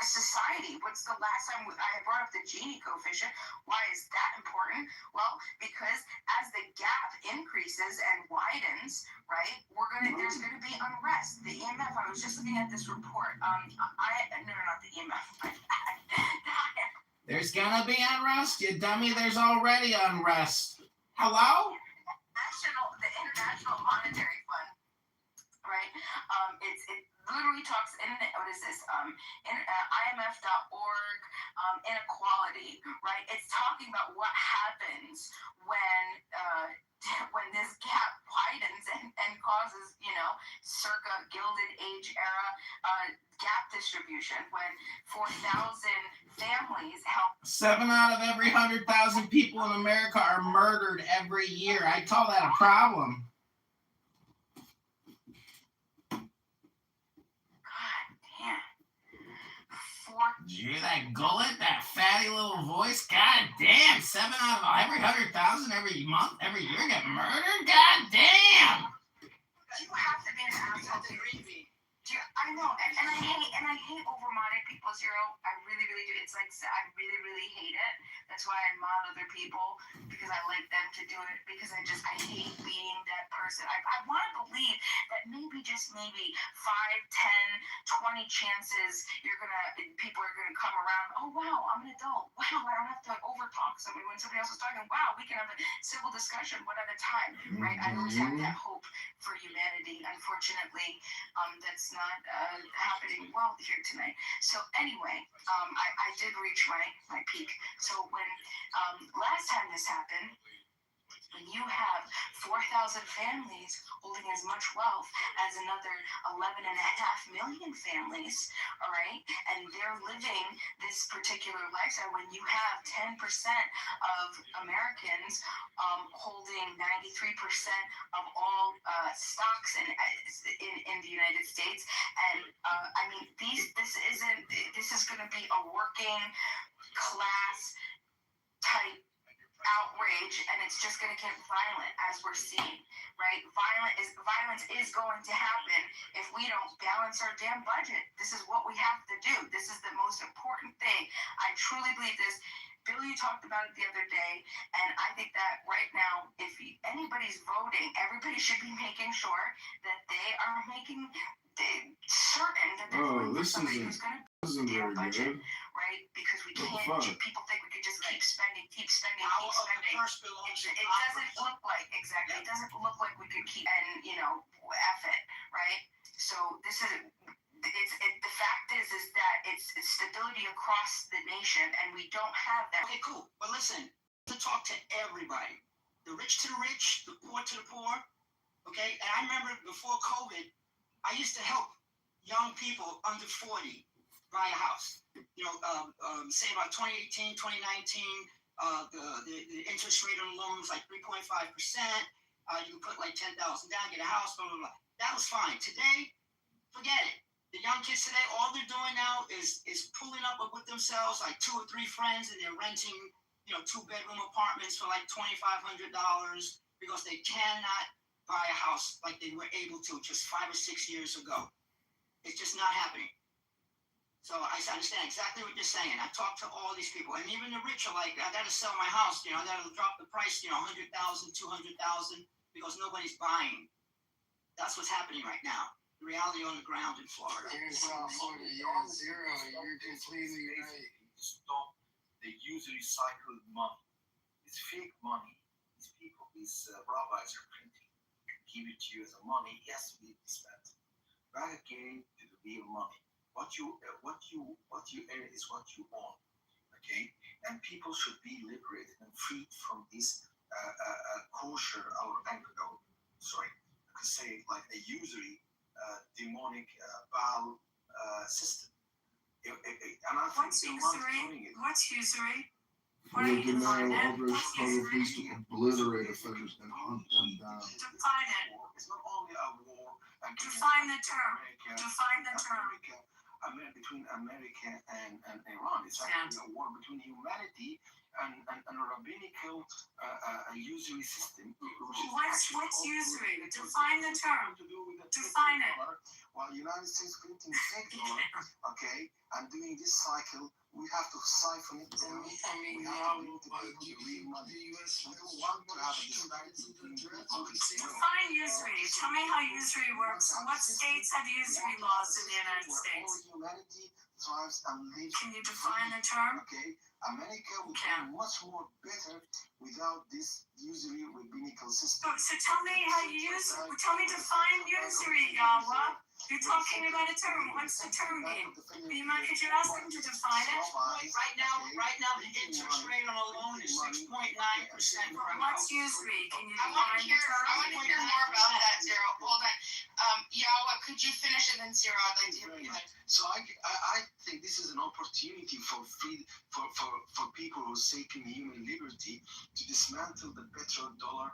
society? What's the last time I brought up the Gini coefficient? Why is that important? Well, because as the gap increases and widens, right, there's gonna be unrest. The EMF, I was just looking at this report. Not the EMF. There's gonna be unrest, you dummy. There's already unrest. Hello? The International Monetary Fund. Right, it literally talks in what is this? IMF.org, inequality. Right, it's talking about what happens when this gap widens and causes, circa Gilded Age era gap distribution. When 4,000 families help. 7 out of every 100,000 people in America are murdered every year. I call that a problem. Did you hear that gullet? That fatty little voice? God damn! 7 out of every 100,000 every month, every year get murdered? God damn! You have to be an asshole to read me. I know, and I hate over-modding people, Zero. I really, really do. It's like, I really, really hate it. That's why I mod other people, because I like them to do it, because I hate being that person. I want to believe that maybe, just maybe, 5, 10, 20 chances people are gonna come around. Oh, wow, I'm an adult. Wow, I don't have to over-talk somebody when somebody else is talking. Wow, we can have a civil discussion one at a time, right? I always have that hope for humanity. Unfortunately, that's not happening well here tonight. So anyway, I did reach my peak. So when last time this happened, when you have 4,000 families holding as much wealth as another 11.5 million families, all right, and they're living this particular lifestyle, when you have 10% of Americans holding 93% of all stocks in the United States, and I mean, this is going to be a working class type outrage, and it's just going to get violent, as we're seeing, right? Violence is going to happen if we don't balance our damn budget. This is what we have to do. This is the most important thing. I truly believe this. $1 literally talked about it the other day, and I think that right now, if anybody's voting, everybody should be making sure that they are making certain that they're voting for somebody who's going to their budget, right? Because we can't. People think we could just keep spending, keep spending. It doesn't look like exactly. It doesn't look like we could keep and F it, right? So this is. The fact is that it's stability across the nation, and we don't have that. Okay, cool. But listen, to talk to everybody, the rich to the rich, the poor to the poor. Okay, and I remember before COVID, I used to help young people under 40 buy a house. Say about 2018, 2019, the interest rate on loans like 3.5%. You put like $10,000 down, get a house, blah blah blah. That was fine. Today, forget it. The young kids today, all they're doing now is pulling up with themselves like 2 or 3 friends, and they're renting 2-bedroom apartments for like $2,500 because they cannot buy a house like they were able to just 5 or 6 years ago. It's just not happening. So I understand exactly what you're saying. I talked to all these people, and even the rich are like, I got to sell my house. I got to drop the price, $100,000, $200,000 because nobody's buying. That's what's happening right now. The reality on the ground in Florida. Here's Florida, zero. You're completely right. Stop the usury cycle money. It's fake money. These people, these rabbis are printing. Give it to you as a money. Yes, we spent. Back again to the real money. What you earn is what you own. Okay, and people should be liberated and freed from this kosher sorry, I could say like a usury. Demonic Baal system. And I think What's usury? What's usury? What Where denial hovers police to obliterate offenders and hunt them down. Define it. It's not only a war Define the term. Define the term. Between America and Iran. It's actually a war between humanity and a rabbinical usury system. What's usury? Define the term. Define it. While the United States printing fake dollar, okay, and doing this cycle, we have to siphon it down. We have to bring to people the real money. We don't want to have a disparity between Define usury. Tell me how usury works. What states have usury laws in the United States? Humanity thrives and lives. Can you define the term? Okay, America would be much more better without this usury rabbinical system. So tell me how you use. Tell me define usury, Yahweh. You're talking about a term. What's the term mean? Could you ask them to define it? Right now, the interest rate on a loan is 6.9%. What's usury? Can you I want define the term? to hear more about that, Zero. Hold on. Yahweh, could you finish it, then Zero? I'd like to hear what you think. So I think this is an opportunity for people who are seeking human liberty to dismantle the petrodollar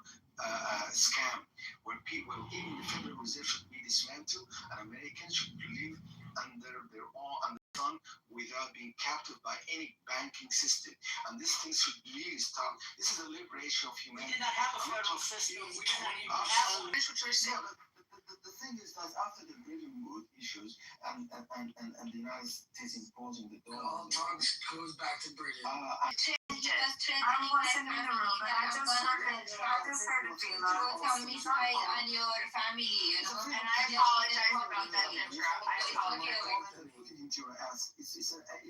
scam, where even the Federal Reserve should be dismantled, and Americans should live under their own sun without being captured by any banking system. And this thing should really start. This is a liberation of humanity. We did not have a federal system. We did not even have Finish what you're saying. The thing is that after the Bretton Woods issues and the United States imposing the dollar, goes back to Britain. I wasn't in the room, but I just heard it being and your family, And I apologize about that intro. I apologize. It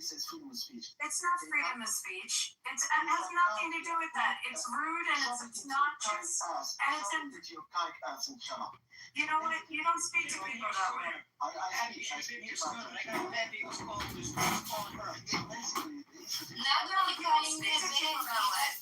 says freedom of speech. It's not freedom of speech. It has nothing to do with that. It's rude and it's obnoxious. And it's your cock ass and shut up. You know what? You don't speak to people that way. I got a bad people calling her. Not only calling me a bitch, he was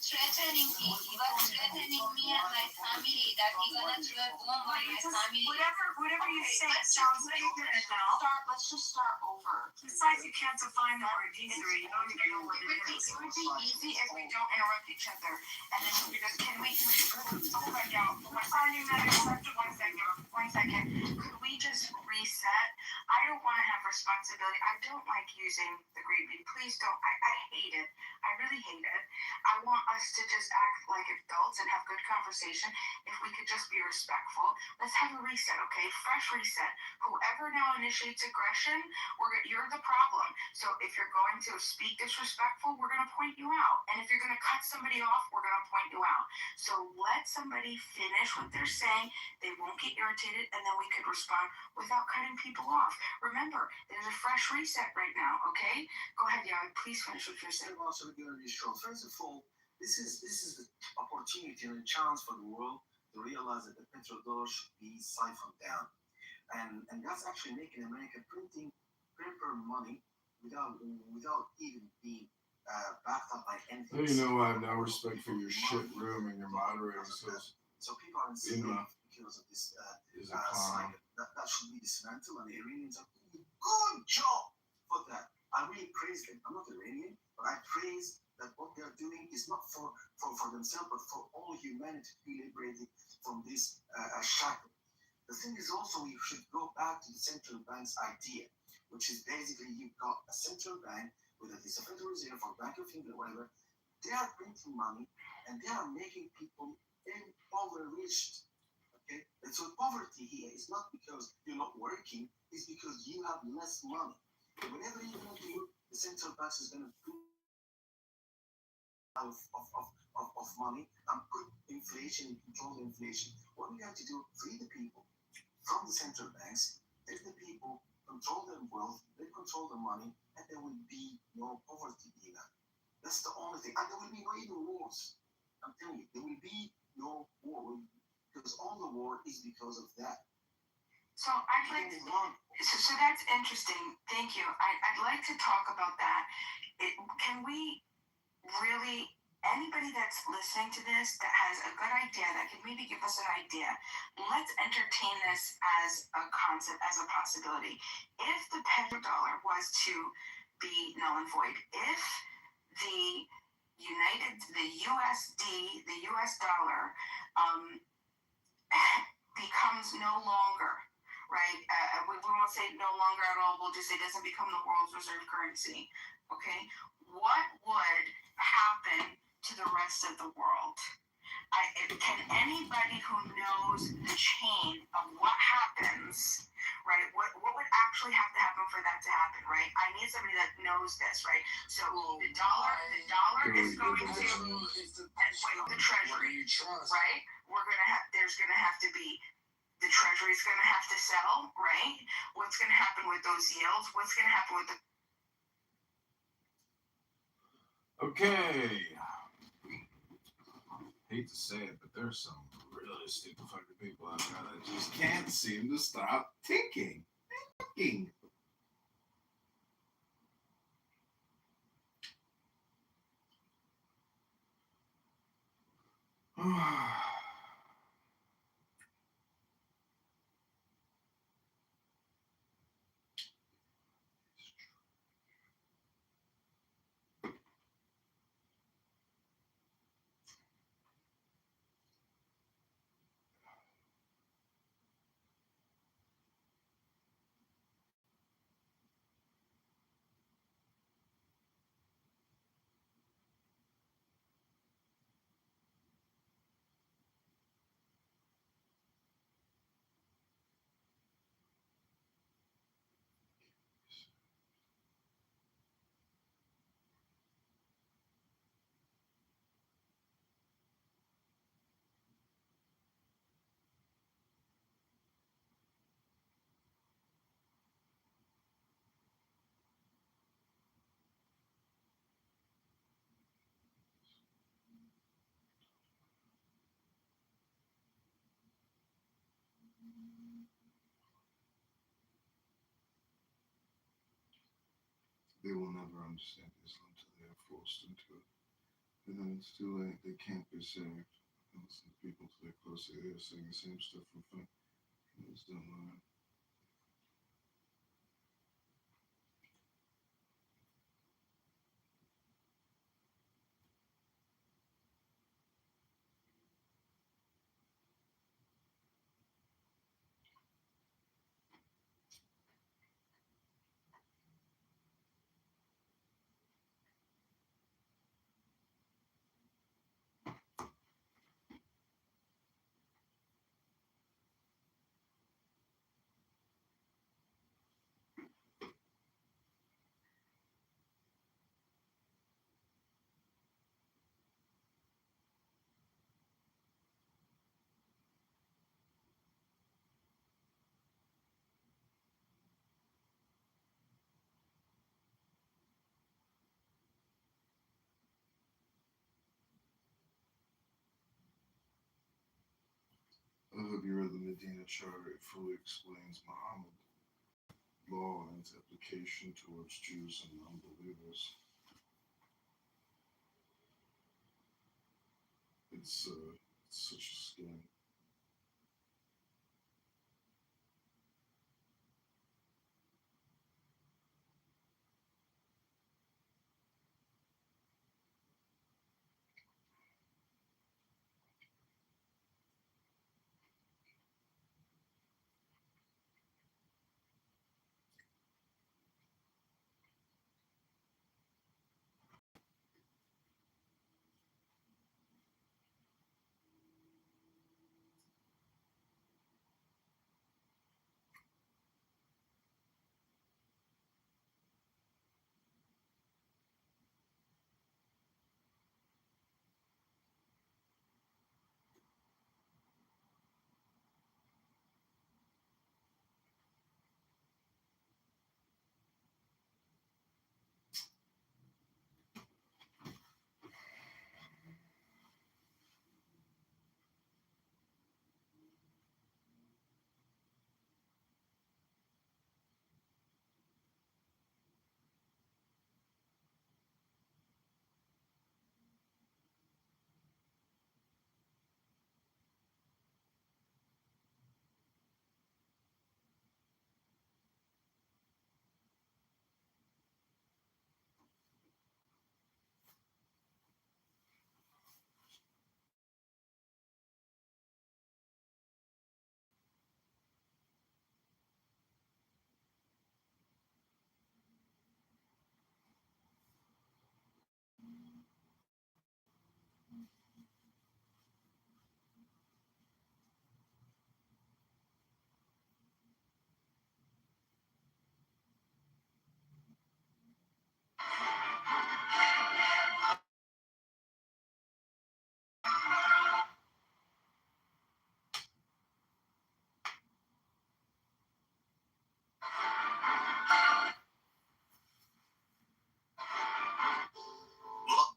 threatening me. He was threatening me and my family that he gonna throw a bomb on my family. Whatever you say sounds ignorant now. Let's just start over. Besides, you can't define the word usury. You don't even know what it is. It would be easy if we don't interrupt each other. And then we just, can we, hold on, y'all. I'm finding that acceptable. 1 second. Could we just reset? I don't want to have responsibility. I don't like using the green bean. Please don't. I hate it. I really hate it. I want us to just act like adults and have good conversation. If we could just be respectful. Let's have a reset, okay? Fresh reset. Whoever now initiates aggression, you're the problem. problem. So if you're going to speak disrespectful, we're going to point you out. And if you're going to cut somebody off, we're going to point you out. So let somebody finish what they're saying. They won't get irritated, and then we could respond without cutting people off. Remember, there's a fresh reset right now, okay? Go ahead, Yahweh. Please finish what you're saying. Also, first of all, this is the opportunity and a chance for the world to realize that the petrodollar should be siphoned down. And that's actually making America printing paper money without even being backed up by anything. You know, I have no respect for your shit room and your moderating skills. So people are enslaved because of this cycle. That should be dismantled, and the Iranians are doing a good job for that. I really praise them. I'm not Iranian, but I praise that what they are doing is not for themselves, but for all humanity to be liberated from this shackle. The thing is also we should go back to the central bank's idea, which is basically you've got a central bank, whether it's a Federal Reserve or Bank of England or whatever, they are printing money and they are making people impoverished. Okay? And so poverty here is not because you're not working, it's because you have less money. And whenever you're going to do, the central bank is going to put of money and put inflation, control the inflation. What we have to do, free the people from the central banks, let the people control their wealth, they control the money, and there will be no poverty either. That's the only thing. And there will be no even wars. I'm telling you, there will be no war. Because all the war is because of that. So I'd like to, so that's interesting. Thank you. I'd like to talk about that. Can we really, anybody that's listening to this that has a good idea, that can maybe give us an idea, let's entertain this as a concept, as a possibility. If the petrodollar was to be null and void, if the USD, the US dollar, becomes no longer, right? We won't say no longer at all, we'll just say it doesn't become the world's reserve currency, okay? What would happen to the rest of the world? Can anybody who knows the chain of what happens, right? What would actually have to happen for that to happen, right? I need somebody that knows this, right? So the dollar is going to the treasury, right? There's gonna have to be, the treasury's gonna have to sell, right? What's gonna happen with those yields? What's gonna happen with the Okay. Hate to say it, but there's some really stupid fucking people out there that just can't seem to stop thinking. They will never understand Islam until they are forced into it. And then it's too late. They can't be saved. And listen to people till they're close to their ear saying the same stuff from fun. They just don't learn. Here, the Medina Charter fully explains Muhammad law and its application towards Jews and non-believers. It's such a scam.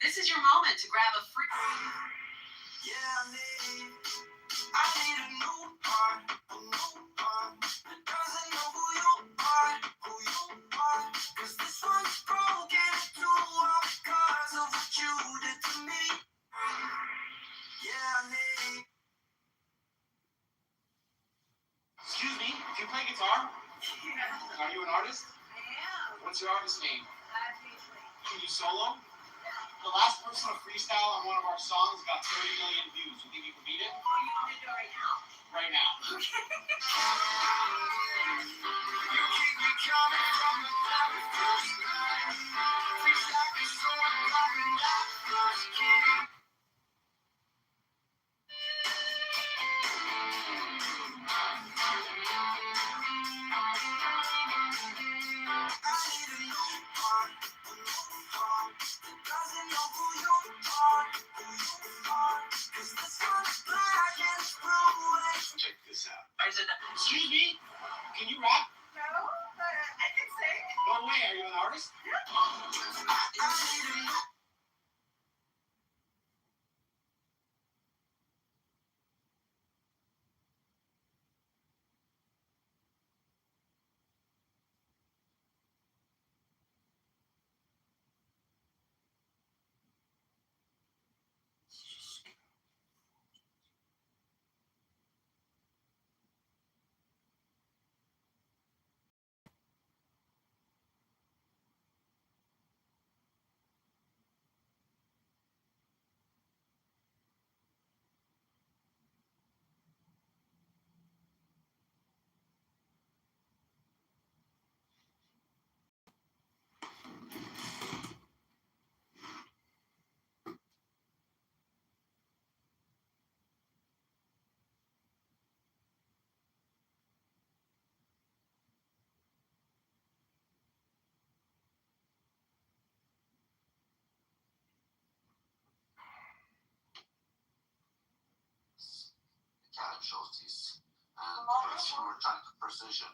This is your moment to grab a free. Yeah, I need a new one that doesn't know who you are, cause this one's broken too all because of what you did to me. Yeah, Excuse me, do you play guitar? Yeah. Are you an artist? I am. What's your artist name? Usually. Can you solo? The last person to freestyle on one of our songs got 30 million views. You think you can beat it? Oh, you want me to do it right now? Right now. you keep me coming from the very first night. Feels like a storm coming out first kid. Check this out. Excuse me, can you rap? No, I can sing. No way, are you an artist? Casualties and those who are trying to precision.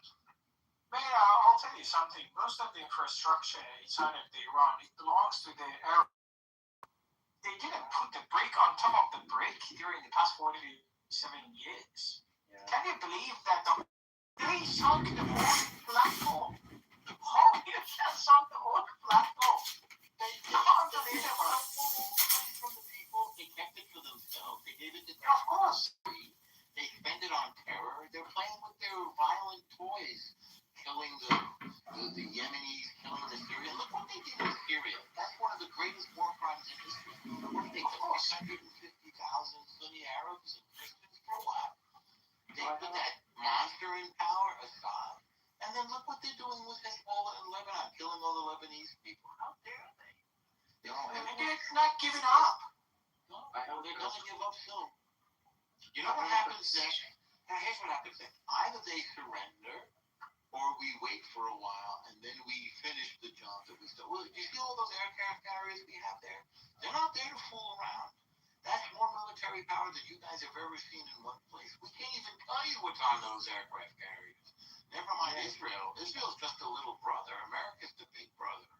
Man, I'll tell you something. Most of the infrastructure inside of Iran, it belongs to the Arab. They didn't put the brick on top of the brick during the past 47 years. Yeah. Can you believe that they sunk the whole black hole? How you can sunk the whole black hole? They can't believe it. From the people, they kept it for themselves. They gave it to Of course. They spend it on terror. They're playing with their violent toys, killing the Yemenis, killing the Syrians. Look what they did in Syria. That's one of the greatest war crimes in history. What did they kill? 150,000 Sunni Arabs and Christians for what? They put that monster in power, Assad. And then look what they're doing with Hezbollah in Lebanon, killing all the Lebanese people. How dare they? And they're not giving up. No, they're going to give up soon. You know what happens next? Now, here's what happens next. Either they surrender, or we wait for a while, and then we finish the job that we started. Well, you see all those aircraft carriers we have there? They're not there to fool around. That's more military power than you guys have ever seen in one place. We can't even tell you what's on those aircraft carriers. Never mind Israel. Israel's just a little brother. America's the big brother.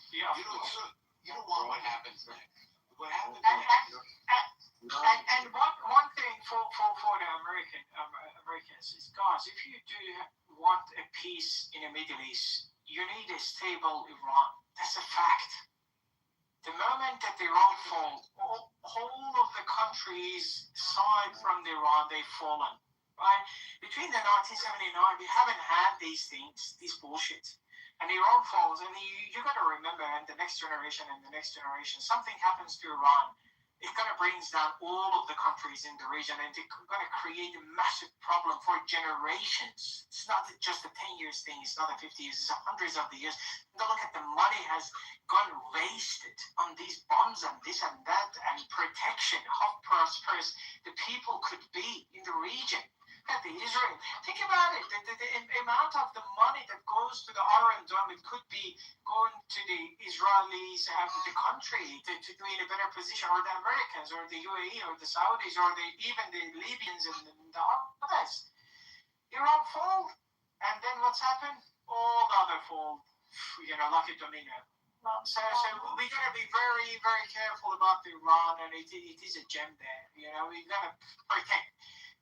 Yeah. You don't want what happens next. What happens And one thing for the Americans is, guys, if you do want a peace in the Middle East, you need a stable Iran. That's a fact. The moment that Iran falls, all of the countries aside from Iran, they've fallen. Right? Between the 1979, we haven't had these things, these bullshit. And Iran falls, and you got to remember, and the next generation, something happens to Iran. It's going to bring down all of the countries in the region, and it's going to create a massive problem for generations. It's not just a 10 years thing, it's not a 50 years, it's hundreds of the years. And look at the money has gone wasted on these bombs and this and that, and protection, how prosperous the people could be in the region. At the Israel, think about it. The amount of the money that goes to the Iron Dome, it could be going to the Israelis and the country to be in a better position, or the Americans, or the UAE, or the Saudis, or even the Libyans and the others. Iran fall, and then what's happened? All the other fall, like a domino. So we gotta be very, very careful about Iran, and it is a gem there. We gotta protect.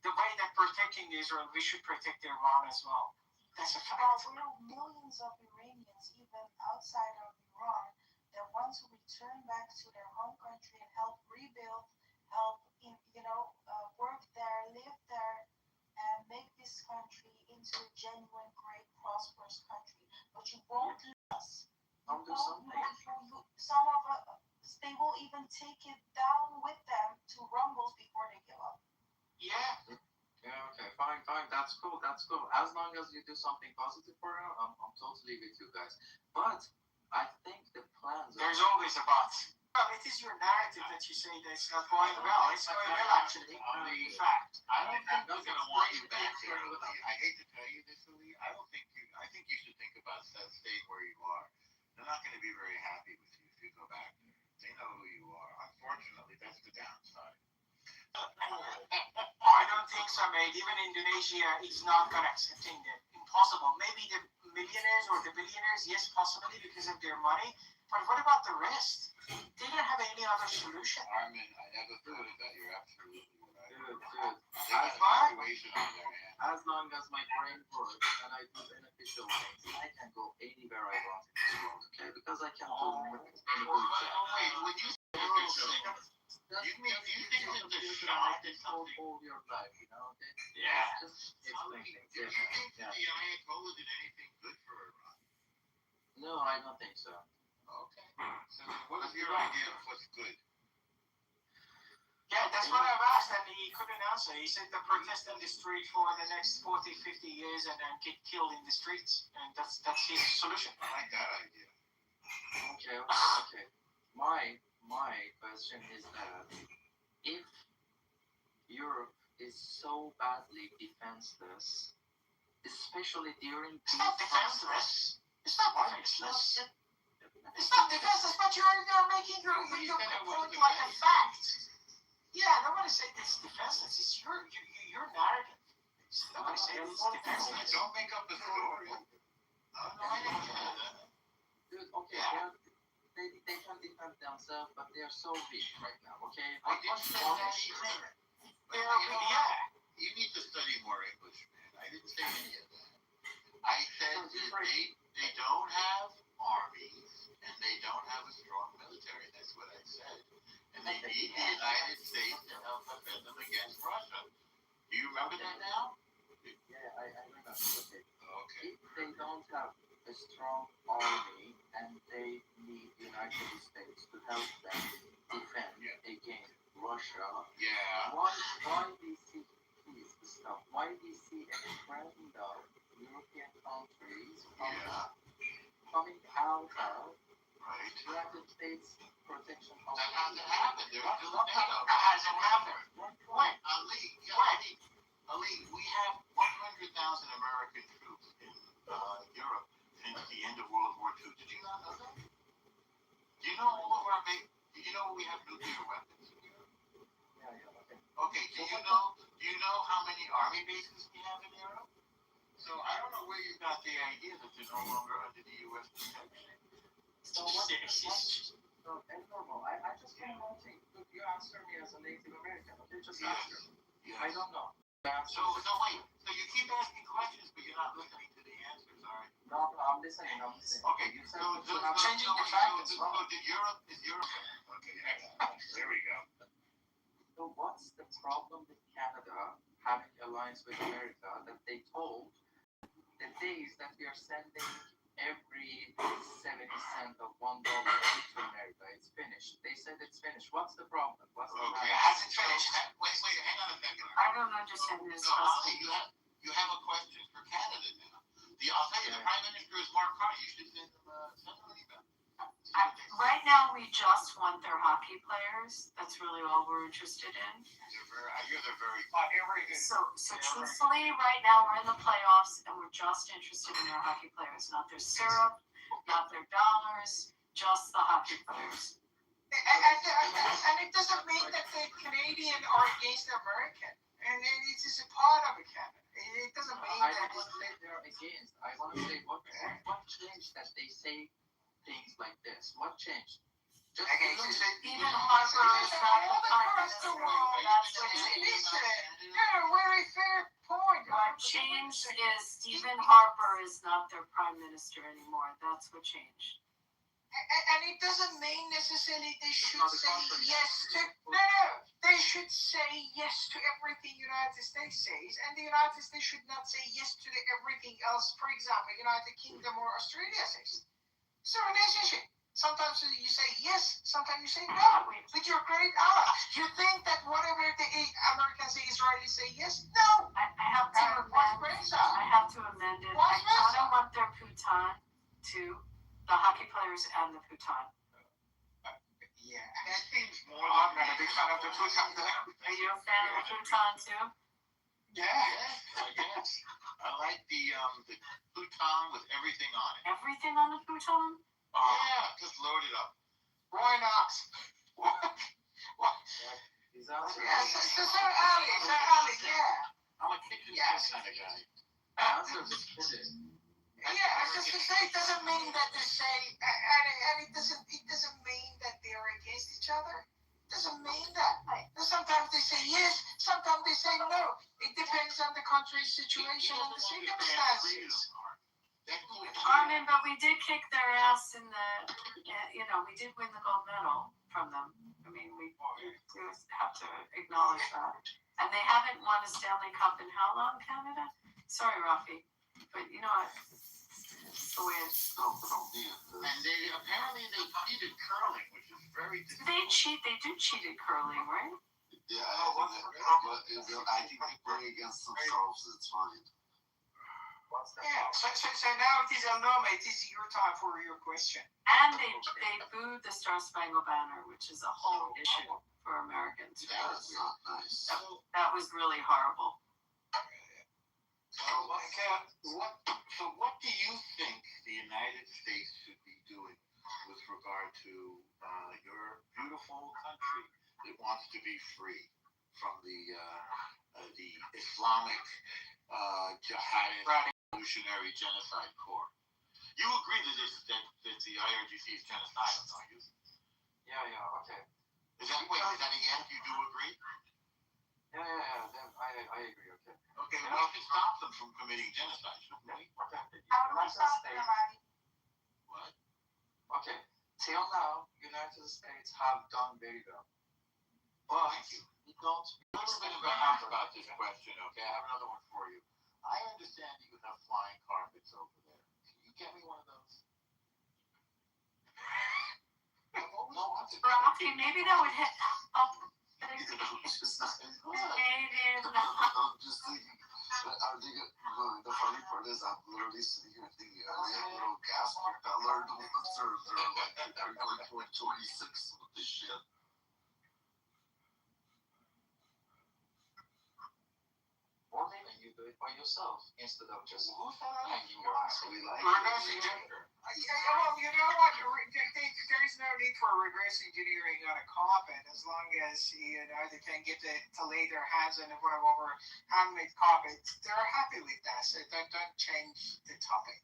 The way that protecting Israel, we should protect Iran as well. That's a fact. There are millions of Iranians, even outside of Iran, that want to return back to their home country and help rebuild, work there, live there, and make this country into a genuine, great, prosperous country. But you won't let us. Some of us, they will even take it down with them to rumbles before they give up. Yeah. Yeah, okay, fine. That's cool. As long as you do something positive for her, I'm totally with you guys. But I think the plans. There's always a but. Well, it is your narrative that you say that it's not going well. It's going well, actually. In fact, I don't think they're going to want you back there, Lee. I hate to tell you this, Lee. I think you should think about staying where you are. They're not going to be very happy with you if you go back there. They know who you are. Unfortunately, that's the downside. I don't think so, mate. Even Indonesia is not going to accept it. Impossible. Maybe the millionaires or the billionaires, yes, possibly because of their money. But what about the rest? They don't have any other solution. Armin, I never thought of that. You're absolutely right. Dude. They got a situation on their hands. As long as my brain works and I do beneficial things, I can go anywhere I want in this world, okay? Because I can do any good job. Wait, when you say beneficial things, you think that the shot is something all your life, okay? Yeah. Just explain things. Do you think that the Ayatollah did anything good for Iran? No, I don't think so. Okay. So what is your idea of what's good? Yeah, that's what I've asked, and he couldn't answer. He said the protest in the street for the next 40, 50 years and then get killed in the streets. And that's his solution. I like that idea. Okay. My question is that if Europe is so badly defenseless, especially during It's not defenseless. It's not defenseless. It's not defenseless, but you're making your point like a fact. Yeah, nobody said it's defenseless. It's your narrative. Nobody said it's defenseless. Don't make up a story. Oh, no, I didn't hear that. Dude, okay, Yeah. They can defend themselves, but they are so weak right now, okay? I didn't say that either. Yeah. You need to study more English, man. I didn't say any of that. I said that they don't have armies and they don't have a strong military. That's what I said. And they need the United States to help defend them against Russia. Do you remember that now? Yeah, I remember. Okay. Okay. If they don't have a strong army and they need the United States to help them defend against Russia, why we see peace stuff? Why we see a trend of European countries coming out of United States protection of that hasn't happened. There's still What NATO. hasn't happened? When? Ali, we have 100,000 American troops in Europe since the end of World War II. Did you not know that? Do you know all of our Did you know we have nuclear weapons in Europe? Okay. Do you know how many army bases we have in Europe? So I don't know where you got the idea that they're no longer under the U.S. protection. So what so abnormal. I just want one thing. Look, you answer me as a Native American. Okay, just answer me. I don't know. So wait. So you keep asking questions, but you're not listening to the answers, all right? No, I'm listening. Okay. You said changing the facts. Is Europe? Okay. There we go. So what's the problem with Canada having alliance with America that they told the days that we are sending every 70 cents of $1 to America, it's finished. They said it's finished. What's the problem? What's the Okay. Has it finished? Wait, hang on a second. I don't understand this. So, Ali, you have a question for Canada now. I'll tell you, the Prime Minister is Mark Carney. You should send him an email. Right now, we just want their hockey players. That's really all we're interested in. They're very. So truthfully, right now we're in the playoffs, and we're just interested in their hockey players, not their syrup, not their dollars, just the hockey players. And it doesn't mean that the Canadian are against the American, and it is a part of Canada. It doesn't mean I that. don't want to say they're against. I want to say what changed that they say things like this? What changed? Even Harper is not the prime minister. That's what changed. Yeah, very fair point. What changed is Stephen Harper is not their prime minister anymore. That's what changed. And it doesn't mean necessarily they should say yes to they should say yes to everything United States says, and the United States should not say yes to everything else. For example, United Kingdom or Australia says. So relationship. Sometimes you say yes, sometimes you say no. But you're a great ally. You think that whatever the Americans say, Israelis say yes? No. I have to amend it. I kind of want their Putin too. The hockey players and the Putin. Yeah, that seems more. I'm not a big fan of the Putin. Are you a fan of the Putin too? Yeah. Yes. I like the Putin with everything on it. Everything on the Putin? Yeah, just load it up. Why not? What? He's out. Yeah, so Ali, yeah. I'm a kitchen kind of guy. Yeah, as to say, it doesn't mean that they say, and it doesn't mean that they're against each other. It doesn't mean that. Sometimes they say yes, sometimes they say no. It depends on the country's situation and the circumstances. Armin, but we did kick their ass in the, we did win the gold medal from them. I mean, we have to acknowledge that. And they haven't won a Stanley Cup in how long, Canada? Sorry, Rafi. But you know what? It's the way it's. And apparently they cheated curling, which is very difficult. They do cheat at curling, right? Yeah, I think they play against themselves. It's fine. Yeah, so now it is Alnoma, it is your time for your question. And they booed the Star Spangled Banner, which is a whole issue for Americans. That was not nice. That was really horrible. So what do you think the United States should be doing with regard to your beautiful country that wants to be free from the Islamic jihadist revolutionary genocide corps? You agree that the IRGC is genocidal, don't you? Yeah, okay. Is that a yes? You do agree? I agree. Okay. Okay, well, we can stop them from committing genocide, shouldn't we? How do we stop them, Abby? What? Okay. Till now, United States have done very well. But we don't. A little bit of background about this question, okay? I have another one for you. I understand you have flying carpets over there. Can you get me one of those? Okay, maybe that would help. I'm just thinking, the funny part is I'm literally sitting here thinking, are they a little gas propeller? They're like 26 with this shit. Or maybe you do it by yourself instead of just hanging your around. We like Reverse engineering. Well, you know what? There is no need for reverse engineering on a carpet as long as they can get to lay their hands on whatever handmade carpet. They're happy with that, so don't change the topic.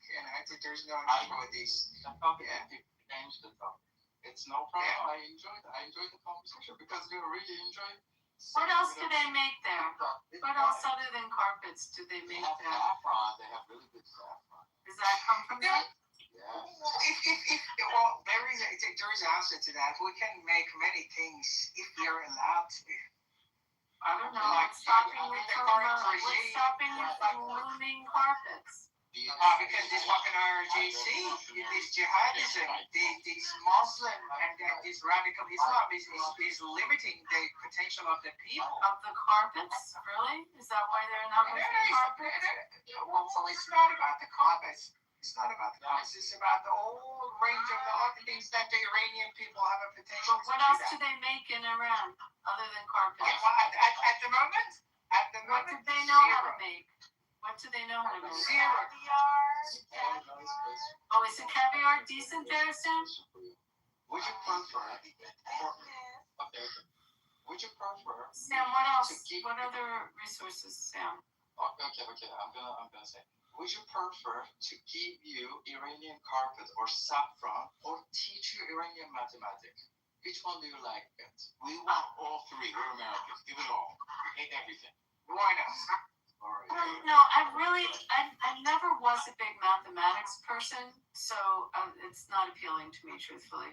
There's no need for this. Change the topic. It's no problem. Yeah. I enjoy the conversation because we really enjoy. What else do they make there? What else other than carpets do they make there? Saffron. They have really good saffron. Does that come from there? Yeah. Well, there is an answer to that. We can make many things if we are allowed to. I don't know. What's stopping you from looming carpets? Because this fucking RGC, this jihadism, this Muslim and this radical Islam is limiting the potential of the people. Of the carpets? Really? Is that why they're not making carpets? Well, it's not about the carpets. It's not about the carpets. It's about the whole range of the other things that the Iranian people have a potential. But what else do they make in Iran other than carpets? At the moment, what do they know how to make? What do they know how to make? Zero. Oh, is the caviar decent there, Sam? Would you prefer? Would you prefer? Sam, what else? What other resources, Sam? Okay. I'm gonna say. Would you prefer to give you Iranian carpet or saffron, or teach you Iranian mathematics? Which one do you like best? We want all three. We're Americans. Give it all. We hate everything. Why not? No, I never was a big mathematics person, so it's not appealing to me, truthfully.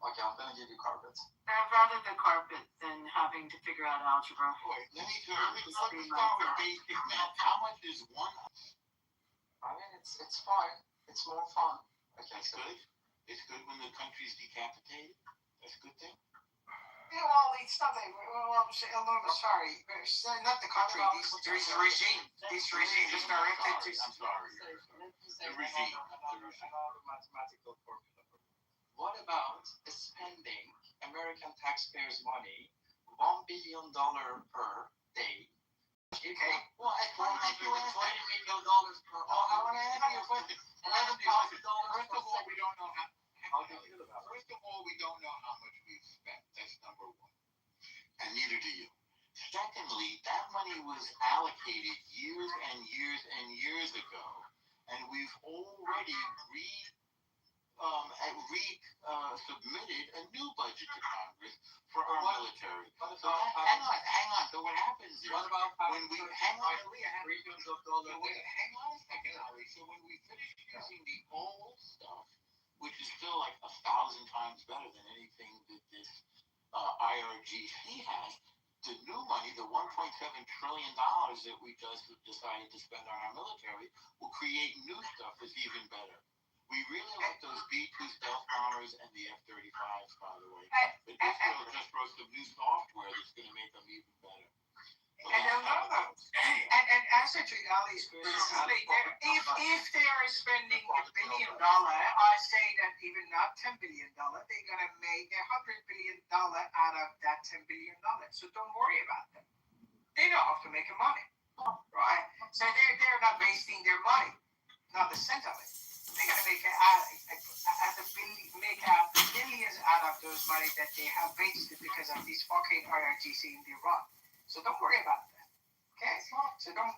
Okay, I'm gonna give you carpet. I'd rather the carpet than having to figure out algebra. Wait, let me start with basic math. How much is one? I mean, it's fine. It's more fun. Okay, it's good. It's good when the country's decapitated. That's a good thing. Yeah, well, it's not sorry, not the country. There is a regime. This regime is directed to. I'm sorry. The regime. Mathematical formula. What about spending American taxpayers' money, $1 billion per day? Okay. Well, at $20 million per. I want to ask you a question. First of all, we don't know how. First of all, we don't know how much we've spent. That's number one. And neither do you. Secondly, that money was allocated years and years and years ago, and we've already submitted a new budget to Congress for our military. So hang on. So what happens is, when we hang on a second, Ali. So when we finish using the old stuff, which is still like 1,000 times better than anything that this IRGC has, the new money, the $1.7 trillion that we just decided to spend on our military, will create new stuff that's even better. We really like those B-2 stealth bombers and the F-35s, by the way. But Israel just wrote some new software that's going to make them even better. And answer to Ali's question, if they are spending $1 billion, I say that even not $10 billion, they're gonna make $100 billion out of that $10 billion. So don't worry about them. They know how to make money, right? So they're not wasting their money, not a cent of it. They're gonna make out billions out of those money that they have wasted because of this fucking IRGC in Iran. So don't worry about that. Okay? So don't.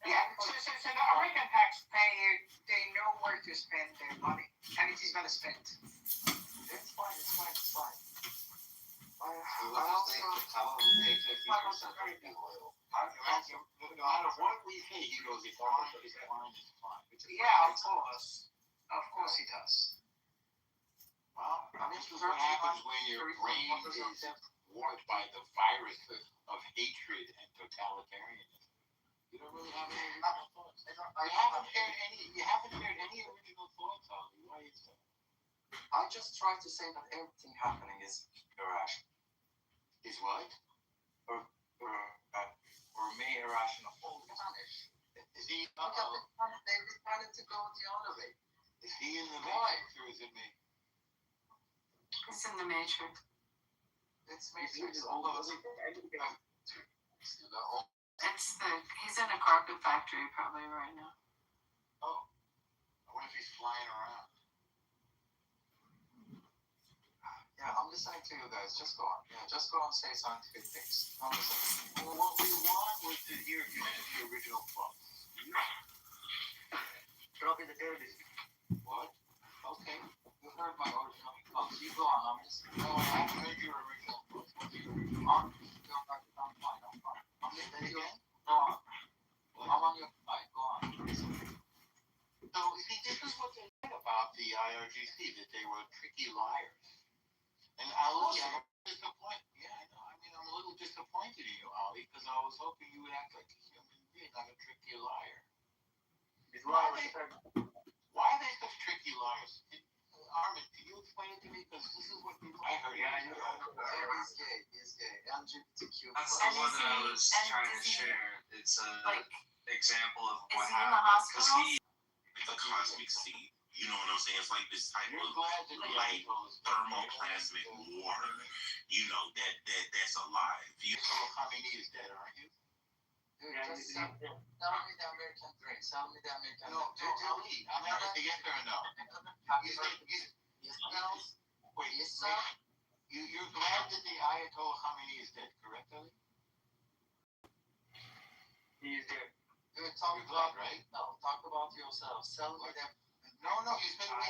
Yeah. So the American taxpayer, they know where to spend their money, and it is well spent. It's fine. I also. Tupac was very loyal. No matter what we say, he goes, it's fine, it's fine, it's fine. Yeah, of course he does. Well, this is what happens when your brain is warped by the virus of hatred and totalitarianism. You don't really have any original thoughts. You haven't shared any original thoughts, Ollie. Why is that? I just try to say that everything happening is irrational. Is what? Or may irrational. Is he? They decided to go the other way. Is he in the Matrix or is it me? It's in the Matrix. It's Matrix. All of us. He's in a carpet factory probably right now. Oh. I wonder if he's flying around. Yeah, I'm listening to you guys. Just go on. Yeah, just go on and say scientific things. I'm listening. Well, what we want was to hear the original thoughts. Drop in the dirty. What? Okay. You heard my original thoughts. You go on. I'm listening. No, I haven't heard your original thoughts. What's your original thoughts? I'm fine. I'm listening again. Go on. I'm on your side. Go on. So, see, this is what they said about the IRGC, that they were tricky liars. And I'm disappointed. Yeah, I know. I mean, I'm a little disappointed in you, Ali, because I was hoping you would act like a human being, not a tricky liar. Why are they such tricky liars? Armin, can you explain it to me? Because this is what people... I heard. Yeah, I know. He's gay. He's gay. LGBTQ. That's the one that I was trying to share. It's a example of what he in the happened. Because hospital? it's a cosmic seed. You know what I'm saying? It's like this type You're of glad that like thermoplasmic water. You know that's alive. You Khamenei is dead, aren't you? Dude, just tell me the American dream. Tell me the American dream. No, tell me. I'm not a yes or a no. You're glad that the Ayatollah Khamenei is dead, correct, Ali? He is dead. Dude, you're glad, right? No, talk about yourself. Tell me that. No, you said we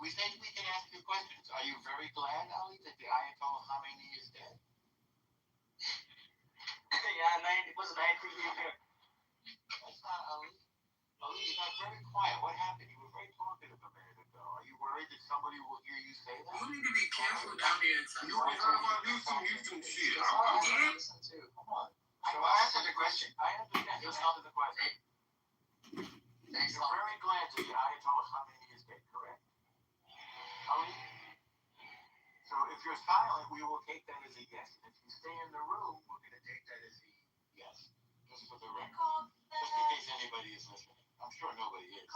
We said we can ask you questions. Are you very glad, Ali, that the Ayatollah Khamenei is dead? Yeah, 90 was 90 years ago. That's not Ali. Ali, you got very quiet. What happened? You were very talkative a minute ago. Are you worried that somebody will hear you say that? You need to be careful down here. You were talking about Houston shit. Listen to. Come on. So I answered the question. I understand. You answered the question. You're very glad that the Ayatollah Khamenei is dead, correct? Ali? So if you're silent, we will take that as a yes. And if you stay in the room, we're going to take that as a yes. Just for the record. Just in case anybody is listening. I'm sure nobody is.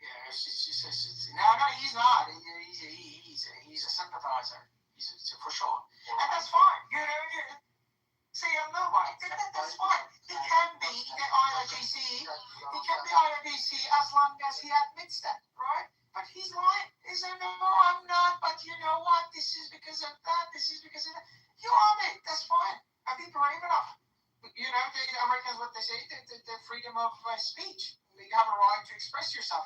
Yeah, she says no, he's not. He's a sympathizer. For sure. And that's fine. See, I'm nobody. That's fine. He can be the IRGC. He can be IRGC as long as he admits that, right? But he's lying. He said, no, I'm not. But you know what? This is because of that. This is because of that. You are me. That's fine. I've been brave enough. You know, the Americans, what they say, the freedom of speech. You have a right to express yourself,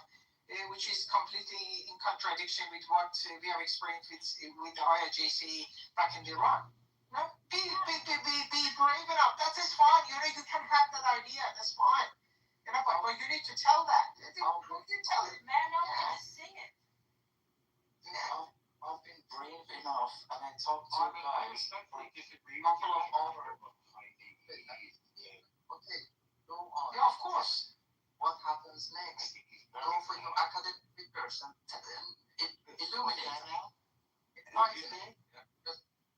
which is completely in contradiction with what we have experienced with the IRGC back in Iran. No, be brave enough. That is fine. You know, you can have that idea. That's fine. You know, but you need to tell that. You tell it. Man, I'm gonna sing it. Yeah, I've been brave enough, and I talked to guys. I respectfully disagree. Couple of hours. Okay, go on. Yeah, of course. What happens next? Go for your academic person. Illuminate.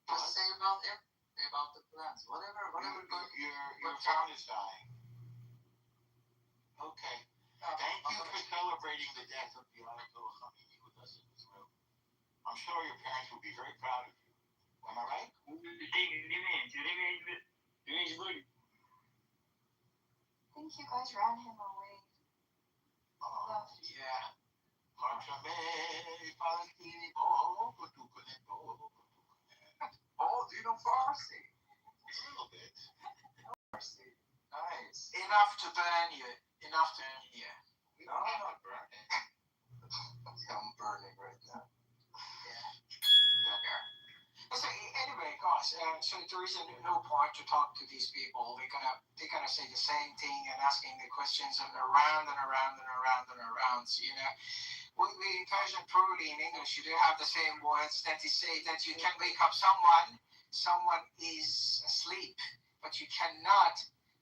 Just say about everything, about the plans, whatever. Your phone is dying. Okay. Thank you for celebrating the death of the Ayatollah Khamenei with us in this room. I'm sure your parents will be very proud of you. Am I right? I think you guys ran him away. Yeah. Oh, do you know Farsi? A little bit. Farsi. Nice. Enough to burn you. Enough to burn you. No, I'm not burning. I'm burning right now. Yeah. So there is no point to talk to these people. They're gonna say the same thing and asking the questions and around and around and around and around. So, we in Persian, probably in English, you do have the same words that you say that you can wake up someone. Someone is asleep, but you cannot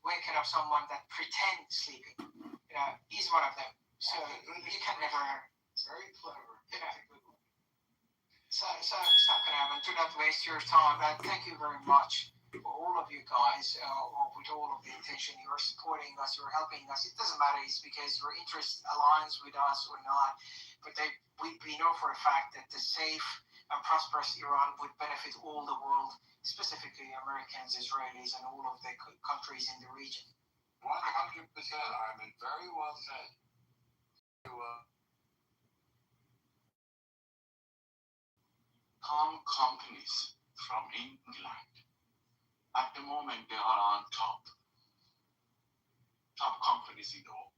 wake up someone that pretends sleeping. He's one of them. So you can never. Very clever. So it's not gonna happen. Do not waste your time. And thank you very much for all of you guys. With all of the intention, you're supporting us, you're helping us. It doesn't matter. It's because your interest aligns with us or not. But we know for a fact that the safe and prosperous Iran would benefit all the world, specifically Americans, Israelis, and all of the countries in the region. 100%, Armin. Very well said. Very well. Some companies from England, at the moment, they are on top companies in the world.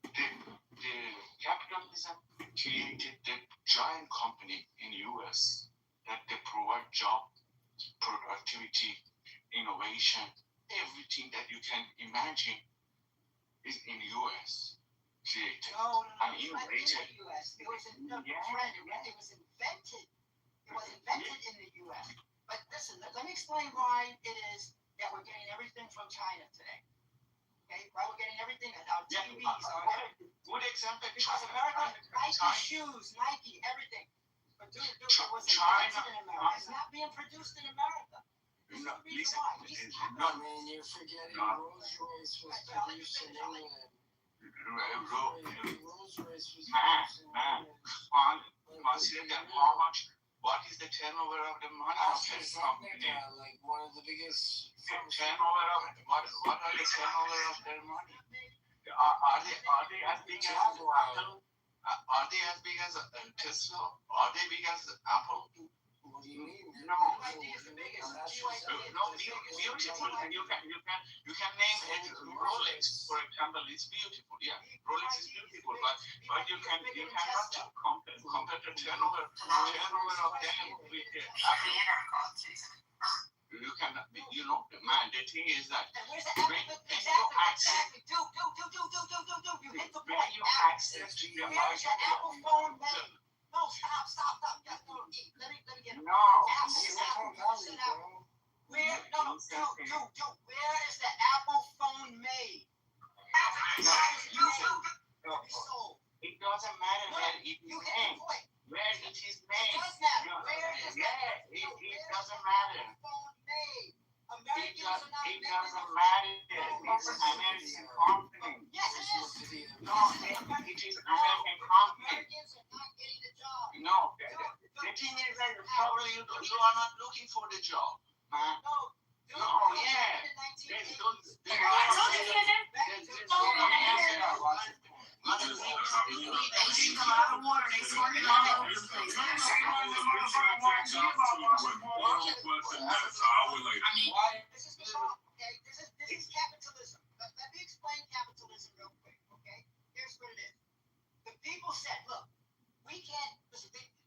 The capitalism created the giant company in US that they provide job, productivity, innovation, everything that you can imagine is in US created and innovated. It was it was invented. It was invented in the U.S. But listen, let me explain why it is that we're getting everything from China today. Okay, why we're getting everything at our TVs, our everything. Good example. Because America, Nike shoes, Nike, everything. But dude, it was invented in America. It's not being produced in America. This is the reason why. You're forgetting Rolls-Royce was produced in England. Rolls-Royce was produced in England. Consider that how much. What is the turnover of the money of this company? Like one of the biggest turnover of what are the turnover of their money? Are they as big as Apple? Are they as big as Tesla? Are they big as Apple? What do you mean? No. No, beautiful. You can name it Rolex, for example. It's beautiful. Yeah, Rolex is beautiful, but you cannot compare the turnover of them with the Apple. You cannot. Man. The thing is that when you access to the market. Apple phone made. No, stop. Let me get it. No. Where is the Apple phone made? It doesn't matter where it is made. Where it is made. It does matter. Where is it doesn't matter. Phone made. Americans are not it doesn't matter. It's American company. Yes, it is. No, it is American company. Americans are not getting the job. No, the thing is that probably you are not looking for the job, man. No, yeah. This is capitalism. Let me explain capitalism real quick, okay? Here's what it is. The people said, look, we can't,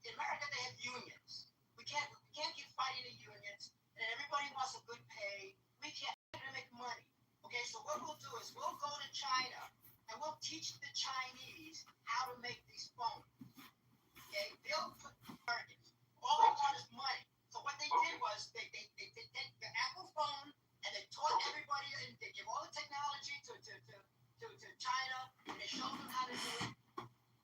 in America they have unions. We can't keep fighting the unions, and everybody wants a good pay. We can't make money. Okay, so what we'll do is we'll go to China and we'll teach the Chinese how to make these phones. Okay, they'll put Americans. All they want is money. So what they did was they take the Apple phone and they taught everybody and they give all the technology to China and they showed them how to do it.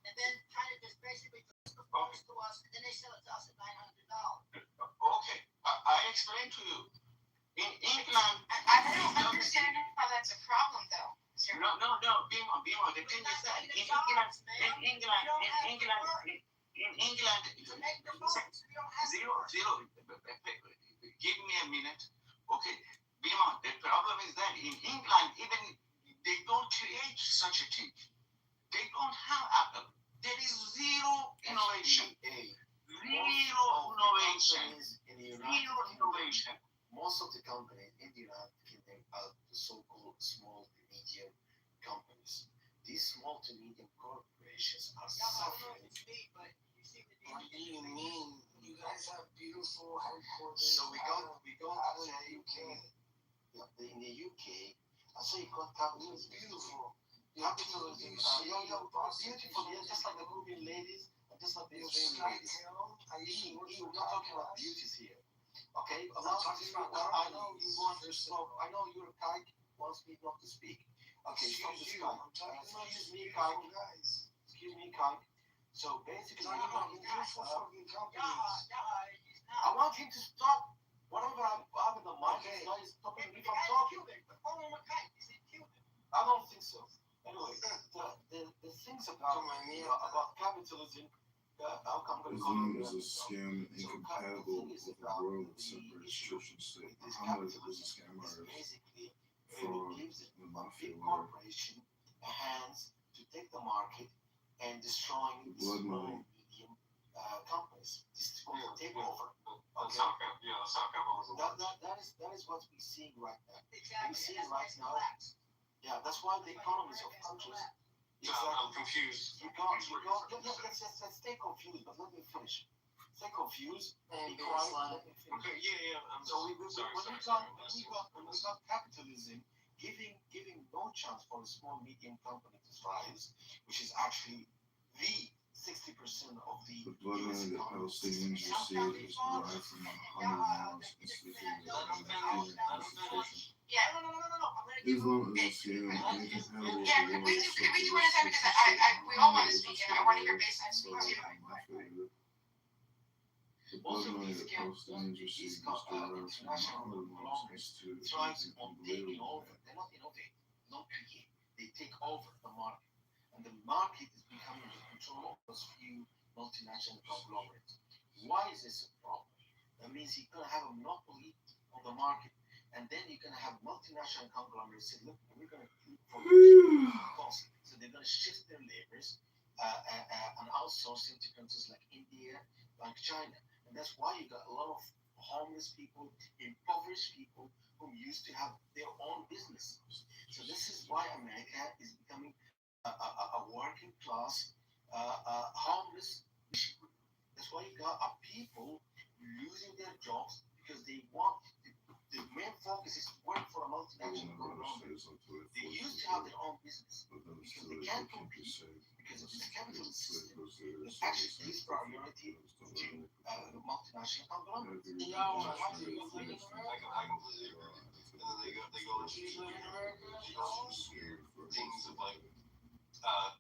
And then China just basically took the phones to us and then they sell it to us at $900. Okay, I explained to you. In England, I don't understand how that's a problem, though. No, Bimo. The thing is that in England, zero. Give me a minute, okay? Bimo. The problem is that in England, even they don't create such a thing. They don't have Apple. There is zero innovation. Zero innovation. Most of the companies in the United Kingdom are the so-called small to medium companies. These small to medium corporations are suffering. What do you mean? You guys guys have beautiful headquarters. So we go to the UK. In the UK, I say you got capitalism. Beautiful. Capitalism. Beautiful. Yeah, just like the Nubian ladies, and just like the Israeli ladies. We're not talking about beauties here. Okay? A lot of people, I know you want to smoke. I know you're a kike, wants me not to speak. Okay, stop this guy. Excuse me, kike. Excuse me, kike. So basically, I want him to stop. Whatever I have in the mind, this guy is stopping me from talking. I don't think so. Anyway, the things about capitalism, I'm going to call Islam it is a scam incompatible with a world that separates church and state. Muhammad was a scam artist for the mafia world. Corporation hands to take the market and destroying Blood money. medium companies. This is going to take over. That's how capitalism works. That is what we're seeing right now. We're seeing right now. Yeah, that's why the economies of countries. I'm confused. Let's stay confused, but let me finish. Stay confused. Be quiet. Let me finish. Okay, yeah. So when we got capitalism giving no chance for a small medium company to thrive, which is actually the 60% of the blood money that Palestinians receive is derived from 100 miles instituted in the Constitution. Yeah, no. Islam is a scam incompatible with Yeah, the world we that do separates one at a time church because and state. we all want Muhammad to was a speak, and I scam want to hear artist Baseline for speak too. the mafia. The blood money that Palestinians receive is derived from 100 miles instituted thrives in on taking unbelievable over. They're not innovate, not create. They take over the market. And the market is becoming the control of those few multinational conglomerates. Why is this a problem? That means you're going to have a monopoly on the market. And then you're going to have multinational conglomerates say, look, we're going to keep for cost. So they're going to shift their labors and outsource it to countries like India, like China. And that's why you got a lot of homeless people, impoverished people who used to have their own businesses. So this is why America is becoming a working class, homeless. That's why you got people losing their jobs because they want the main focus is to work for a multinational conglomerate. They used to have their own business because they can't compete because of this capitalist system. It actually gives priority to multinational conglomerates. I completely agree. And then they go into things of like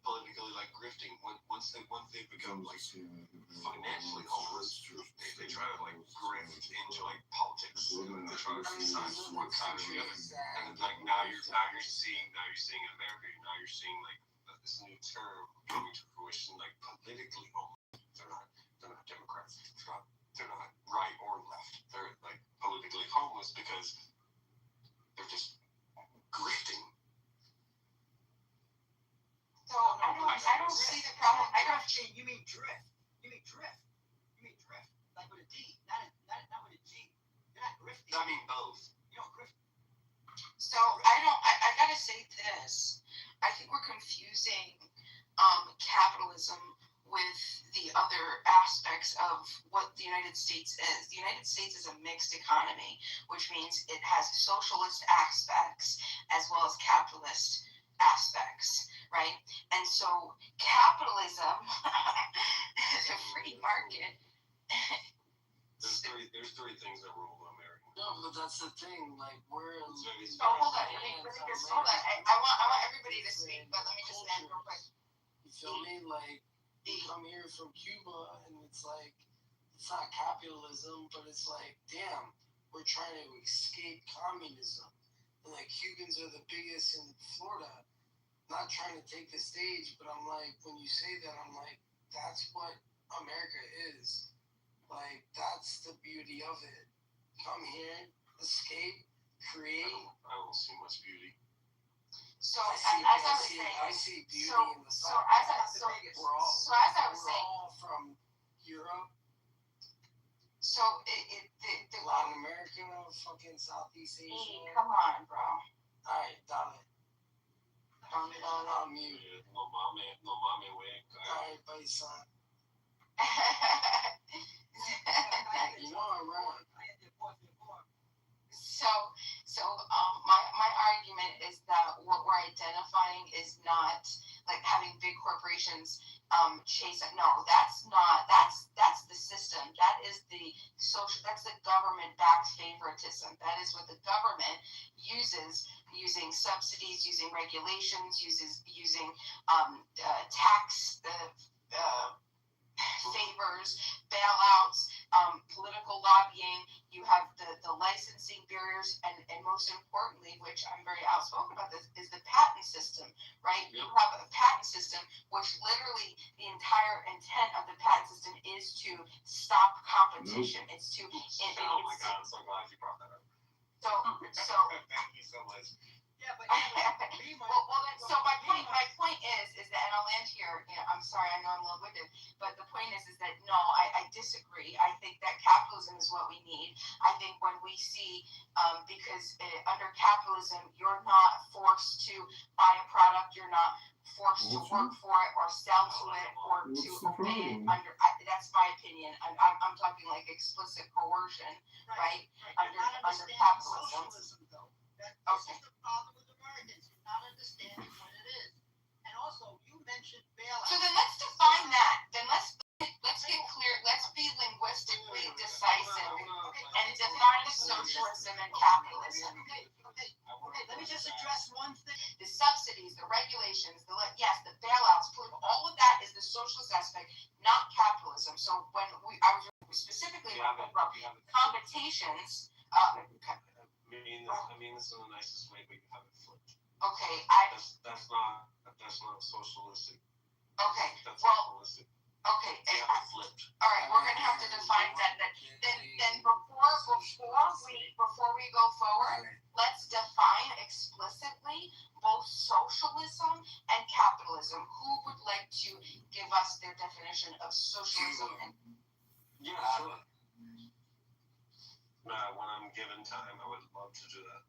politically like grifting. Once they become like financially homeless, they try to like grift into like politics. They try to decide one side or the other. And like now you're seeing in America, now you're seeing like this new term coming to fruition, like politically homeless. They're not Democrats. They're not right or left. They're like politically homeless because they're just grifting. So I don't see the problem. You mean drift. Like with a D, not with a G. You're not grifting. I mean both. You don't grift. So I gotta say this. I think we're confusing capitalism with the other aspects of what the United States is. The United States is a mixed economy, which means it has socialist aspects as well as capitalist aspects, right? And so capitalism is a free market. There's three things that rule America. No, but that's the thing. Like we're. Hold on. I want everybody to speak, but let me just end real quick. You feel me? Like you come here from Cuba, and it's like it's not capitalism, but it's like, damn, we're trying to escape communism. And like Cubans are the biggest in Florida. Not trying to take the stage, but I'm like, when you say that, I'm like, that's what America is. Like, that's the beauty of it. Come here, escape, create. I don't see much beauty. So I see beauty in the so fact as I was saying, all from Europe. So the Latin America, fucking Southeast Asia. Come on, bro. Alright, dale. No mame, way. Alright, paisan. corporations chase it. No, that's not. That's the system. That is the social. That's the government-backed favoritism. That is what the government uses, using subsidies, using regulations, using tax favors, bailouts, political lobbying. You have the licensing barriers, and most importantly, which I'm very outspoken about this, is the patent system, right? You have a patent system, which literally the entire intent of the patent system is to stop competition. It's to. Oh my God! I'm so glad you brought that up. So Thank you so much. Yeah, but so my point is that, and I'll end here. You know, I'm sorry, I know I'm long-winded, but the point is that no, I disagree. I think that capitalism is what we need. I think when we see, because under capitalism, you're not forced to buy a product, you're not forced to work for it or sell to it or to obey it. That's my opinion. I'm talking like explicit coercion, right? Under capitalism. This is the problem with Americans. You're not understanding what it is. And also, you mentioned bailout. So then let's define that. Then let's get clear. Let's be linguistically decisive and define socialism and capitalism. Okay. Let me just address one thing. The subsidies, the regulations, the bailouts, all of that is the socialist aspect, not capitalism. So when I was specifically talking about competitions. I mean this in the nicest way, but you have it flipped. Okay, that's not socialistic. Okay, that's capitalistic. Okay, flipped. All right, we're gonna have to define that. Then before we go forward, let's define explicitly both socialism and capitalism. Who would like to give us their definition of socialism? Yeah, sure. When I'm given time, I would love to do that.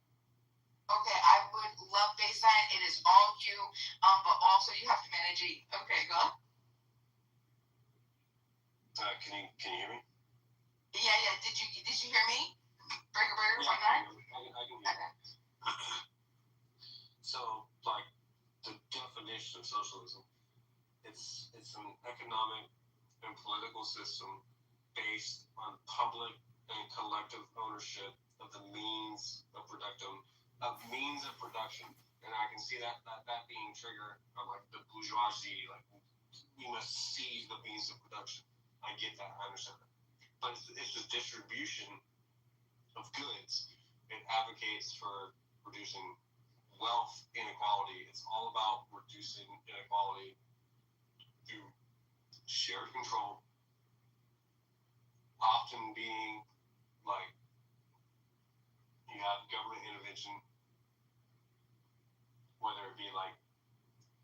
Okay, I would love baseline. It is all you, but also you have to manage it. Okay, go. Can you hear me? Yeah. Did you hear me? Burger, I can hear you. So, like, the definition of socialism, it's an economic and political system based on public and collective ownership of the means of production, and I can see that being triggered of like the bourgeoisie, like we must seize the means of production. I get that, I understand that, but it's the distribution of goods. It advocates for reducing wealth inequality. It's all about reducing inequality through shared control, often being like you have government intervention, whether it be like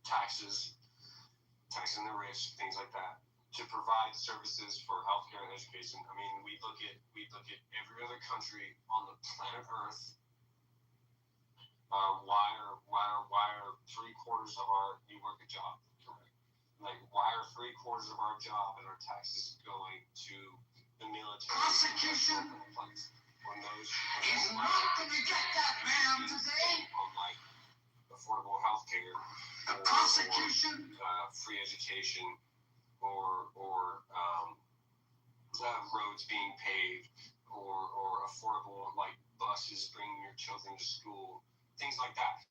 taxing the rich, things like that, to provide services for healthcare and education. I mean, we look at every other country on the planet Earth. Why are 3/4 of our you work a job, correct? Like, why are 3/4 of our job and our taxes going to the military? Prosecution is not going to get that man today. On like affordable health care, Prosecution, free education, or roads being paved, or affordable like buses bringing your children to school, things like that.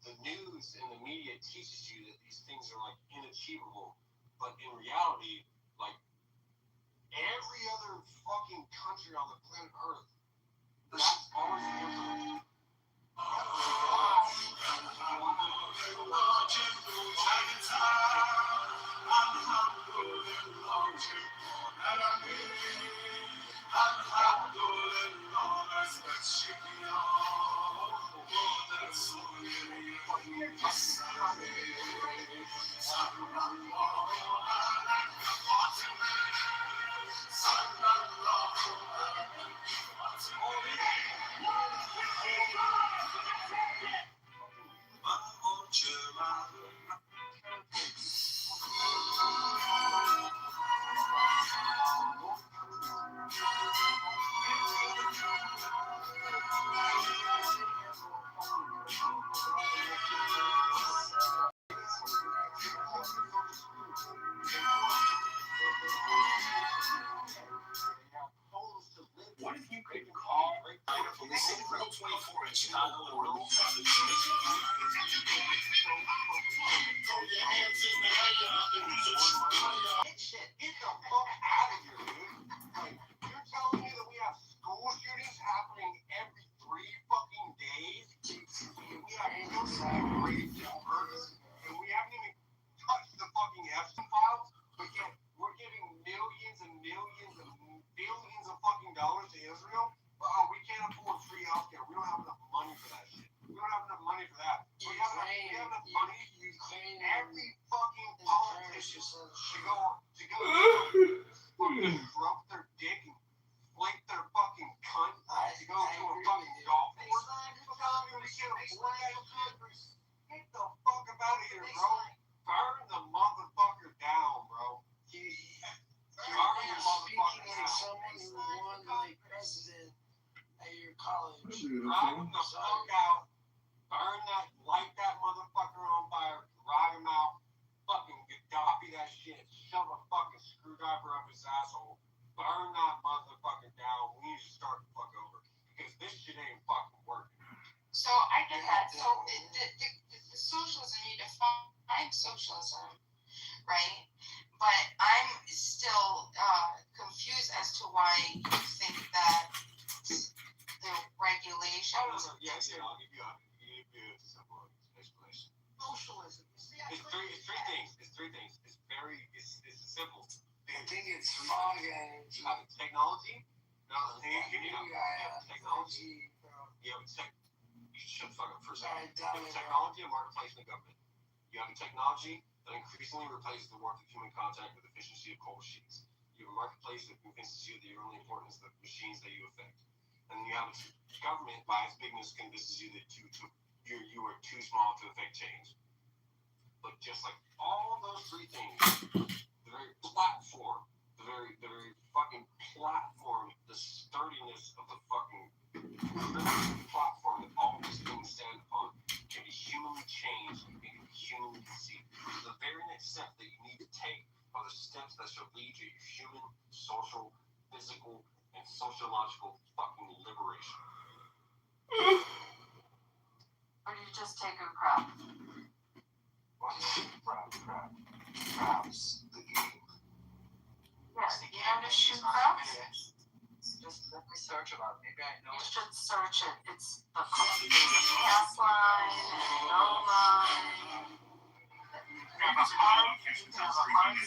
The news and the media teaches you that these things are like inachievable, but in reality, like every other fucking country on the planet Earth, that's our future. fucking rub their dick and flick their fucking cunt to go to a fucking golf course. Get the fuck up out of here, bro. Burn the motherfucker down, bro. Burn the motherfucker down. Someone who won like president at your college. Drive him the fuck out. Burn that, light that motherfucker on fire. Drive him out. Fucking Gaddafi that shit. Shove a fucking screwdriver up his asshole. Burn that motherfucker down. We need to start the fuck over. Because this shit ain't fucking working. So I get that. So the socialism, you define socialism, right? But I'm still confused as to why you think that the regulations. I'll give you a simple explanation. Socialism. It's three things. It's simple. I think it's fog and You have technology. Technology. You have shut the fuck up for a second. You have technology and marketplace in the government. You have a technology that increasingly replaces the warmth of human contact with efficiency of coal machines. You have a marketplace that convinces you that your only importance is the machines that you affect. And then you have a government by its bigness convinces you that you are too small to affect change. But just like all those three things, the very platform, the very fucking platform, the sturdiness of the fucking platform that all these things stand upon can be humanly changed and can be humanly conceived. The very next step that you need to take are the steps that shall lead to your human, social, physical, and sociological fucking liberation. Or do you just take a crap? Craps. The game. Yes, you know how to shoot craps? Just let me search about it. Maybe I know You it. should search it. It's the gas line, no line. You have a heart, you can have a heart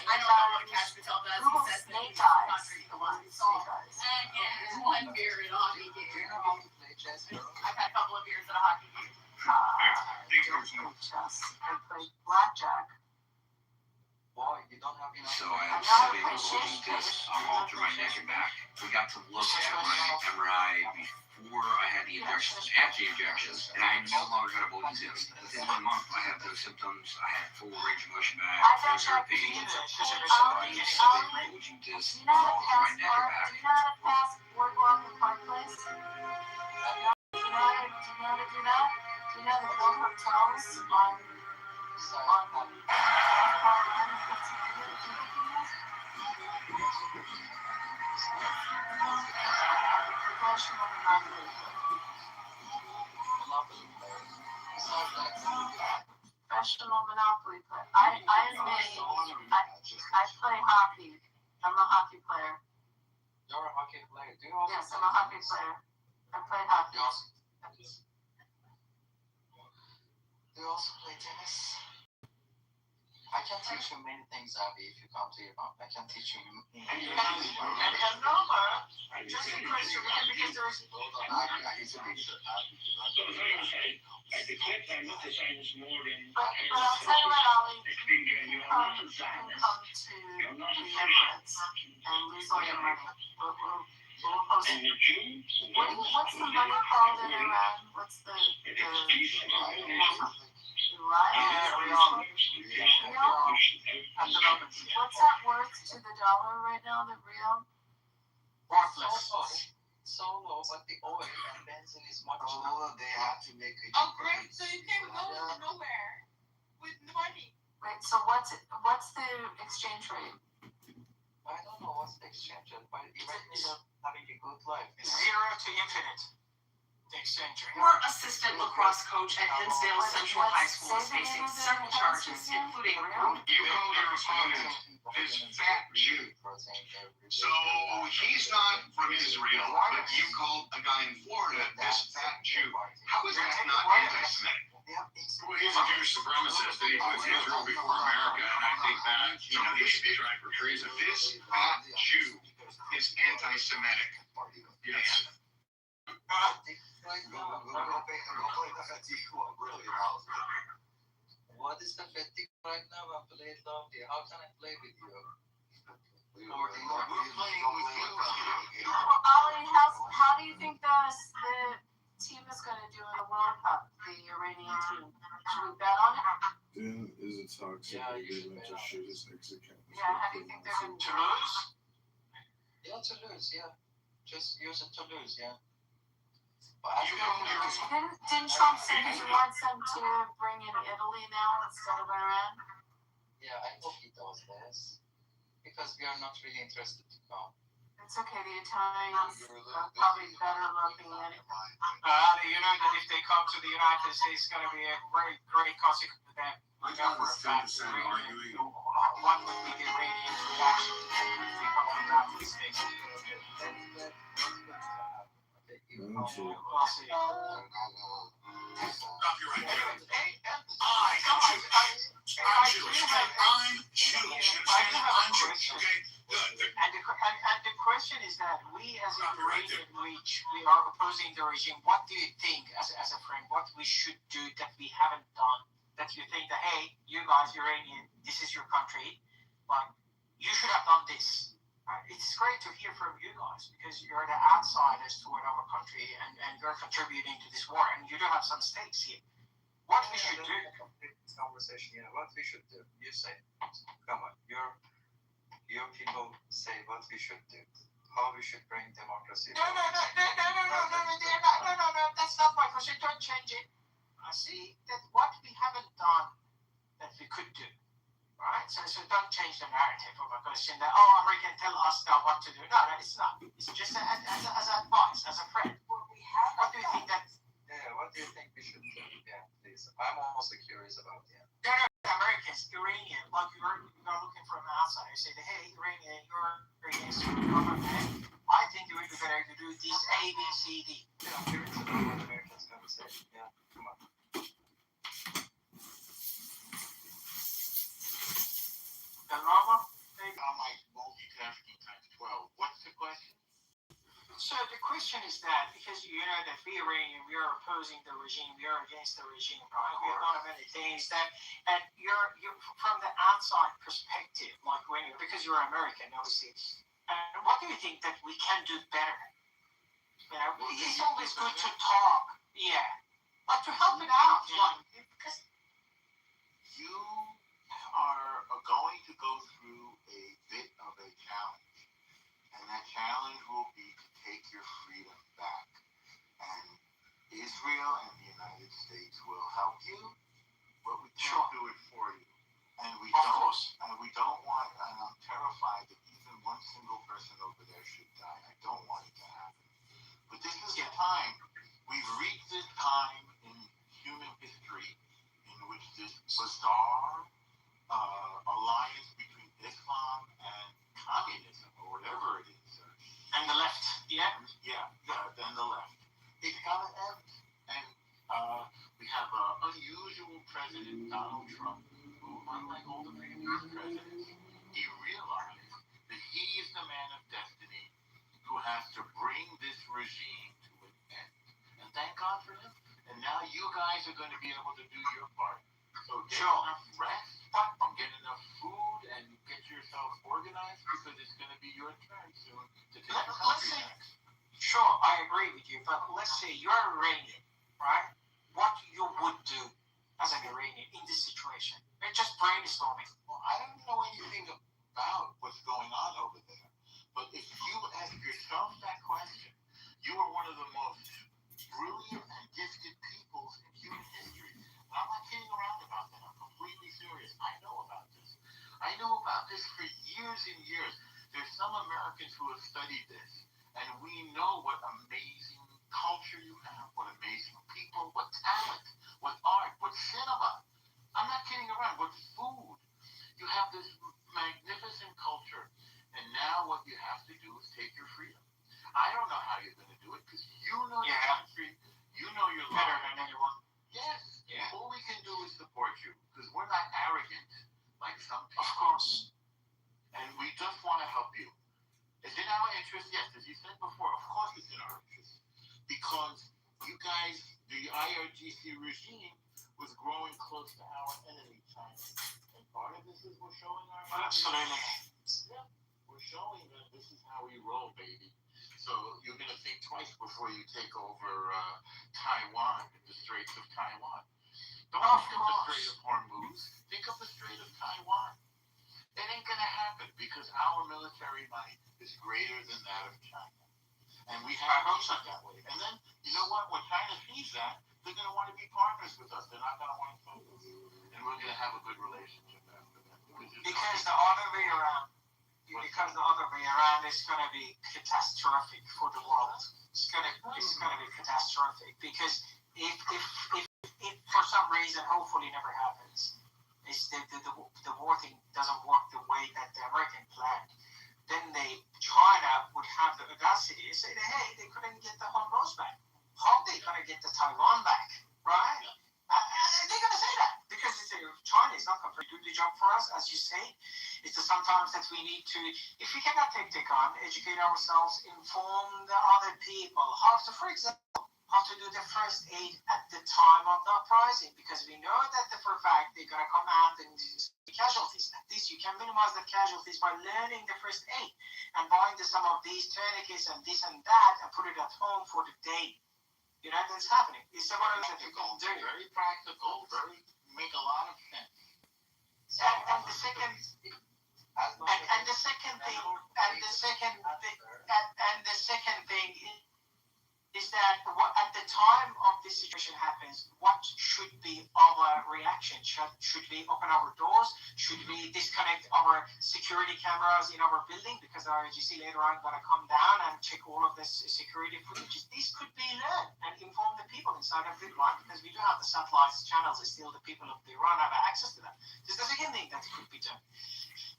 I don't know what Caspital does. He Google says that snake he's eyes. country. The one snake eyes. Yeah, one beer at a hockey Do you game. know how to play chess, bro? I've had a couple of beers at a hockey game. I don't play chess. I play blackjack. Boy, you don't have enough. So I I have know how to sitting play holding shish this kebab. all through my neck and back. We got to look at my MRI before I had the injections, after the injections, and I no longer had a bulging disc. Within 1 month, I had those symptoms. I had full range of motion back, no nerve pain, so I had sitting bulging disc Do you know all how through my to neck and back. do you know how to pass Boardwalk and Park Place? Do you know how to do that? Do you know the 4 hotels on professional monopoly. Professional monopoly player. I play hockey. I'm a hockey player. You're a hockey player. Do you also Yes, I'm a hockey player. I play hockey. Do you also play tennis? I can teach you many things, Abby, if you come to your mom. I can teach you many things. And Nova, just in Costa Rica, because there's Hold on, Abby, I need to make sure Abby do not go to But I'll tell you what, Ollie, you can come to the Emirates and lose all your money. We'll host what's the money called in Iran? What's the What's that worth to the dollar right now, the real? Worthless. So low, but the oil and benzene is much lower. They have to make a Great, so you can go nowhere with money. Wait, so what's the exchange rate? I don't know what's the exchange rate, but Iran is having a good life. 0 to infinite. The exchange rate. Former assistant lacrosse coach at Hinsdale Central High School is facing several charges, including You called your opponent this fat Jew. So he's not from Israel, but you called a guy in Florida this fat Jew. How is that not anti-Semitic? Well, he's a Jewish supremacist and he puts Israel before America, and I think that, he should be tried for treason. This fat Jew is anti-Semitic. Yes. What is the right now and play it lovely. How can I play with you? We're playing with you. Ali, how do you think the team is going to do in the World Cup, the Iranian team? Should we bet on it? Dan is a toxic Yeah, baby you should that bet just on shoot his ex account. Yeah, how do you think they're going to do? Toulouse? Yeah, to lose, yeah. Just use it to lose, yeah. Didn't Trump say he wants them to bring in Italy now instead of Iran? Yeah, I hope he does this. Because we are not really interested to come. It's okay, the Italians are probably better looking than You know that if they come to the United States, it's going to be a great consequence for them. We know for a fact what would be the Iranian reaction if they come to the United States. We'll see. Stop your right there. And the question is that we as Iranian, we are opposing the regime. What do you think, as a friend, what we should do that we haven't done? That you think that, hey, you guys, Iranian, this is your country, like you should have done this. It's great to hear from you guys because you're the outsiders toward our country and you're contributing to this war and you do have some stakes here. What we should do? This conversation, yeah. What we should do? You say, come on, your people say what we should do. How we should bring democracy. No, that's not my question. Don't change it. I see that what we haven't done that we could do. Right? So don't change the narrative of a question that, America tell us now what to do. No, it's not. It's just as advice, as a friend. What do you think that? Yeah, what do you think we should do? Yeah, please. I'm also curious about that. No, Americans, Iranian, like you're looking from outside. You say, hey, Iranian, you're against your government. I think it would be better to do this A, B, C, D. Yeah, I'm curious about what Americans conversation. Yeah, come on. Rama? I'm like multitasking times 12. What's the question? So the question is that because you know that we Iranian, we are opposing the regime, we are against the regime, right? We have done many things that, and you're from the outside perspective, like because you're American, obviously. And what do you think that we can do better? You know, it's always good to talk, yeah, like to help it out, like because you are going to go through a bit of a challenge, and that challenge will be to take your freedom back. And Israel and the United States will help you, but we can't do it for you. And we don't want, and I'm terrified that even one single person over there should die. I don't want it to happen. But this is the time. We've reached this time in human history in which this bizarre alliance between Islam and communism, or whatever it is. And the left, yeah? Yeah, and the left. It's got to end. And we have an unusual president, Donald Trump, who, unlike all the previous presidents, he realized that he is the man of destiny who has to bring this regime to an end. And thank God for him. And now you guys are going to be able to do your part. So get enough rest, get enough food, and get yourself organized because it's going to be your turn soon to take the country back. Sure, I agree with you, but let's say you're Iranian, right? What you would do as an Iranian in this situation? Just brainstorming. Well, I don't know anything about what's going on over there, but if you ask yourself that question, you are one of the most brilliant and gifted peoples in human history. And I'm not kidding around about that. I'm completely serious. I know about this. I know about this for years and years. There's some Americans who have studied this, and we know what amazing culture you have, what amazing people, what talent, what art, what cinema. I'm not kidding around. What food. You have this magnificent culture, and now what you have to do is take your freedom. I don't know how you're going to do it because you know your country, you know your law. Better than anyone. Yes. Yeah. All we can do is support you because we're not arrogant like some people. Of course. And we just want to help you. Is in our interest? Yes. As you said before, of course it's in our interest. Because you guys, the IRGC regime was growing close to our enemy, China. And is we're showing our Absolutely. Yeah, we're showing that this is how we roll, baby. So you're gonna think twice before you take over Taiwan, the Straits of Taiwan. Don't think of the Strait of Hormuz. Think of the Strait of Taiwan. It ain't gonna happen because our military might is greater than that of China, and we have to that way. And then you know what? When China sees that, they're gonna want to be partners with us. They're not gonna want to fight us, and we're gonna have a good relationship after that. Because the other way around. Because the other way around is going to be catastrophic for the world. It's going to be catastrophic because if for some reason, hopefully never happens, is the war thing doesn't work the way that the American planned, then China would have the audacity to say that, hey, they couldn't get the Hormuz back. How are they going to get the Taiwan back, right? They're going to say that because China is not going to do the job for us, as you say. It's sometimes that we need to, if we cannot take the gun, educate ourselves, inform the other people how to, for example, how to do the first aid at the time of the uprising, because we know that for a fact they're going to come out and the casualties. At least you can minimize the casualties by learning the first aid and buying some of these tourniquets and this and that and put it at home for the day. You know, that's happening. It's one of the things you can do. Very practical, make a lot of sense. And the second thing is that at the time of this situation happens, what should be our reaction? Should we open our doors? Should we disconnect our security cameras in our building? Because our AGC later on going to come down and check all of this security footage. This could be learned and inform the people inside of Iran, because we do have the satellite channels. Still, the people of Iran have access to them. This is the second thing that could be done.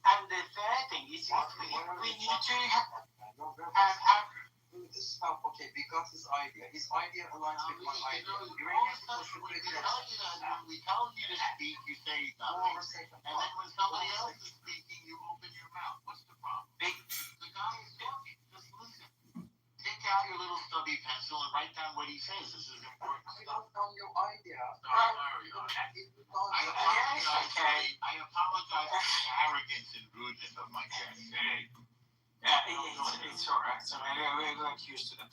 And the third thing is we need to have stop. Okay, we got his idea. His idea aligns with my idea. We tell you to speak, you say nothing. And then when somebody else is speaking, you open your mouth. What's the problem? The guy is talking. Just listen. Take out your little stubby pencil and write down what he says. This is important. I don't know your idea. I apologize for the arrogance and rudeness of my guest. It's all right. So we're going used to them.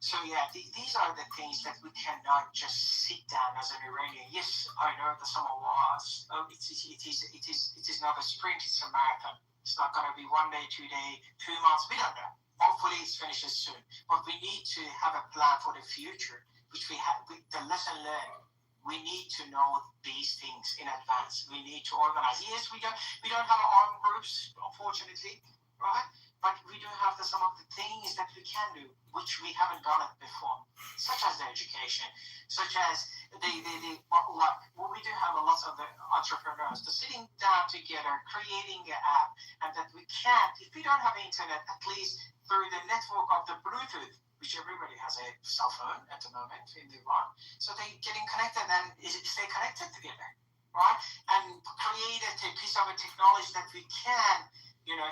So yeah, these are the things that we cannot just sit down as an Iranian. Yes, I know the summer was. It is not a sprint. It's a marathon. It's not going to be 1 day, 2 days, 2 months. We don't know. Hopefully, it finishes soon. But we need to have a plan for the future, which we have. With the lesson learned, we need to know these things in advance. We need to organize. Yes, we don't have armed groups, unfortunately. Right? But we do have some of the things that we can do, which we haven't done it before, such as the education, such as we do have a lot of the entrepreneurs, the sitting down together, creating an app, and that we can't, if we don't have internet, at least through the network of the Bluetooth, which everybody has a cell phone at the moment in Iran, so they getting connected and stay connected together, right? And create a piece of a technology that we can,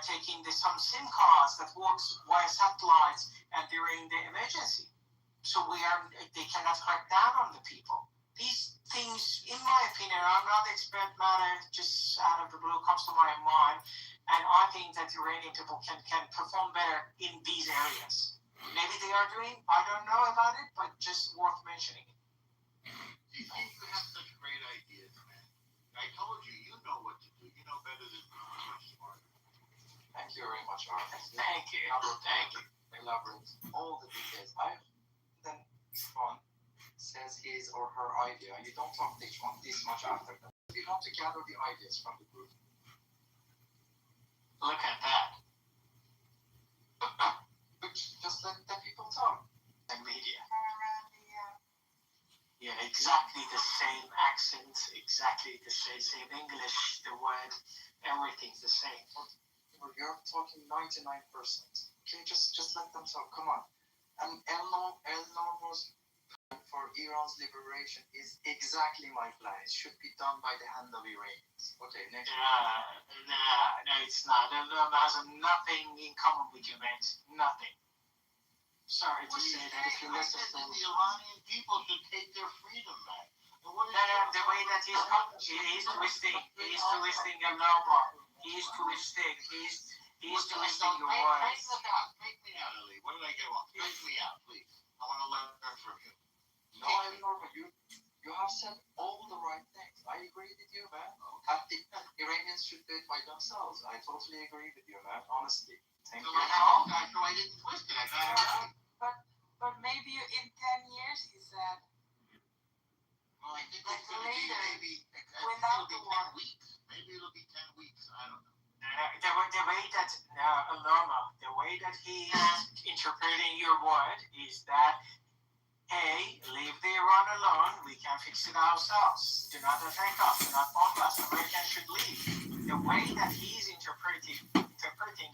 taking some SIM cards that works via satellites and during the emergency. So they cannot crack down on the people. These things, in my opinion, I'm not expert matter, just out of the blue comes to my mind. And I think that Iranian people can perform better in these areas. Maybe they are doing, I don't know about it, but just worth mentioning it. You think you have such great ideas, man. I told you, you know what to do. You know better than me. You're much smarter. Thank you very much, Art. Thank you. Elaborate all the details. Then one says his or her idea. You don't talk this much after that. You want to gather the ideas from the group. Look at that. Just let the people talk. The media. Yeah, exactly the same accent, exactly the same English, the word, everything's the same. You're talking 99%. Okay, just let them talk. Come on. And Elnor was for Iran's liberation is exactly my plan. It should be done by the hand of Iranians. Okay, next. No, it's not. Elnor has nothing in common with you, mate. Nothing. Sorry to say that if you listen to the Iranian people should take their freedom back. The way that he's twisting the law. He's twisting your words. Take me out, Ellie. What did I get wrong? Take me out, please. I want to learn from you. No, Norman, you have said all the right things. I agree with you, man. I think that Iranians should do it by themselves. I totally agree with you, man. Honestly. Thank you. So I didn't twist it. I got it right. But maybe in 10 years, he said. Well, I think it's going to be maybe Without it'll be 10 weeks. Maybe it'll be 10 weeks. I don't know. The way that he's interpreting your word is that, hey, leave the Iran alone. We can fix it ourselves. Do not attack us. Do not bomb us. Americans should leave. The way that he's interpreting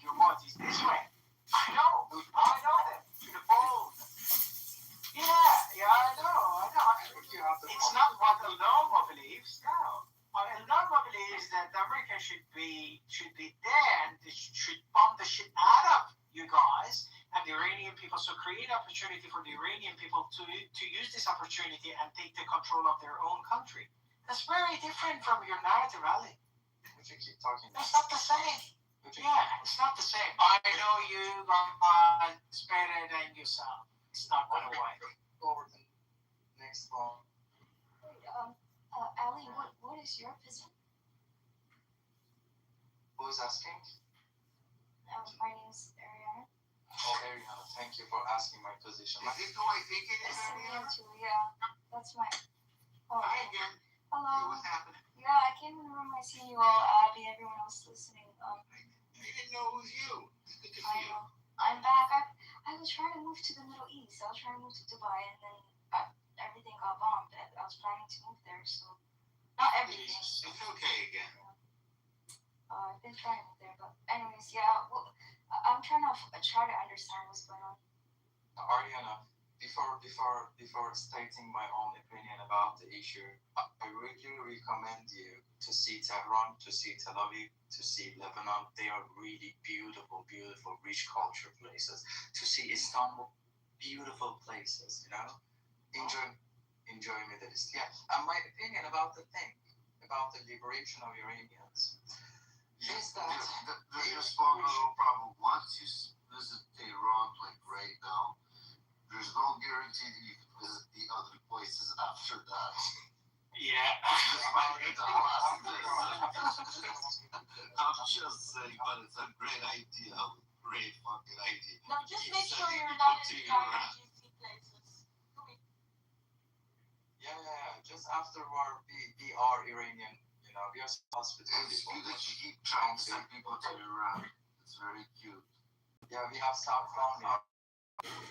your word is this way. I know that. To the bone. Yeah, I know. It's not what the Loma believes. No. The Loma believes that the Americans should be there and they should bomb the shit out of you guys and the Iranian people. So create opportunity for the Iranian people to use this opportunity and take the control of their own country. That's very different from your narrative, Ali. Would you keep talking? That's not the same. Yeah, it's not the same. I know you guys better than yourself. It's not going to work. Over the next one. Ali, what is your position? Who is asking? My name is Ariana. Oh, Ariana, thank you for asking my position. Is this who I think it is, Ariana? Yeah, that's my. Oh, Hi again. hello. Hey, what's happening? Yeah, I came in the room. I seen you all, Abby, everyone else listening. I didn't know it was you. It's good to see you. I'm back. I was trying to move to the Middle East. I was trying to move to Dubai, and then everything got bombed. I was planning to move there, so not everything. It's okay again. I've been trying to move there, but anyways, yeah. Well, I'm trying to understand what's going on. Ariana, before stating my own opinion about the issue, I really recommend you to see Tehran, to see Tel Aviv, to see Lebanon. They are really beautiful, rich culture places. To see Istanbul, beautiful places, you know? Enjoy Middle East. Yeah, and my opinion about the liberation of Iranians is that there's just one little problem. Once you visit Tehran, like right now, there's no guarantee that you can visit the other places after that. Yeah. I'm just saying, but it's a great idea. Great fucking idea. No, just make sure you're not in the GC places. Yeah. Just after war, we are Iranian. You know, we are hospitable. It's good that you keep trying to send people to Iran. It's very cute. Yeah, we have saffron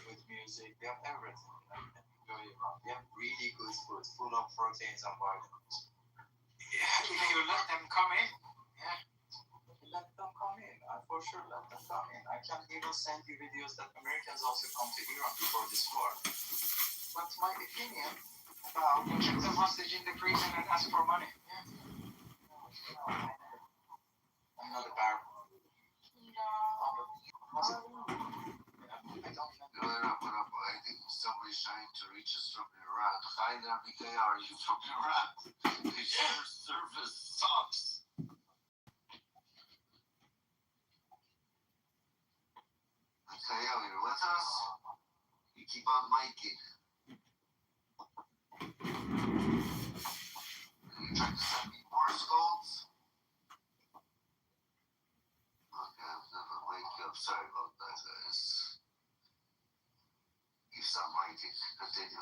with music. We have everything. Enjoy Iran. We have really good food, full of proteins and vitamins. Yeah, if you let them come in. Yeah. Let them come in. I for sure let them come in. I can even send you videos that Americans also come to Iran before this war. But my opinion about Keep them hostage in the prison and ask for money. Yeah. I'm not a bad one. I think somebody's trying to reach us from Iran. Hi there, BK. Are you from Iran? Your service sucks. Mikhail, you're with us? You keep on miking. Are you trying to send me more scolds? Okay, I've never wake up. Sorry about that, guys. You stop miking. Continue.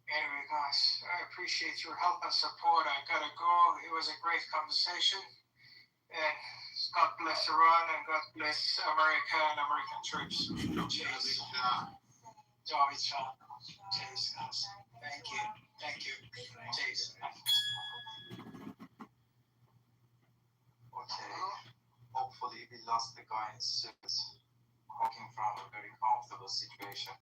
Anyway, guys, I appreciate your help and support. I gotta go. It was a great conversation. And God bless Iran and God bless America and American troops. Cheers. Javid Shah. Cheers, guys. Thank you. Cheers. Okay. Hopefully we lost the guy in suit, walking from a very comfortable situation.